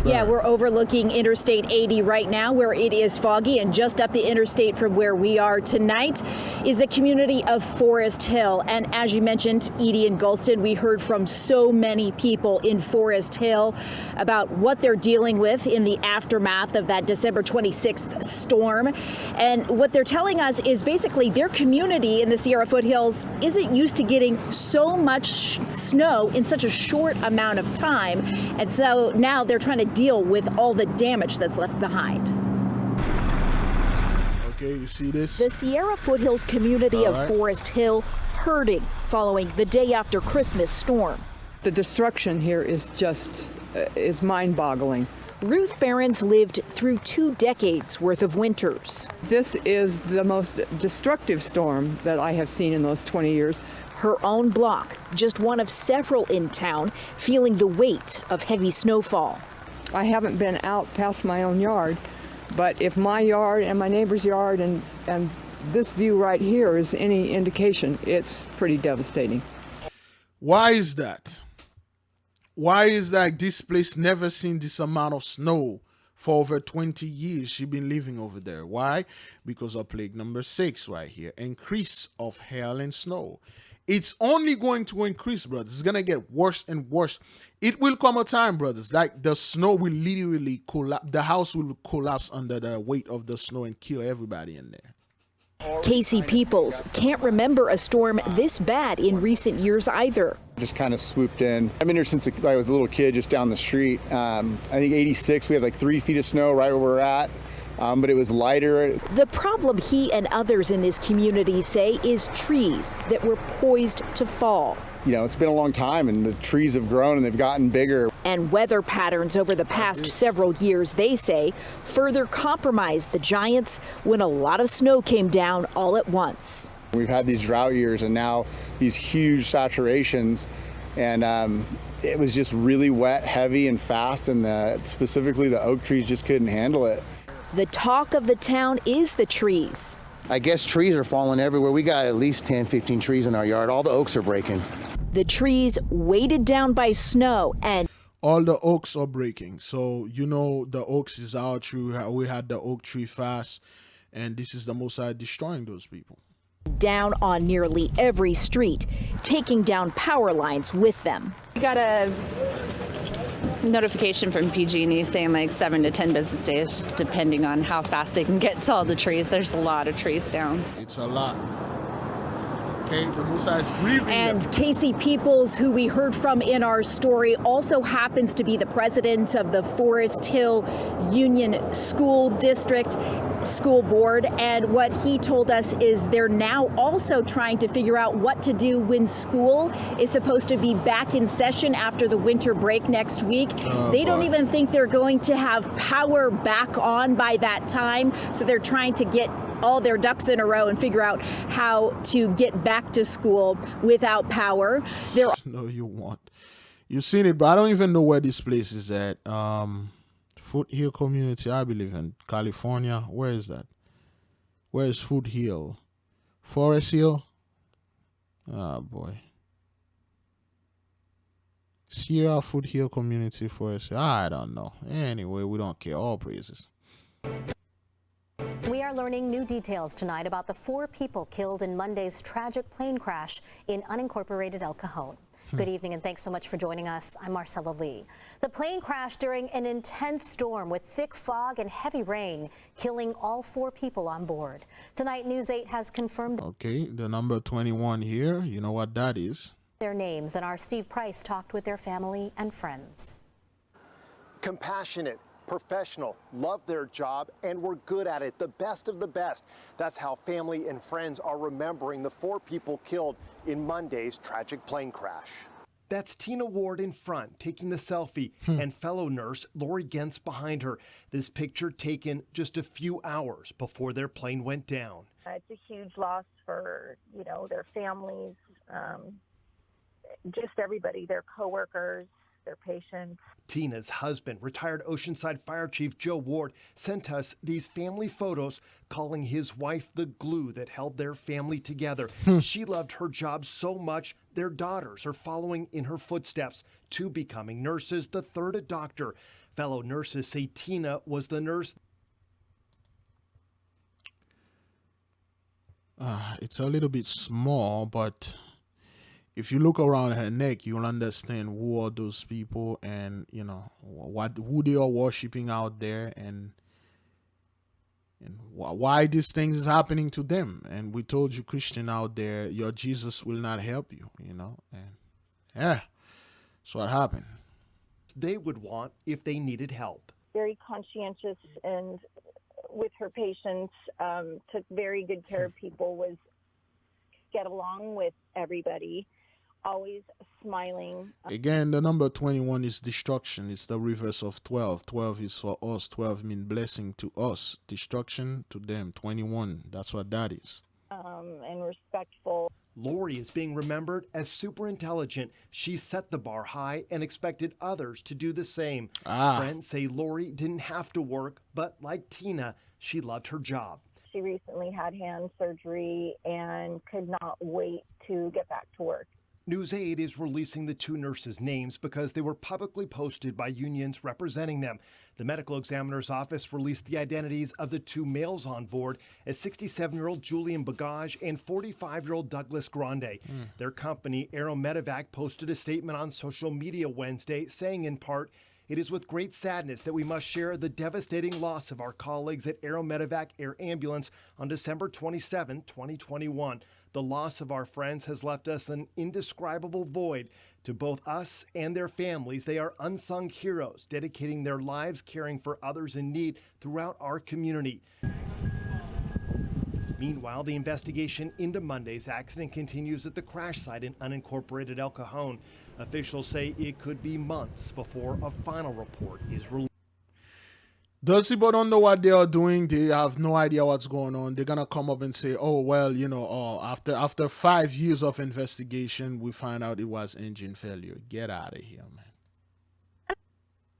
Yeah, we're overlooking Interstate 80 right now, where it is foggy, and just up the interstate from where we are tonight is the community of Forest Hill. And as you mentioned, Edie and Gulston, we heard from so many people in Forest Hill about what they're dealing with in the aftermath of that December 26th storm. And what they're telling us is basically their community in the Sierra foothills isn't used to getting so much snow in such a short amount of time. And so now they're trying to deal with all the damage that's left behind. Okay, you see this? The Sierra foothills community of Forest Hill hurting following the day after Christmas storm. The destruction here is just is mind-boggling. Ruth Behrens lived through 2 decades worth of winters. This is the most destructive storm that I have seen in those 20 years. Her own block, just one of several in town, feeling the weight of heavy snowfall. I haven't been out past my own yard, but if my yard and my neighbor's yard and this view right here is any indication, it's pretty devastating. Why is that? Why is that this place never seen this amount of snow for over 20 years? She's been living over there. Why? Because of plague number 6 right here. Increase of hail and snow. It's only going to increase, brothers. It's going to get worse and worse. It will come a time, brothers, like the snow will literally collapse. The house will collapse under the weight of the snow and kill everybody in there. Casey Peoples can't remember a storm this bad in recent years either. Just kind of swooped in. I've been here since I was a little kid, just down the street. I think 86, we had like 3 feet of snow right where we're at, but it was lighter. The problem he and others in this community say is trees that were poised to fall. You know, it's been a long time and the trees have grown and they've gotten bigger. And weather patterns over the past several years, they say, further compromised the giants when a lot of snow came down all at once. We've had these drought years and now these huge saturations, and it was just really wet, heavy, and fast, and specifically the oak trees just couldn't handle it. The talk of the town is the trees. I guess trees are falling everywhere. We got at least 10, 15 trees in our yard. All the oaks are breaking. The trees weighted down by snow, and all the oaks are breaking. So, you know, the oaks is our tree. We had the oak tree fast, and this is the Mosai destroying those people. Down on nearly every street, taking down power lines with them. We got a notification from PG&E saying like 7 to 10 business days, just depending on how fast they can get to all the trees. There's a lot of trees down. It's a lot. Okay, the Mosai is grieving. And Casey Peoples, who we heard from in our story, also happens to be the president of the Forest Hill Union School District School Board. And what he told us is they're now also trying to figure out what to do when school is supposed to be back in session after the winter break next week. They don't even think they're going to have power back on by that time. So they're trying to get all their ducks in a row and figure out how to get back to school without power. No, you won't. You've seen it, but I don't even know where this place is at. Foothill Community, I believe, in California. Where is that? Where is Foothill? Forest Hill? Oh, boy. Sierra Foothill Community, Forest Hill. I don't know. Anyway, we don't care. All praises. We are learning new details tonight about the 4 people killed in Monday's tragic plane crash in unincorporated El Cajon. Good evening and thanks so much for joining us. I'm Marcella Lee. The plane crashed during an intense storm with thick fog and heavy rain, killing all 4 people on board. Tonight, News 8 has confirmed Okay, the number 21 here, you know what that is. Their names, and our Steve Price talked with their family and friends. Compassionate, professional, love their job, and were good at it, the best of the best. That's how family and friends are remembering the 4 people killed in Monday's tragic plane crash. That's Tina Ward in front, taking the selfie, and fellow nurse Lori Gentz behind her. This picture taken just a few hours before their plane went down. It's a huge loss for, you know, their families, just everybody, their coworkers, their patients. Tina's husband, retired Oceanside Fire Chief Joe Ward, sent us these family photos, calling his wife the glue that held their family together. She loved her job so much, their daughters are following in her footsteps, 2 becoming nurses, the 3rd a doctor. Fellow nurses say Tina was the nurse. It's a little bit small, but if you look around her neck, you'll understand who are those people and, you know, who they are worshiping out there and why these things is happening to them. And we told you, Christian out there, your Jesus will not help you, you know. And yeah, that's what happened. They would want if they needed help. Very conscientious and with her patients, took very good care of people, was get along with everybody, always smiling. Again, the number 21 is destruction. It's the reverse of 12. 12 is for us. 12 means blessing to us, destruction to them. 21, that's what that is. And respectful. Lori is being remembered as super intelligent. She set the bar high and expected others to do the same. Friends say Lori didn't have to work, but like Tina, she loved her job. She recently had hand surgery and could not wait to get back to work. News 8 is releasing the two nurses' names because they were publicly posted by unions representing them. The medical examiner's office released the identities of the two males on board, as 67-year-old Julian Bagage and 45-year-old Douglas Grande. Their company, Aero Medevac, posted a statement on social media Wednesday saying in part, "It is with great sadness that we must share the devastating loss of our colleagues at Aero Medevac Air Ambulance on December 27, 2021. The loss of our friends has left us an indescribable void. To both us and their families, they are unsung heroes, dedicating their lives caring for others in need throughout our community." Meanwhile, the investigation into Monday's accident continues at the crash site in unincorporated El Cajon. Officials say it could be months before a final report is released. Those people don't know what they are doing. They have no idea what's going on. They're going to come up and say, oh, well, you know, after 5 years of investigation, we find out it was engine failure. Get out of here, man.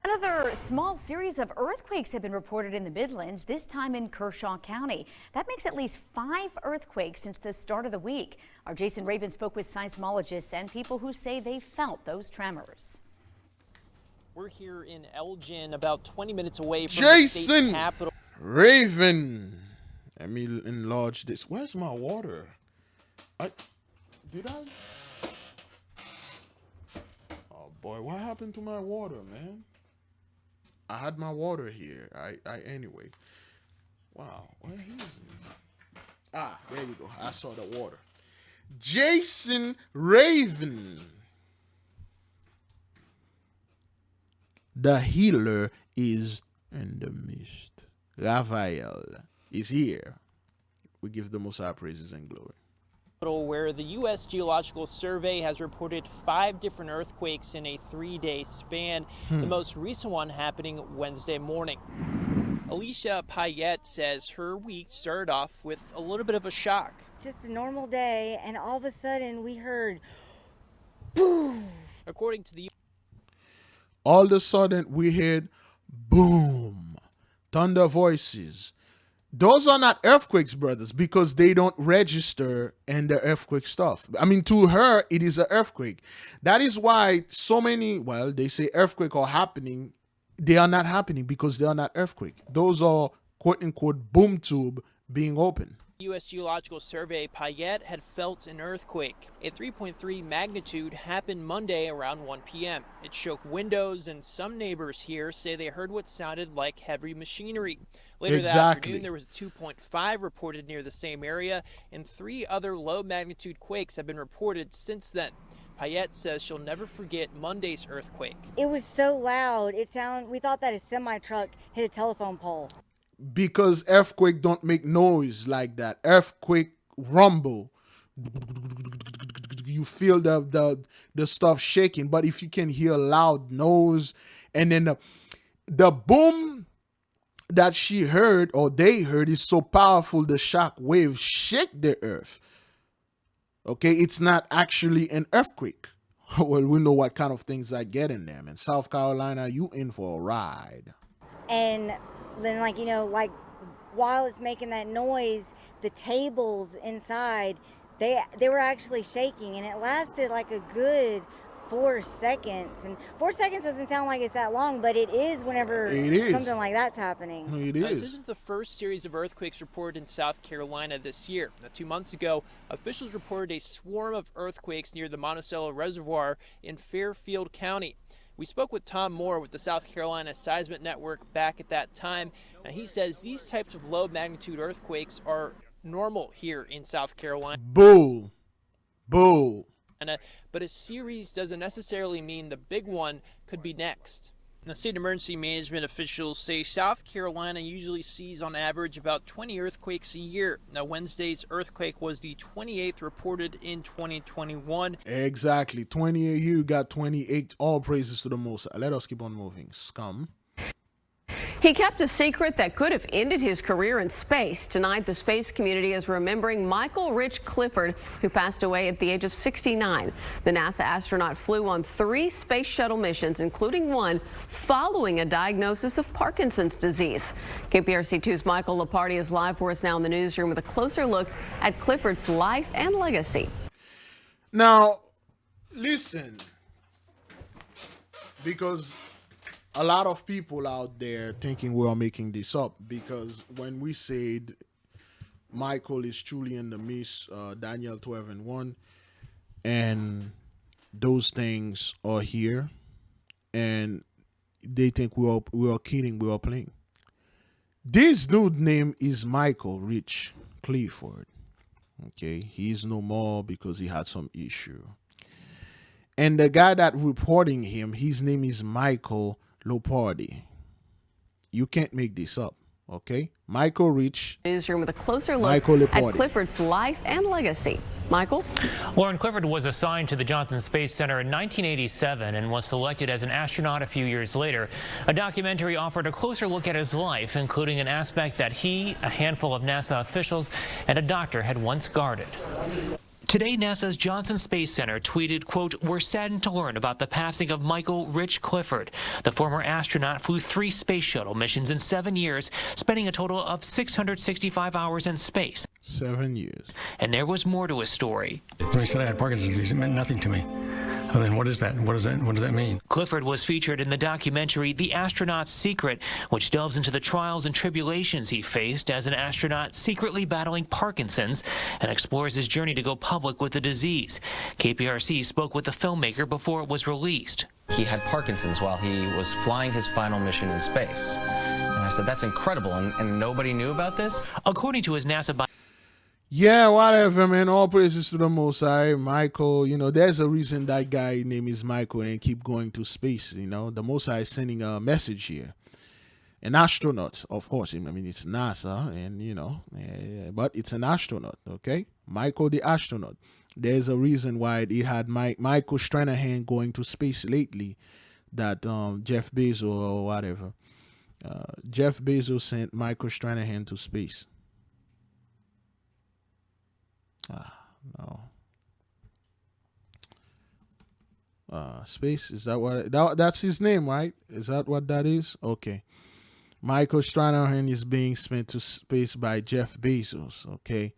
Another small series of earthquakes have been reported in the Midlands, this time in Kershaw County. That makes at least 5 earthquakes since the start of the week. Our Jason Raven spoke with seismologists and people who say they felt those tremors. We're here in Elgin, about 20 minutes away from Jason the state capital. Raven. Let me enlarge this. Where's my water? Did I? Oh boy, what happened to my water, man? I had my water here. Anyway. Wow, where is it? There we go. I saw the water. Jason Raven. The healer is in the midst. Raphael is here. We give the Most High praises and glory. Where the U.S. Geological Survey has reported 5 different earthquakes in a 3-day span, the most recent one happening Wednesday morning. Alicia Payette says her week started off with a little bit of a shock. Just a normal day, and all of a sudden we heard boom. According to the all of a sudden we heard boom, thunder voices. Those are not earthquakes, brothers, because they don't register in the earthquake stuff. I mean, to her, it is an earthquake. That is why so many, well, they say earthquake are happening. They are not happening because they are not earthquake. Those are quote unquote boom tube being open. U.S. Geological Survey Payette had felt an earthquake. A 3.3 magnitude happened Monday around 1 p.m. It shook windows, and some neighbors here say they heard what sounded like heavy machinery. Later that afternoon, there was a 2.5 reported near the same area, and 3 other low magnitude quakes have been reported since then. Payette says she'll never forget Monday's earthquake. It was so loud. We thought that a semi-truck hit a telephone pole. Because earthquake don't make noise like that. Earthquake rumble. You feel the stuff shaking. But if you can hear loud noise, and then the boom that she heard or they heard is so powerful, the shock wave shake the earth. Okay, it's not actually an earthquake. Well, we know what kind of things I get in them. In South Carolina, you in for a ride. And then, while it's making that noise, the tables inside, they were actually shaking, and it lasted like a good 4 seconds. And 4 seconds doesn't sound like it's that long, but it is whenever something like that's happening. It This is. isn't the first series of earthquakes reported in South Carolina this year. Now, 2 months ago, officials reported a swarm of earthquakes near the Manasseh Reservoir in Fairfield County. We spoke with Tom Moore with the South Carolina Seismic Network back at that time. And he says these types of low magnitude earthquakes are normal here in South Carolina. Bull. But a series doesn't necessarily mean the big one could be next. Now, state emergency management officials say South Carolina usually sees on average about 20 earthquakes a year. Now, Wednesday's earthquake was the 28th reported in 2021. Exactly. 28. You got 28. All praises to the Most High. Let us keep on moving. Scum. He kept a secret that could have ended his career in space. Tonight, the space community is remembering Michael Rich Clifford, who passed away at the age of 69. The NASA astronaut flew on 3 space shuttle missions, including one following a diagnosis of Parkinson's disease. KPRC2's Michael Lepardi is live for us now in the newsroom with a closer look at Clifford's life and legacy. Now, listen, because a lot of people out there thinking we are making this up, because when we said Michael is truly in the midst, Daniel 12:1, and those things are here, and they think we are kidding, we are playing. This dude name is Michael Rich Clifford. Okay, he is no more because he had some issue. And the guy that reporting him, his name is Michael Lepardi. You can't make this up, okay? Michael Rich. Newsroom with a closer look at Clifford's life and legacy. Michael? Lauren, Clifford was assigned to the Johnson Space Center in 1987 and was selected as an astronaut a few years later. A documentary offered a closer look at his life, including an aspect that he, a handful of NASA officials, and a doctor had once guarded. Today, NASA's Johnson Space Center tweeted, quote, "We're saddened to learn about the passing of Michael Rich Clifford. The former astronaut flew 3 space shuttle missions in 7 years, spending a total of 665 hours in space. 7 years. And there was more to his story. When he said I had Parkinson's disease, it meant nothing to me. And then what is that? What does that mean? Clifford was featured in the documentary The Astronaut Secret, which delves into the trials and tribulations he faced as an astronaut secretly battling Parkinson's and explores his journey to go public with the disease. KPRC spoke with the filmmaker before it was released. He had Parkinson's while he was flying his final mission in space. And I said, that's incredible, and nobody knew about this? According to his NASA Yeah, whatever, man. All praises to the Most High. Michael, you know, there's a reason that guy name is Michael and keep going to space, you know. The Most High is sending a message here. An astronaut, of course. I mean, it's NASA, and, you know, but it's an astronaut, okay? Michael the astronaut. There's a reason why it had Michael Stranahan going to space lately, that Jeff Bezos or whatever. Jeff Bezos sent Michael Stranahan to space. No. Space, is that what that's his name, right? Is that what that is? Okay. Michael Stranahan is being sent to space by Jeff Bezos. Okay.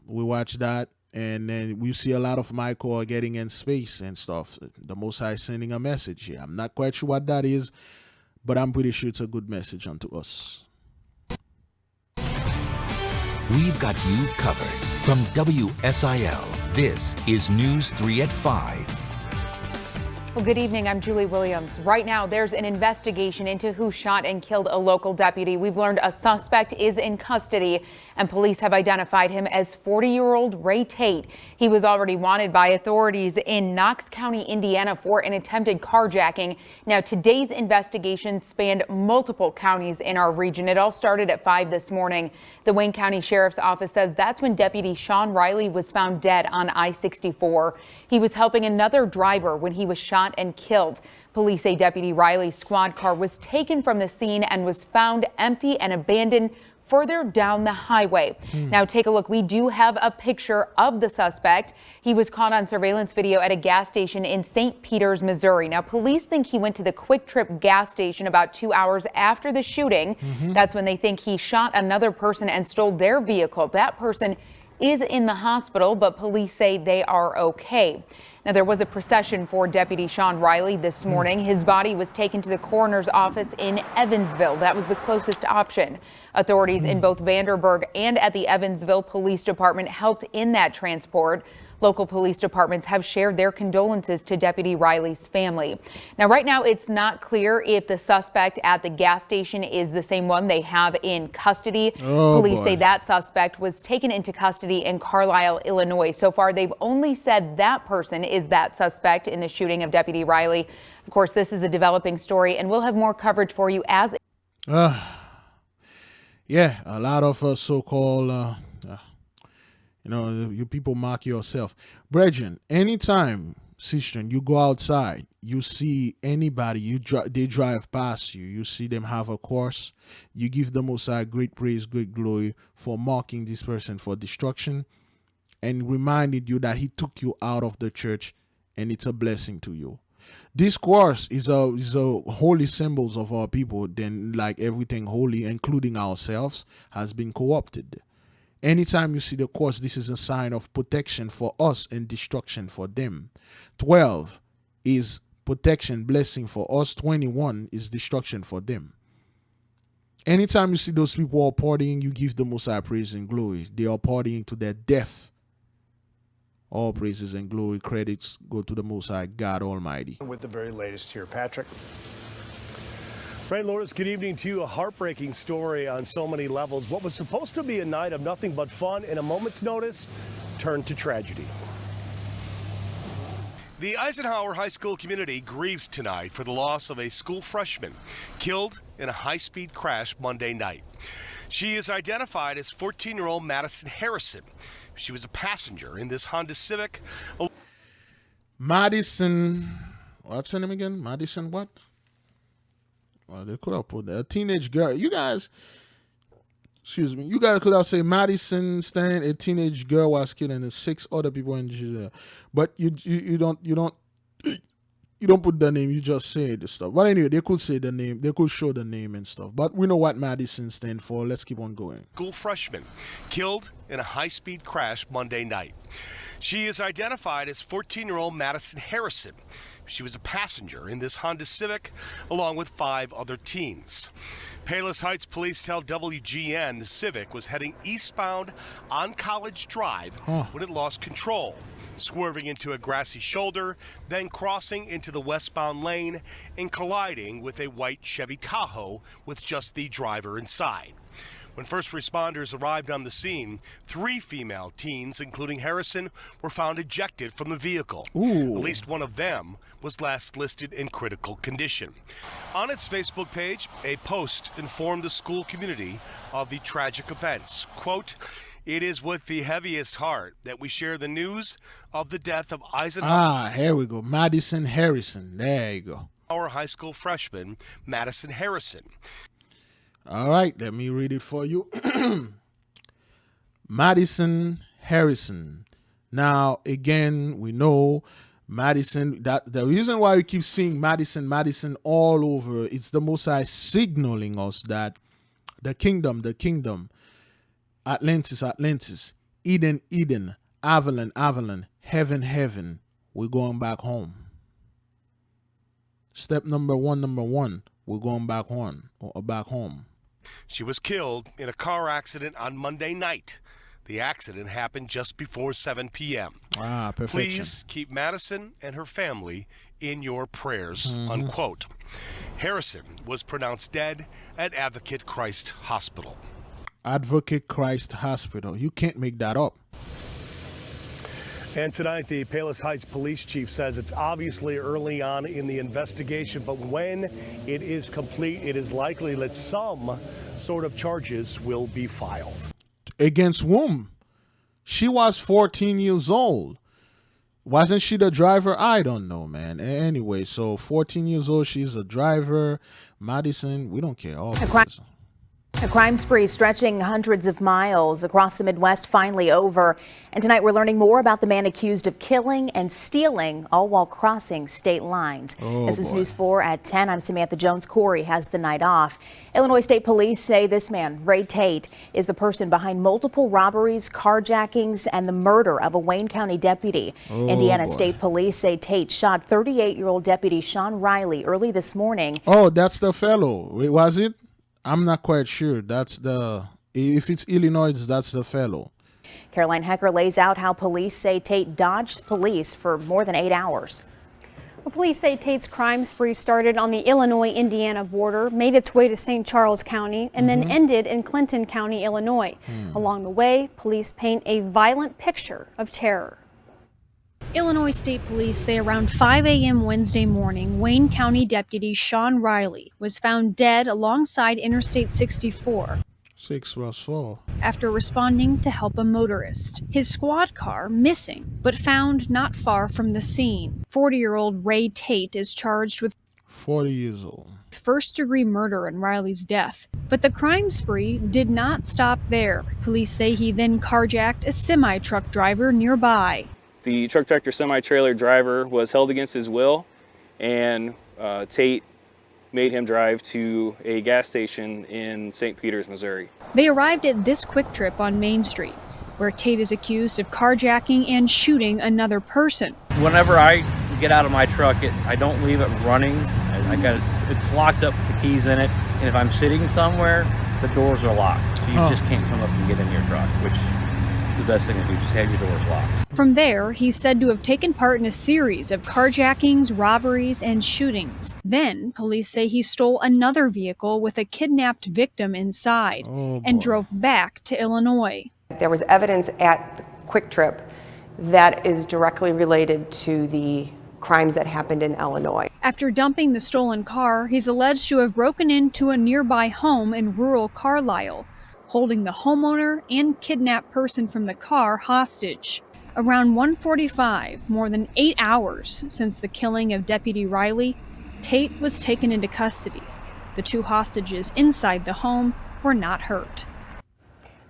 We watch that, and then we see a lot of Michael getting in space and stuff. The Most High is sending a message here. I'm not quite sure what that is, but I'm pretty sure it's a good message unto us. We've got you covered. From WSIL, this is News 3 at 5. Well, good evening. I'm Julie Williams. Right now, there's an investigation into who shot and killed a local deputy. We've learned a suspect is in custody, and police have identified him as 40-year-old Ray Tate. He was already wanted by authorities in Knox County, Indiana, for an attempted carjacking. Now, today's investigation spanned multiple counties in our region. It all started at 5 this morning. The Wayne County Sheriff's Office says that's when Deputy Sean Riley was found dead on I-64. He was helping another driver when he was shot and killed. Police say Deputy Riley's squad car was taken from the scene and was found empty and abandoned further down the highway. Now take a look. We do have a picture of the suspect. He was caught on surveillance video at a gas station in St. Peters, Missouri. Now police think he went to the Quick Trip gas station about 2 hours after the shooting. That's when they think he shot another person and stole their vehicle. That person is in the hospital, but police say they are okay. Now, there was a procession for Deputy Sean Riley this morning. His body was taken to the coroner's office in Evansville. That was the closest option. Authorities in both Vanderburgh and at the Evansville Police Department helped in that transport. Local police departments have shared their condolences to Deputy Riley's family. Now, right now, it's not clear if the suspect at the gas station is the same one they have in custody. Police say that suspect was taken into custody in Carlisle, Illinois. So far, they've only said that person is that suspect in the shooting of Deputy Riley. Of course, this is a developing story, and we'll have more coverage for you as. Yeah, a lot of so-called. You know, you people mark yourself. Brethren, anytime, sister, you go outside, you see anybody, they drive past you, you see them have a course, you give the Most High great praise, great glory for marking this person for destruction and reminded you that he took you out of the church and it's a blessing to you. This course is a holy symbols of our people, then like everything holy, including ourselves, has been co-opted. Anytime you see the cross, this is a sign of protection for us and destruction for them. 12 is protection, blessing for us. 21 is destruction for them. Anytime you see those people are partying, you give the Most High praise and glory. They are partying to their death. All praises and glory, credits go to the Most High God Almighty. With the very latest here, Patrick. Ray Lourdes, good evening to you. A heartbreaking story on so many levels. What was supposed to be a night of nothing but fun, in a moment's notice, turned to tragedy. The Eisenhower High School community grieves tonight for the loss of a school freshman killed in a high-speed crash Monday night. She is identified as 14-year-old Madison Harrison. She was a passenger in this Honda Civic. Madison, what's her name again? Madison what? Well, they could have put that. A teenage girl. You guys, excuse me. You guys could have said Madison Stan, a teenage girl was killed and 6 other people in jail. But you don't put the name. You just say the stuff. But anyway, they could say the name. They could show the name and stuff. But we know what Madison stands for. Let's keep on going. School freshman killed in a high-speed crash Monday night. She is identified as 14-year-old Madison Harrison. She was a passenger in this Honda Civic along with 5 other teens. Palos Heights police tell WGN the Civic was heading eastbound on College Drive when it lost control, swerving into a grassy shoulder, then crossing into the westbound lane and colliding with a white Chevy Tahoe with just the driver inside. When first responders arrived on the scene, 3 female teens, including Harrison, were found ejected from the vehicle. Ooh. At least one of them was last listed in critical condition. On its Facebook page, a post informed the school community of the tragic events. Quote, "It is with the heaviest heart that we share the news of the death of Eisenhower." Here we go. Madison Harrison. There you go. Our high school freshman, Madison Harrison. All right, let me read it for you. Madison Harrison. Now, again, we know Madison, that the reason why we keep seeing Madison all over, it's the Most High signaling us that the kingdom, Atlantis, Eden, Avalon, heaven, we're going back home. Step number one, we're going back home. She was killed in a car accident on Monday night. The accident happened just before 7 p.m. Perfection. Please keep Madison and her family in your prayers, unquote. Harrison was pronounced dead at Advocate Christ Hospital. Advocate Christ Hospital. You can't make that up. And tonight, the Palos Heights police chief says it's obviously early on in the investigation, but when it is complete, it is likely that some sort of charges will be filed. Against whom? She was 14 years old. Wasn't she the driver? I don't know, man. Anyway, so 14 years old, she's a driver. Madison, we don't care. All A crime spree stretching hundreds of miles across the Midwest finally over. And tonight we're learning more about the man accused of killing and stealing, all while crossing state lines. This is News 4 at 10. I'm Samantha Jones. Corey has the night off. Illinois State Police say this man, Ray Tate, is the person behind multiple robberies, carjackings, and the murder of a Wayne County deputy. Indiana State Police say Tate shot 38-year-old deputy Sean Riley early this morning. Oh, that's the fellow. Wait, was it? I'm not quite sure. That's the, if it's Illinois, that's the fellow. Caroline Hecker lays out how police say Tate dodged police for more than 8 hours. Well, police say Tate's crime spree started on the Illinois-Indiana border, made its way to St. Charles County, and then ended in Clinton County, Illinois. Along the way, police paint a violent picture of terror. Illinois State Police say around 5 a.m. Wednesday morning, Wayne County Deputy Sean Riley was found dead alongside Interstate 64. 6+4. After responding to help a motorist. His squad car missing, but found not far from the scene. 40-year-old Ray Tate is charged with 40 years old. First-degree murder in Riley's death. But the crime spree did not stop there. Police say he then carjacked a semi-truck driver nearby. The truck tractor semi-trailer driver was held against his will, and Tate made him drive to a gas station in St. Peters, Missouri. They arrived at this quick trip on Main Street, where Tate is accused of carjacking and shooting another person. Whenever I get out of my truck, I don't leave it running. It's locked up with the keys in it, and if I'm sitting somewhere, the doors are locked, so you just can't come up and get in your truck, which is the best thing to do, just have your doors locked. From there, he's said to have taken part in a series of carjackings, robberies, and shootings. Then, police say he stole another vehicle with a kidnapped victim inside and drove back to Illinois. There was evidence at the Quick Trip that is directly related to the crimes that happened in Illinois. After dumping the stolen car, he's alleged to have broken into a nearby home in rural Carlisle, holding the homeowner and kidnapped person from the car hostage. Around 1:45, more than 8 hours since the killing of Deputy Riley, Tate was taken into custody. The two hostages inside the home were not hurt.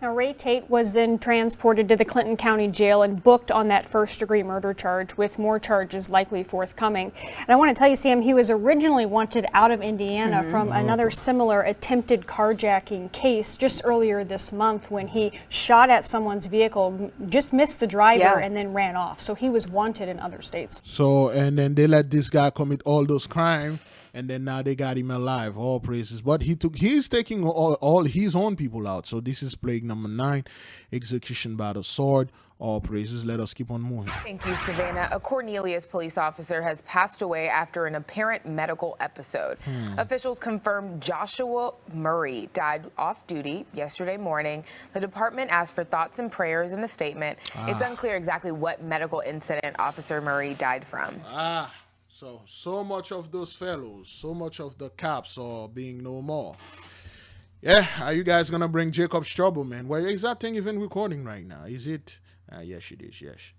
Now, Ray Tate was then transported to the Clinton County Jail and booked on that first-degree murder charge, with more charges likely forthcoming. And I want to tell you, Sam, he was originally wanted out of Indiana from another similar attempted carjacking case just earlier this month when he shot at someone's vehicle, just missed the driver, and then ran off. So he was wanted in other states. So, and then they let this guy commit all those crimes, and then now they got him alive. All praises. But he's taking all his own people out. So this is plague number 9, execution by the sword. All praises. Let us keep on moving. Thank you, Savannah. A Cornelius police officer has passed away after an apparent medical episode. Officials confirmed Joshua Murray died off duty yesterday morning. The department asked for thoughts and prayers in the statement. It's unclear exactly what medical incident Officer Murray died from. So much of those fellows, so much of the cops are being no more. Yeah, are you guys gonna bring Jacob's trouble, man? Where is that thing even recording right now? Is it? Yes, it is. Yes.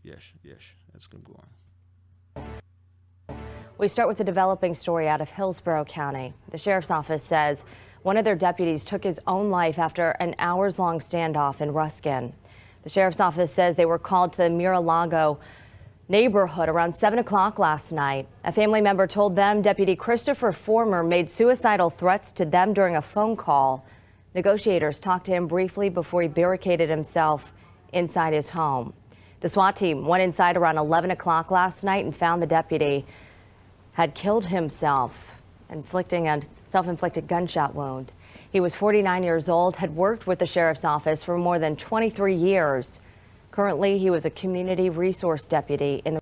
Let's keep going. We start with a developing story out of Hillsborough County. The sheriff's office says one of their deputies took his own life after an hours-long standoff in Ruskin. The sheriff's office says they were called to the Mira-Lago neighborhood around 7 o'clock last night. A family member told them Deputy Christopher Former made suicidal threats to them during a phone call. Negotiators talked to him briefly before he barricaded himself inside his home. The SWAT team went inside around 11 o'clock last night and found the deputy had killed himself, inflicting a self-inflicted gunshot wound. He was 49 years old, had worked with the sheriff's office for more than 23 years. Currently, he was a community resource deputy in the...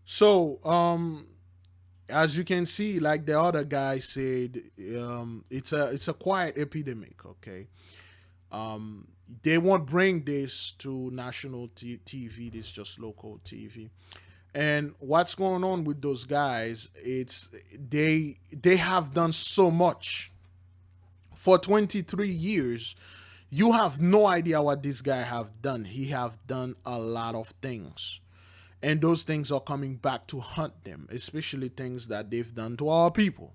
So, as you can see, like the other guy said, it's a quiet epidemic, okay? They won't bring this to national TV, this is just local TV. And what's going on with those guys, it's they have done so much. For 23 years, you have no idea what this guy have done. He have done a lot of things. And those things are coming back to haunt them, especially things that they've done to our people.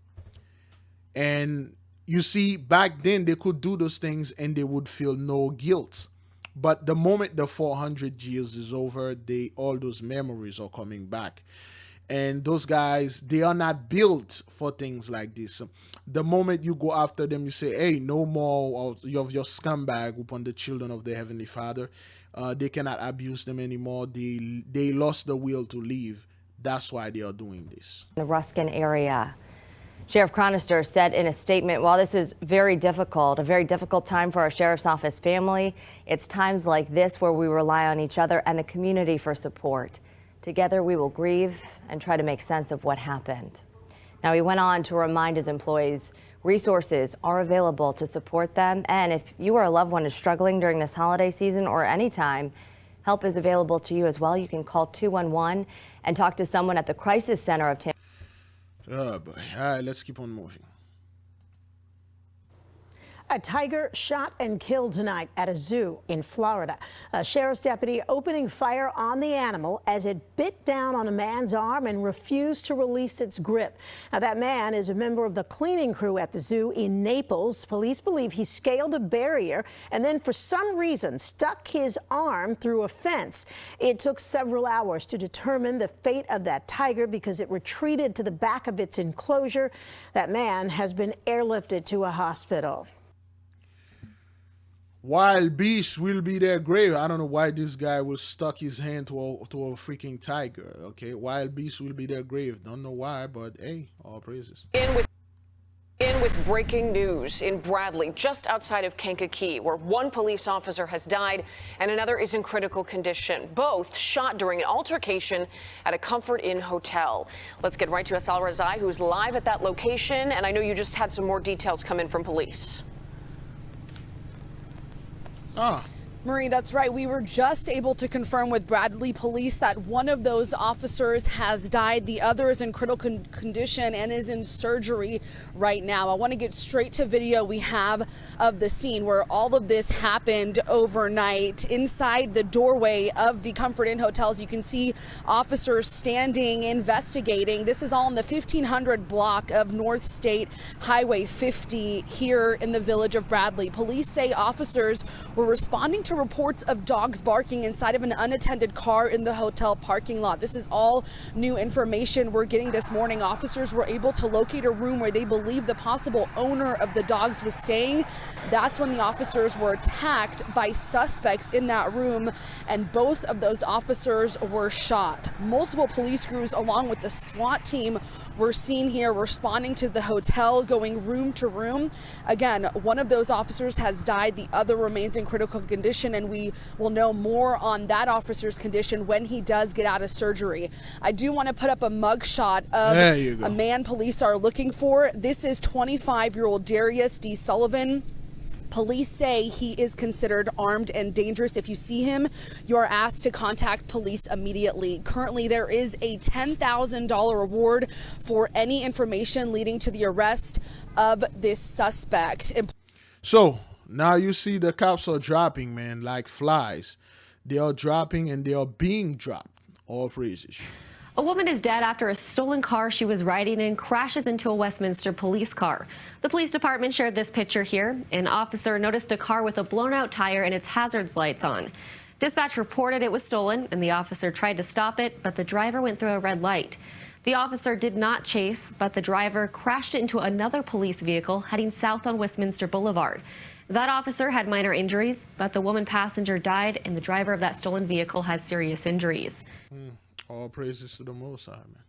And You see, back then they could do those things and they would feel no guilt. But the moment the 400 years is over, all those memories are coming back. And those guys, they are not built for things like this. The moment you go after them, you say, hey, no more of your scumbag upon the children of the Heavenly Father. They cannot abuse them anymore. They lost the will to live. That's why they are doing this. The Ruskin area. Sheriff Chronister said in a statement, while this is a very difficult time for our sheriff's office family, it's times like this where we rely on each other and the community for support. Together we will grieve and try to make sense of what happened. Now, he went on to remind his employees resources are available to support them, and if you or a loved one is struggling during this holiday season or any time, help is available to you as well. You can call 211 and talk to someone at the Crisis Center of Tampa. Oh boy. All right, let's keep on moving. A tiger shot and killed tonight at a zoo in Florida. A sheriff's deputy opening fire on the animal as it bit down on a man's arm and refused to release its grip. Now, that man is a member of the cleaning crew at the zoo in Naples. Police believe he scaled a barrier and then for some reason stuck his arm through a fence. It took several hours to determine the fate of that tiger because it retreated to the back of its enclosure. That man has been airlifted to a hospital. Wild beasts will be their grave. I don't know why this guy was stuck his hand to a freaking tiger. Okay, wild beasts will be their grave. Don't know why, but hey, all praises. In with breaking news in Bradley, just outside of Kankakee, where one police officer has died and another is in critical condition. Both shot during an altercation at a Comfort Inn hotel. Let's get right to Azariah, who's live at that location, and I know you just had some more details come in from police. Marie, that's right. We were just able to confirm with Bradley Police that one of those officers has died. The other is in critical condition and is in surgery right now. I want to get straight to video we have of the scene where all of this happened overnight. Inside the doorway of the Comfort Inn hotels, you can see officers standing, investigating. This is all in the 1500 block of North State Highway 50 here in the village of Bradley. Police say officers were responding to reports of dogs barking inside of an unattended car in the hotel parking lot. This is all new information we're getting this morning. Officers were able to locate a room where they believe the possible owner of the dogs was staying. That's when the officers were attacked by suspects in that room, and both of those officers were shot. Multiple police crews along with the SWAT team were seen here responding to the hotel, going room to room. Again, one of those officers has died. The other remains in critical condition, and we will know more on that officer's condition when he does get out of surgery. I do want to put up a mugshot of a man police are looking for. This is 25-year-old Darius D. Sullivan. Police say he is considered armed and dangerous. If you see him, you are asked to contact police immediately. Currently, there is a $10,000 reward for any information leading to the arrest of this suspect. So now you see the cops are dropping, man, like flies. They are dropping and they are being dropped. All phrases. A woman is dead after a stolen car she was riding in crashes into a Westminster police car. The police department shared this picture here. An officer noticed a car with a blown out tire and its hazards lights on. Dispatch reported it was stolen and the officer tried to stop it, but the driver went through a red light. The officer did not chase, but the driver crashed into another police vehicle heading south on Westminster Boulevard. That officer had minor injuries, but the woman passenger died and the driver of that stolen vehicle has serious injuries. All praises to the Most High, man.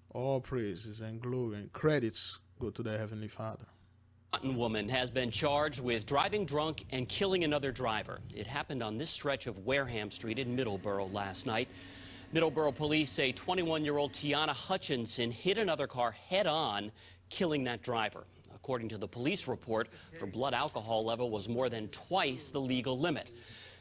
All praises and glory and credits go to the Heavenly Father. A woman has been charged with driving drunk and killing another driver. It happened on this stretch of Wareham Street in Middleborough last night. Middleborough police say 21-year-old Tiana Hutchinson hit another car head-on, killing that driver. According to the police report, her blood alcohol level was more than twice the legal limit.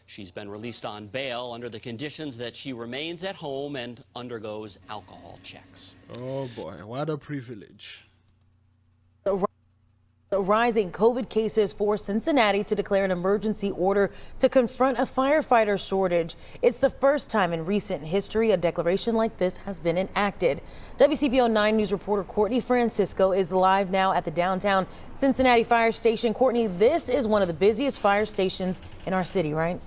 She's been released on bail under the conditions that she remains at home and undergoes alcohol checks. Oh boy, what a privilege. Rising COVID cases forced Cincinnati to declare an emergency order to confront a firefighter shortage. It's the first time in recent history a declaration like this has been enacted. WCBO 9 News reporter Courtney Francisco is live now at the downtown Cincinnati fire station. Courtney, this is one of the busiest fire stations in our city, right?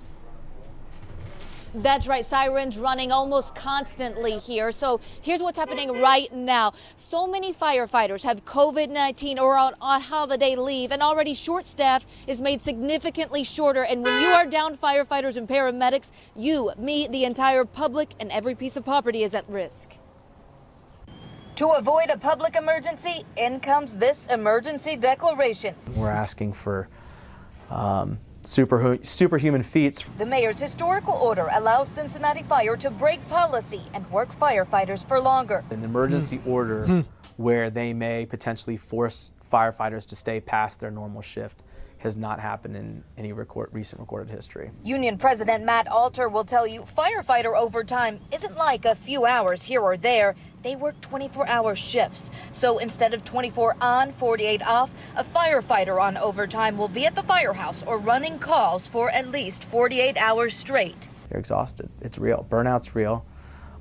That's right. Sirens running almost constantly here. So here's what's happening right now. So many firefighters have COVID-19 or on holiday leave, and already short staff is made significantly shorter. And when you are down firefighters and paramedics, you, me, the entire public, and every piece of property is at risk. To avoid a public emergency, in comes this emergency declaration. We're asking for superhuman feats. The mayor's historical order allows Cincinnati Fire to break policy and work firefighters for longer. An emergency order where they may potentially force firefighters to stay past their normal shift has not happened in any recent recorded history. Union President Matt Alter will tell you firefighter overtime isn't like a few hours here or there. They work 24-hour shifts. So instead of 24 on, 48 off, a firefighter on overtime will be at the firehouse or running calls for at least 48 hours straight. They're exhausted. It's real. Burnout's real.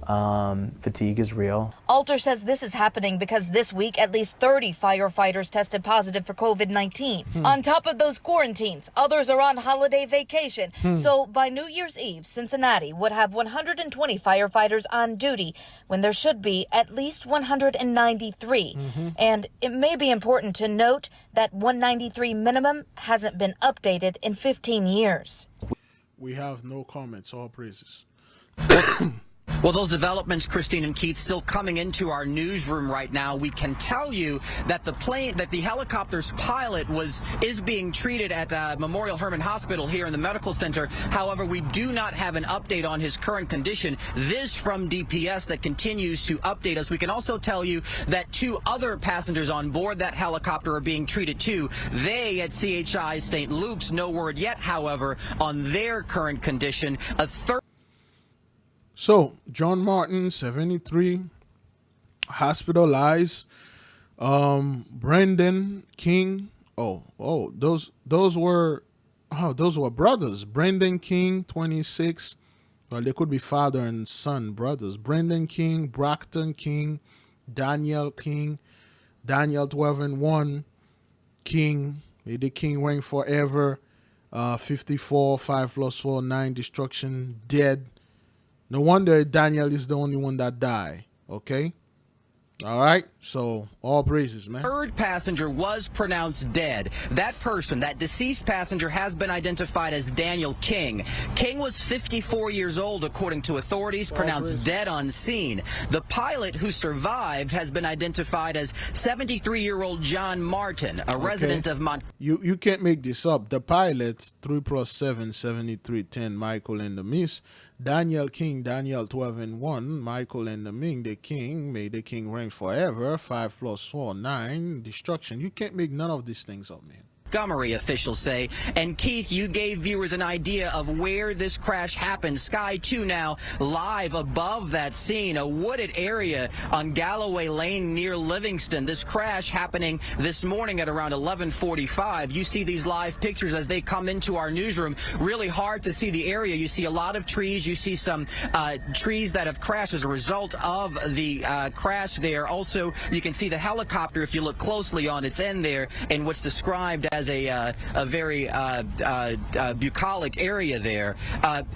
Fatigue is real. Alter says this is happening because this week at least 30 firefighters tested positive for COVID-19. On top of those quarantines, others are on holiday vacation. So by New Year's Eve, Cincinnati would have 120 firefighters on duty when there should be at least 193. And it may be important to note that 193 minimum hasn't been updated in 15 years. We have no comments. All praises. Well, those developments, Christine and Keith, still coming into our newsroom right now. We can tell you that the helicopter's pilot is being treated at Memorial Hermann Hospital here in the medical center. However, we do not have an update on his current condition. This from DPS that continues to update us. We can also tell you that 2 other passengers on board that helicopter are being treated too. They at CHI St. Luke's, no word yet, however, on their current condition. A third. So, John Martin, 73, hospitalized. Brendan King. Those were brothers. Brendan King, 26. Well, they could be father and son brothers. Brendan King, Brockton King, Daniel King, Daniel 12 and 1 King. May the King reign forever. 54, 5 plus 4, 9 destruction, dead. No wonder Daniel is the only one that died. Okay? All right? So, all praises, man. Third passenger was pronounced dead. That person, that deceased passenger, has been identified as Daniel King. King was 54 years old, according to authorities, pronounced dead on scene. The pilot who survived has been identified as 73-year-old John Martin, a resident of You can't make this up. The pilot, 3 plus 7, 73, 10, Michael and the Miss. Daniel King, Daniel 12 and 1, Michael and the Ming, the King, may the King reign forever, 5 plus 4, 9, destruction. You can't make none of these things up, man. Montgomery, officials say. And Keith, you gave viewers an idea of where this crash happened. Sky 2 now live above that scene, a wooded area on Galloway Lane near Livingston. This crash happening this morning at around 11:45. You see these live pictures as they come into our newsroom. Really hard to see the area. You see a lot of trees. You see some trees that have crashed as a result of the crash there. Also, you can see the helicopter, if you look closely on its end there, in what's described as a very bucolic area there.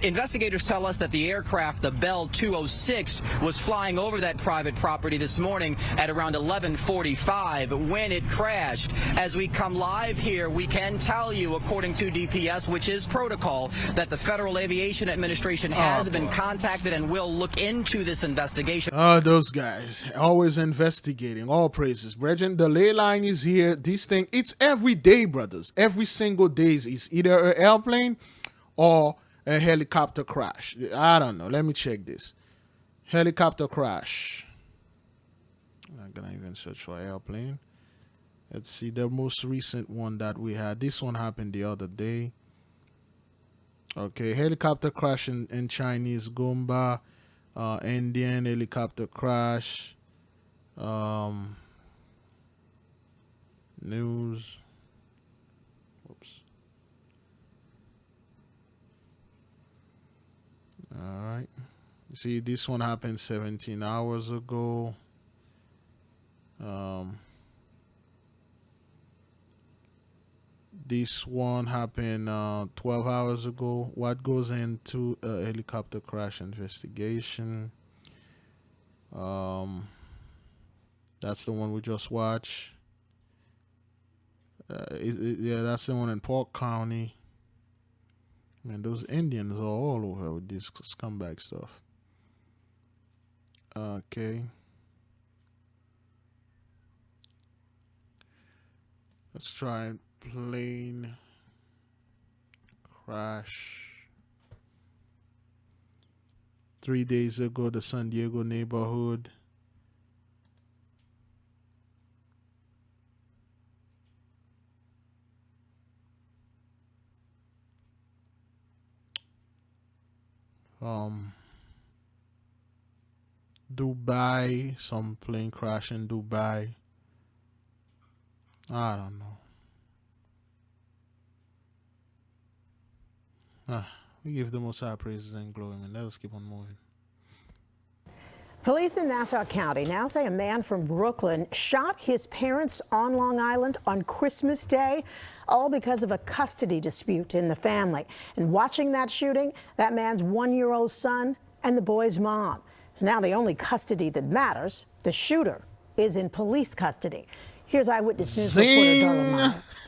Investigators tell us that the aircraft, the Bell 206, was flying over that private property this morning at around 11:45 when it crashed. As we come live here, we can tell you, according to DPS, which is protocol, that the Federal Aviation Administration has been contacted and will look into this investigation. Those guys, always investigating. All praises. Brethren, the ley line is here. This thing, it's every day, brothers. Every single day is either an airplane or a helicopter crash. I don't know. Let me check this. Helicopter crash. I'm not gonna even search for airplane. Let's see the most recent one that we had. This one happened the other day. Okay, helicopter crash in Chinese Goomba. Indian helicopter crash. News. All right. You see, this one happened 17 hours ago. This one happened 12 hours ago. What goes into a helicopter crash investigation? That's the one we just watched. Yeah, that's the one in Polk County. Man, those Indians are all over with this scumbag stuff. Okay. Let's try plane crash. 3 days ago, the San Diego neighborhood. Dubai, some plane crash in Dubai. I don't know. We give the Most High praises and glory, man. Let us keep on moving. Police in Nassau County now say a man from Brooklyn shot his parents on Long Island on Christmas Day, all because of a custody dispute in the family. And watching that shooting, that man's 1-year-old son and the boy's mom. Now the only custody that matters, the shooter, is in police custody. Here's Eyewitness News reporter Darla Miles.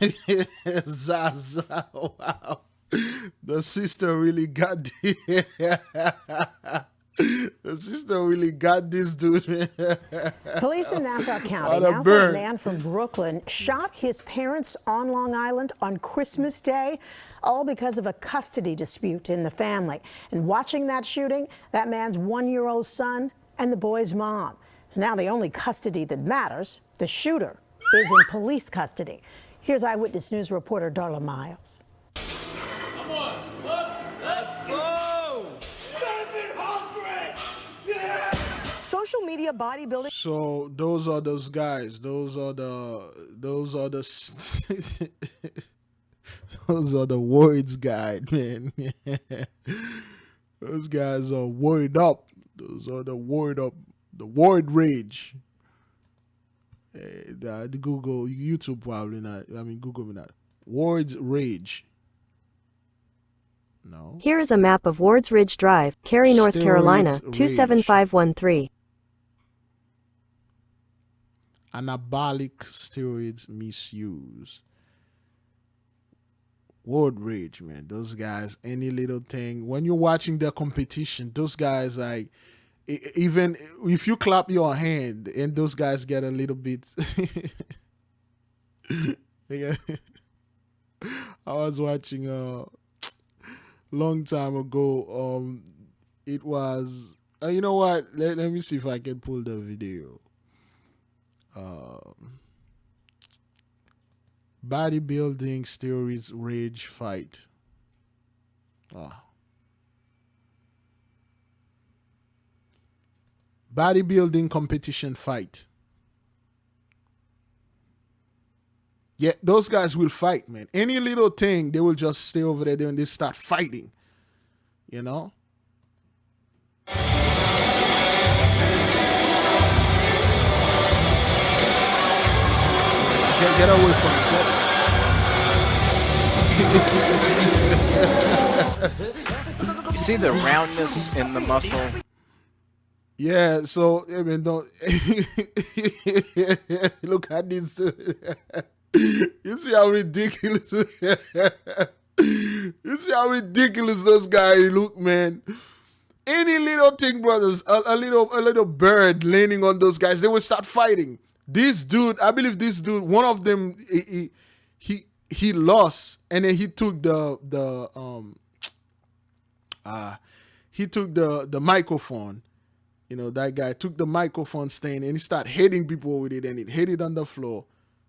Zaza, wow. The sister really got the sister really got this dude. Police in Nassau County now say a man from Brooklyn shot his parents on Long Island on Christmas Day, all because of a custody dispute in the family. And watching that shooting, that man's 1-year-old son and the boy's mom. Now the only custody that matters, the shooter, is in police custody. Here's Eyewitness News reporter Darla Miles. Come on, let's go! Social media bodybuilding. So those are those guys. Those are the those are the words guide, man. Those guys are worried up. Those are the word rage. The Google, YouTube probably not. I mean, Google me not. Ward's Rage. No. Here is a map of Ward's Ridge Drive, Cary, North Carolina, 27513. Anabolic steroids misuse. Ward Rage, man. Those guys, any little thing. When you're watching their competition, those guys, like, even if you clap your hand and those guys get a little bit. I was watching long time ago. It was you know what? Let me see if I can pull the video. Bodybuilding steroids rage fight. Bodybuilding competition fight. Yeah, those guys will fight, man. Any little thing, they will just stay over there and they start fighting. You know? Get away from You see the roundness in the muscle? Yeah, so I mean, don't look at this. You see how ridiculous? You see how ridiculous those guys look, man. Any little thing, brothers, a little bird landing on those guys, they will start fighting. This dude, I believe this dude, one of them, he lost, and then he took the microphone. You know, that guy took the microphone stand and he started hitting people with it, and it hit it on the floor.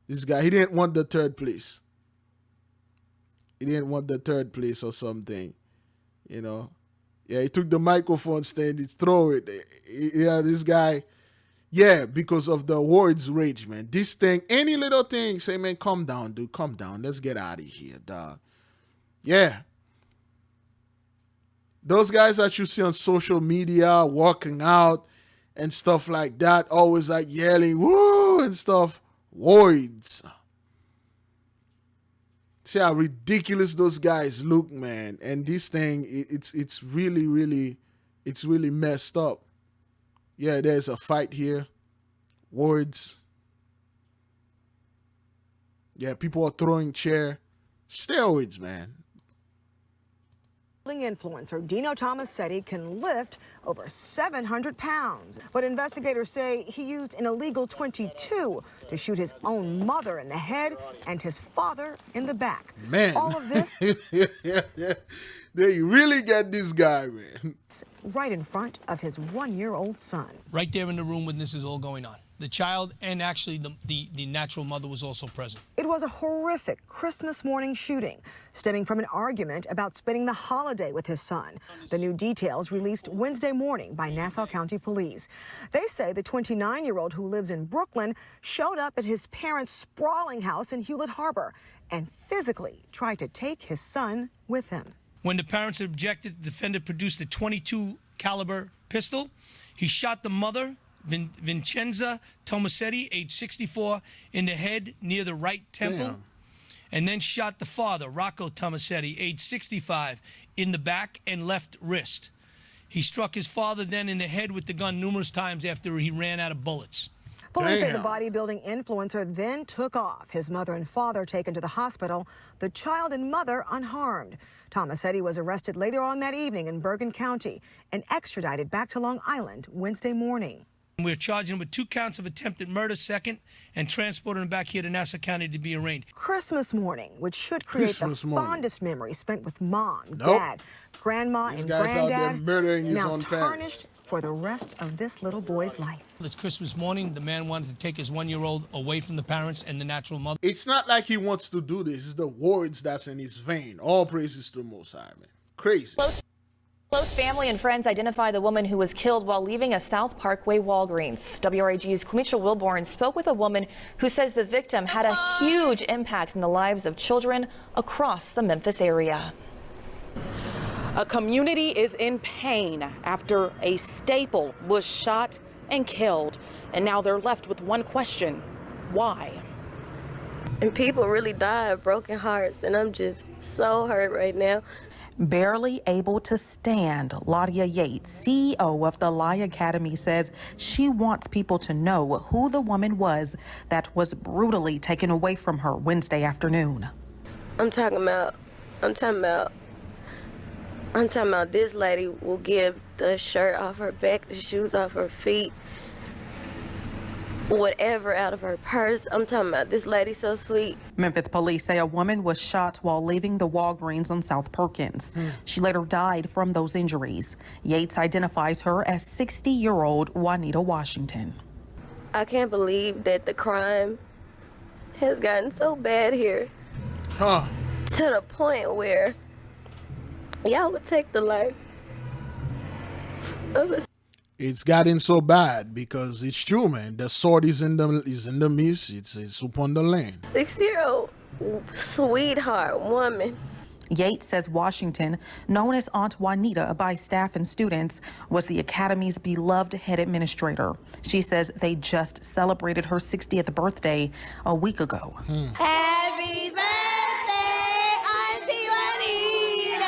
This guy, he didn't want the third place. He didn't want the third place or something, you know. Yeah, he took the microphone stand, he threw it. Yeah, this guy, yeah, because of the words rage, man. This thing, any little thing, say, man, calm down, dude, calm down. Let's get out of here, dog. Yeah. Those guys that you see on social media working out and stuff like that, always like yelling, woo, and stuff, wards. See how ridiculous those guys look, man. And this thing, it's really messed up. Yeah, there's a fight here. Wards. Yeah, people are throwing chair. Steroids, man. Influencer Dino Tomasetti can lift over 700 pounds, but investigators say he used an illegal .22 to shoot his own mother in the head and his father in the back. Man, all of this they really get this guy, man. Right in front of his 1-year-old son. Right there in the room when this is all going on. The child and actually the natural mother was also present. It was a horrific Christmas morning shooting stemming from an argument about spending the holiday with his son. The new details released Wednesday morning by Nassau County Police. They say the 29-year-old who lives in Brooklyn showed up at his parents' sprawling house in Hewlett Harbor and physically tried to take his son with him. When the parents objected, the defendant produced a .22 caliber pistol. He shot the mother, Vincenza Tomasetti, age 64, in the head near the right temple, and then shot the father, Rocco Tomasetti, age 65, in the back and left wrist. He struck his father then in the head with the gun numerous times after he ran out of bullets. Police say the bodybuilding influencer then took off. His mother and father taken to the hospital, the child and mother unharmed. Tomasetti was arrested later on that evening in Bergen County and extradited back to Long Island Wednesday morning. We're charging him with 2 counts of attempted murder, second, and transporting him back here to Nassau County to be arraigned. Christmas morning, which should create the fondest memories spent with mom, dad, grandma, and granddad, murdering his now own tarnished parents. For the rest of this little boy's life. It's Christmas morning. The man wanted to take his 1-year-old away from the parents and the natural mother. It's not like he wants to do this. It's the wards that's in his vein. All praises to the Most High, man. Crazy. Close family and friends identify the woman who was killed while leaving a South Parkway Walgreens. WRAG's Quemisha Wilborn spoke with a woman who says the victim had a huge impact in the lives of children across the Memphis area. A community is in pain after a staple was shot and killed. And now they're left with one question: why? And people really die of broken hearts, and I'm just so hurt right now. Barely able to stand, Ladia Yates, CEO of the Lie Academy, says she wants people to know who the woman was that was brutally taken away from her Wednesday afternoon. I'm talking about this lady will give the shirt off her back, the shoes off her feet, whatever out of her purse. I'm talking about this lady so sweet. Memphis police say a woman was shot while leaving the Walgreens on South Perkins. She later died from those injuries. Yates identifies her as 60-year-old Juanita Washington. I can't believe that the crime has gotten so bad here. To the point where y'all would take the life of a... It's gotten so bad because it's true, man. The sword is in the midst. It's upon the land. 6-year-old sweetheart woman. Yates says Washington, known as Aunt Juanita by staff and students, was the Academy's beloved head administrator. She says they just celebrated her 60th birthday a week ago. Happy birthday, Auntie Juanita.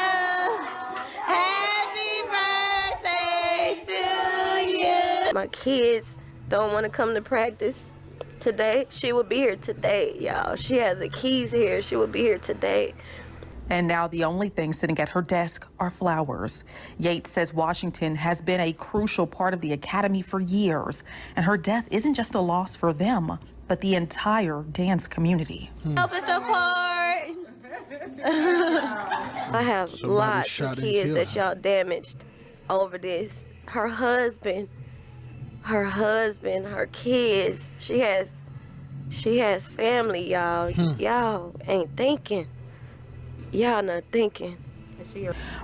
Happy birthday to you. My kids don't want to come to practice today. She will be here today, y'all. She has the keys here. She will be here today. And now the only thing sitting at her desk are flowers. Yates says Washington has been a crucial part of the Academy for years, and her death isn't just a loss for them, but the entire dance community. Help and support. I have lots of kids that y'all damaged over this. Her husband, her kids. She has family, y'all. Y'all ain't thinking. Y'all not thinking.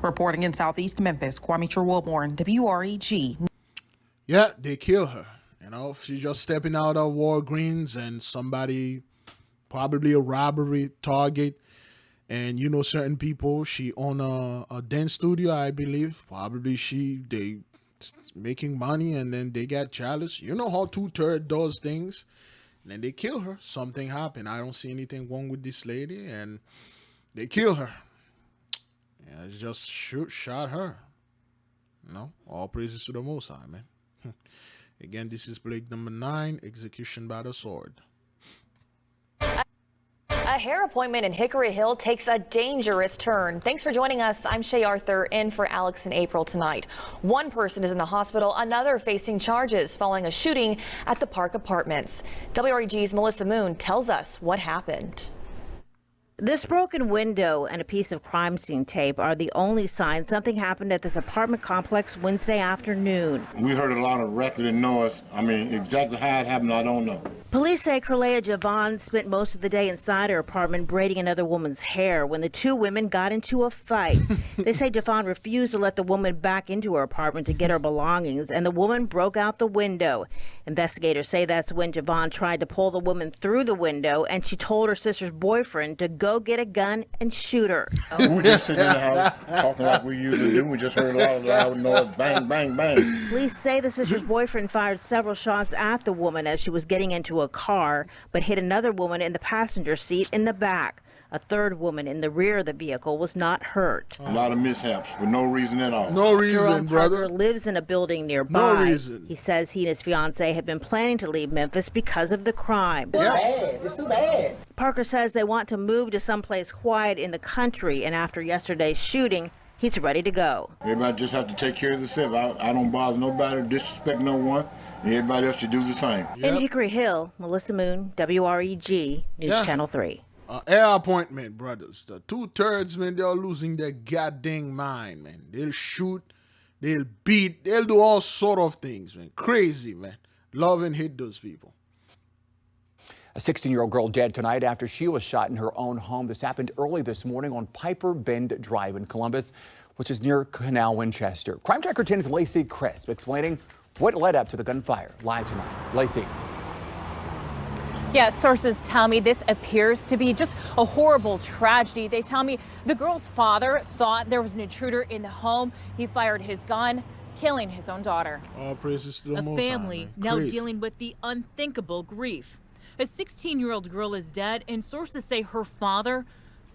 Reporting in Southeast Memphis, Quemisha Wilborn, WREG. Yeah, they kill her. You know, she's just stepping out of Walgreens and somebody, probably a robbery target, And you know, certain people, she own a dance studio, I believe. Probably they making money, and then they get jealous. You know how 2/3 does things, and then they kill her. Something happened. I don't see anything wrong with this lady, and they kill her. Yeah, it's just shot her. No, all praises to the Most High, man. Again, this is Blake number 9, execution by the sword. A hair appointment in Hickory Hill takes a dangerous turn. Thanks for joining us. I'm Shay Arthur, in for Alex and April tonight. One person is in the hospital, another facing charges following a shooting at the Park Apartments. WREG's Melissa Moon tells us what happened. This broken window and a piece of crime scene tape are the only signs something happened at this apartment complex Wednesday afternoon. We heard a lot of rattling noise. I mean, exactly how it happened, I don't know. Police say Corlea Javon spent most of the day inside her apartment braiding another woman's hair when the two women got into a fight. They say Javon refused to let the woman back into her apartment to get her belongings, and the woman broke out the window. Investigators say that's when Javon tried to pull the woman through the window, and she told her sister's boyfriend to go get a gun and shoot her. We were just sitting in the house talking like we usually do. We just heard a lot of loud noise, bang, bang, bang. Police say the sister's boyfriend fired several shots at the woman as she was getting into a car, but hit another woman in the passenger seat in the back. A third woman in the rear of the vehicle was not hurt. A lot of mishaps for no reason at all. No reason, Jerome brother. Parker lives in a building nearby. No reason. He says he and his fiancée had been planning to leave Memphis because of the crime. It's bad. It's too bad. Parker says they want to move to someplace quiet in the country, and after yesterday's shooting, he's ready to go. Everybody just have to take care of themselves. I don't bother nobody, disrespect no one. Everybody else should do the same. In Hickory Hill, Melissa Moon, WREG, News Channel 3. Air appointment, brothers. The 2/3, man, they're losing their goddamn mind, man. They'll shoot, they'll beat, they'll do all sort of things, man. Crazy, man. Love and hate those people. A 16-year-old girl dead tonight after she was shot in her own home. This happened early this morning on Piper Bend Drive in Columbus, which is near Canal Winchester. Crime Tracker 10's Lacey Crisp explaining what led up to the gunfire. Live tonight. Lacey. Yes, sources tell me this appears to be just a horrible tragedy. They tell me the girl's father thought there was an intruder in the home. He fired his gun, killing his own daughter. All praises to the A Most High, family man. now Crazy. dealing with the unthinkable grief. A 16-year-old girl is dead, and sources say her father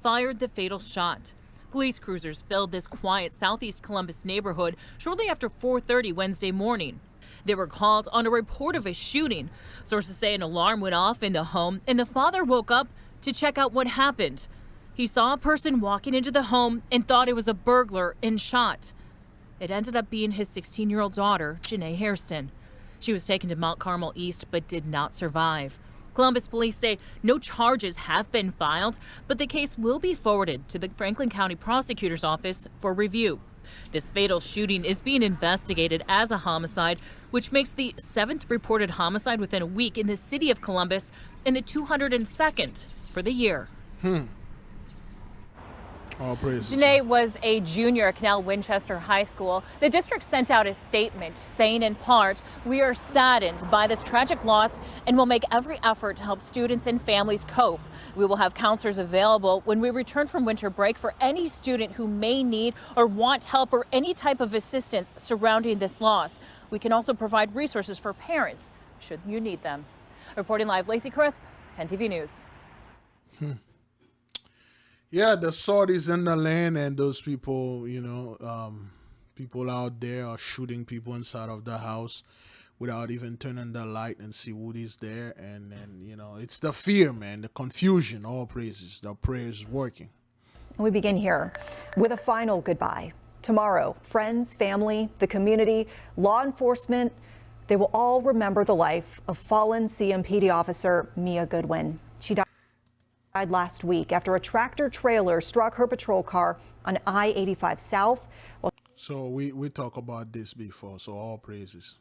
fired the fatal shot. Police cruisers filled this quiet southeast Columbus neighborhood shortly after 4:30 Wednesday morning. They were called on a report of a shooting. Sources say an alarm went off in the home, and the father woke up to check out what happened. He saw a person walking into the home and thought it was a burglar and shot. It ended up being his 16-year-old daughter, Janae Hairston. She was taken to Mount Carmel East but did not survive. Columbus police say no charges have been filed, but the case will be forwarded to the Franklin County Prosecutor's Office for review. This fatal shooting is being investigated as a homicide, which makes the 7th reported homicide within a week in the city of Columbus and the 202nd for the year. All praise. Janae was a junior at Canal Winchester High School. The district sent out a statement saying, in part, "We are saddened by this tragic loss and will make every effort to help students and families cope. We will have counselors available when we return from winter break for any student who may need or want help or any type of assistance surrounding this loss. We can also provide resources for parents should you need them." Reporting live, Lacey Crisp, 10 TV News. Yeah, the sword is in the land, and those people, you know, people out there are shooting people inside of the house without even turning the light and see who is there. And you know, it's the fear, man, the confusion. All praises. The prayer is working. We begin here with a final goodbye. Tomorrow, friends, family, the community, law enforcement, they will all remember the life of fallen CMPD officer Mia Goodwin. She died last week after a tractor trailer struck her patrol car on I-85 South. So we talk about this before, so all praises.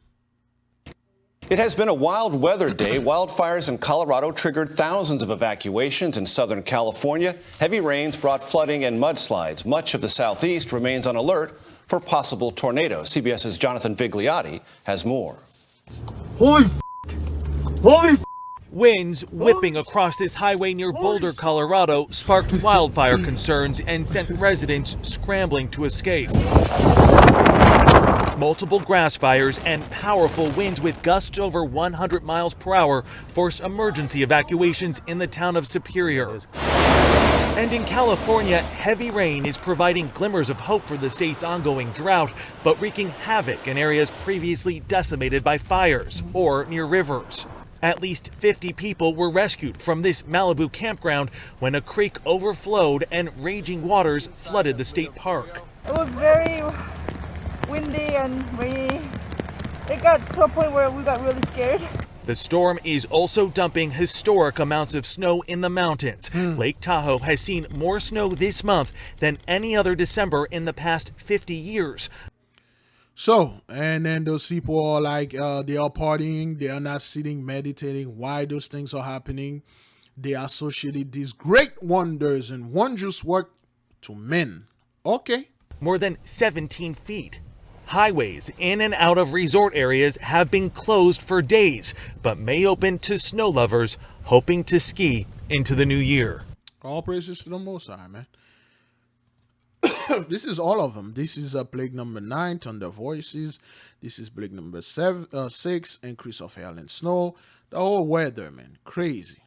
It has been a wild weather day. Wildfires in Colorado triggered thousands of evacuations in Southern California. Heavy rains brought flooding and mudslides. Much of the southeast remains on alert for possible tornadoes. CBS's Jonathan Vigliotti has more. Holy Winds whipping across this highway near Boulder, Colorado, sparked wildfire concerns and sent residents scrambling to escape. Multiple grass fires and powerful winds with gusts over 100 miles per hour forced emergency evacuations in the town of Superior. And in California, heavy rain is providing glimmers of hope for the state's ongoing drought, but wreaking havoc in areas previously decimated by fires or near rivers. At least 50 people were rescued from this Malibu campground when a creek overflowed and raging waters flooded the state park. It was very windy and it got to a point where we got really scared. The storm is also dumping historic amounts of snow in the mountains. Lake Tahoe has seen more snow this month than any other December in the past 50 years. So, and then those people are like, they are partying, they are not sitting, meditating. Why those things are happening? They associated these great wonders and wondrous work to men. Okay. More than 17 feet. Highways in and out of resort areas have been closed for days, but may open to snow lovers hoping to ski into the new year. All praises to the Most High, man. This is all of them. This is plague number 9, thunder voices. This is plague number 6, increase of hail and snow. The whole weather, man, crazy.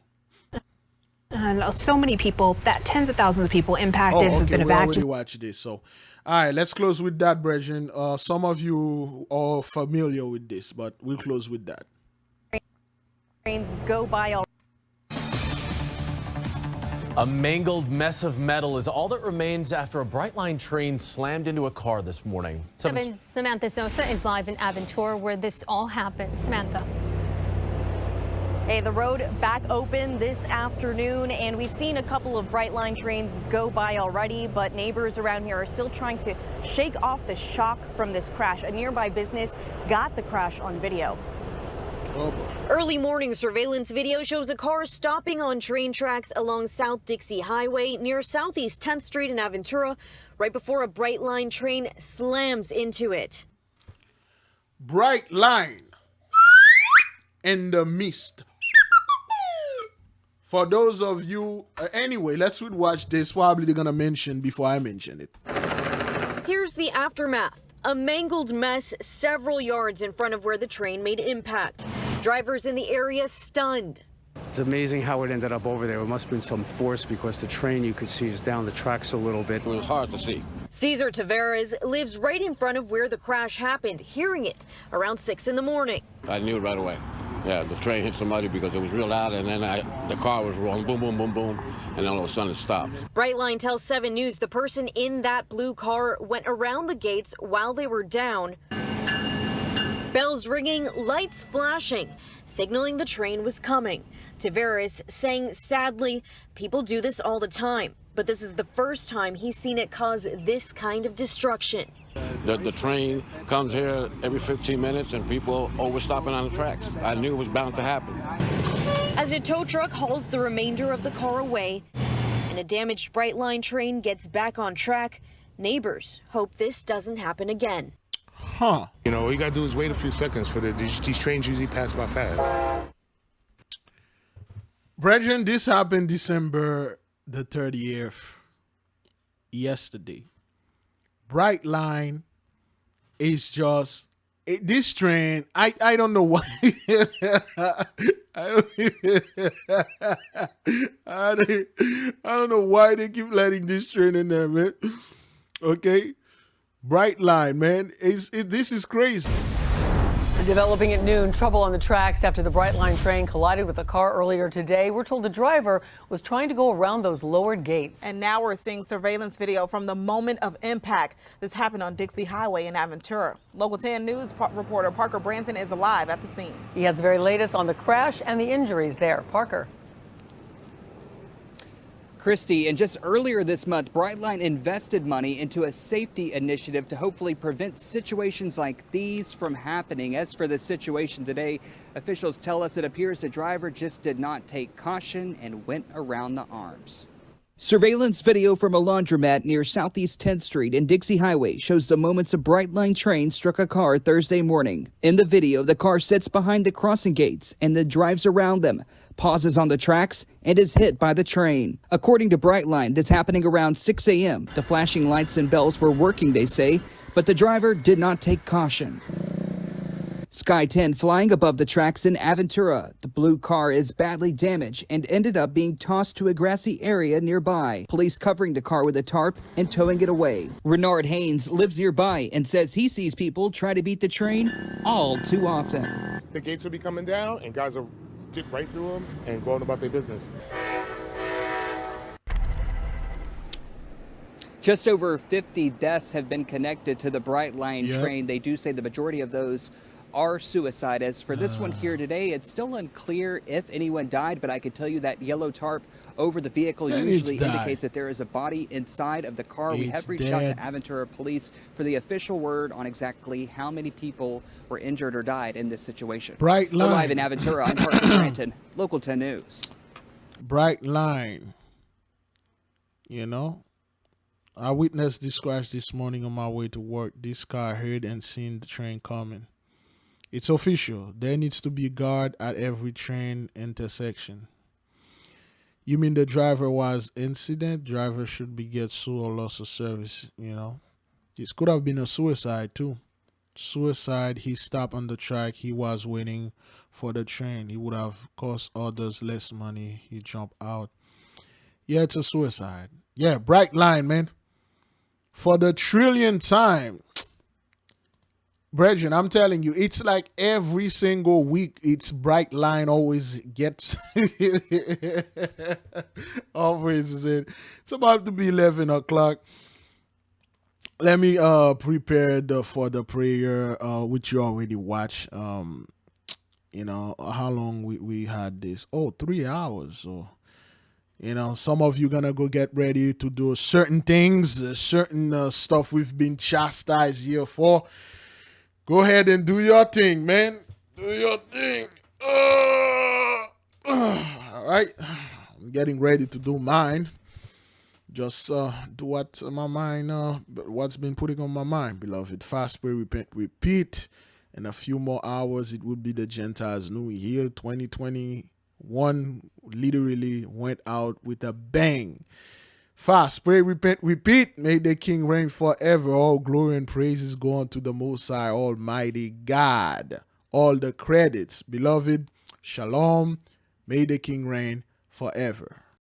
And so many people, that tens of thousands of people impacted have been evacuated. We already watched this, so. All right, let's close with that, brethren. Some of you are familiar with this, but we'll close with that. Trains go by all. A mangled mess of metal is all that remains after a Brightline train slammed into a car this morning. Samantha Sosa is live in Aventura where this all happened. Samantha. Hey, the road back open this afternoon, and we've seen a couple of Brightline trains go by already, but neighbors around here are still trying to shake off the shock from this crash. A nearby business got the crash on video. Early morning surveillance video shows a car stopping on train tracks along South Dixie Highway near Southeast 10th Street in Aventura, right before a Brightline train slams into it. Brightline in the mist. For those of you, anyway, let's watch this. Probably they're going to mention before I mention it. Here's the aftermath. A mangled mess several yards in front of where the train made impact. Drivers in the area stunned. It's amazing how it ended up over there. It must have been some force because the train you could see is down the tracks a little bit. It was hard to see. Cesar Tavares lives right in front of where the crash happened, hearing it around 6 in the morning. I knew right away. Yeah, the train hit somebody because it was real loud, and then the car was rolling, boom, boom, boom, boom, and then all of a sudden it stopped. Brightline tells 7 News the person in that blue car went around the gates while they were down. Bells ringing, lights flashing, signaling the train was coming. Tavares saying, sadly, people do this all the time, but this is the first time he's seen it cause this kind of destruction. The train comes here every 15 minutes and people overstopping on the tracks. I knew it was bound to happen. As a tow truck hauls the remainder of the car away and a damaged Brightline train gets back on track, neighbors hope this doesn't happen again. Huh. You know, all you gotta do is wait a few seconds for these trains usually pass by fast. Brethren, this happened December the 30th, yesterday. Brightline is just this train. I don't know why. I don't know why they keep letting this train in there, man. Okay, Brightline, man. This is crazy. Developing at noon, trouble on the tracks after the Brightline train collided with a car earlier today. We're told the driver was trying to go around those lowered gates. And now we're seeing surveillance video from the moment of impact. This happened on Dixie Highway in Aventura. Local 10 News reporter Parker Branson is live at the scene. He has the very latest on the crash and the injuries there. Parker. Christy, and just earlier this month, Brightline invested money into a safety initiative to hopefully prevent situations like these from happening. As for the situation today, officials tell us it appears the driver just did not take caution and went around the arms. Surveillance video from a laundromat near Southeast 10th Street and Dixie Highway shows the moments a Brightline train struck a car Thursday morning. In the video, the car sits behind the crossing gates and then drives around them, pauses on the tracks, and is hit by the train. According to Brightline, this happening around 6 a.m. The flashing lights and bells were working, they say, but the driver did not take caution. Sky 10 flying above the tracks in Aventura. The blue car is badly damaged and ended up being tossed to a grassy area nearby. Police covering the car with a tarp and towing it away. Renard Haynes lives nearby and says he sees people try to beat the train all too often. The gates will be coming down and guys will dip right through them and go on about their business. Just over 50 deaths have been connected to the Brightline train. They do say the majority of those are suicide. As for this one here today, it's still unclear if anyone died, but I could tell you that yellow tarp over the vehicle usually indicates that there is a body inside of the car. We have reached out to Aventura Police for the official word on exactly how many people were injured or died in this situation. Bright line. We're live in Aventura. I'm Parker Branton, Local 10 News. Bright line. You know, I witnessed this crash this morning on my way to work. This car heard and seen the train coming. It's official. There needs to be a guard at every train intersection. You mean the driver was incident? Driver should be get sued or loss of service, you know. This could have been a suicide too. Suicide, he stopped on the track. He was waiting for the train. He would have cost others less money. He jumped out. Yeah, it's a suicide. Yeah, bright line, man. For the trillionth time. Brethren, I'm telling you, it's like every single week, it's bright line always gets, always is it. It's about to be 11 o'clock. Let me prepare for the prayer, which you already watched. You know, how long we had this? Oh, 3 hours. So, you know, some of you gonna go get ready to do certain things, certain stuff we've been chastised here for. Go ahead and do your thing, man. Do your thing. All right. I'm getting ready to do mine. Just do what's on my mind, what's been putting on my mind, beloved. Fast, pray, repent, repeat. In a few more hours, it will be the Gentiles' New Year. 2021 literally went out with a bang. Fast, pray, repent, repeat. May the King reign forever. All glory and praises go unto the Most High, Almighty God. All the credits, beloved. Shalom. May the King reign forever.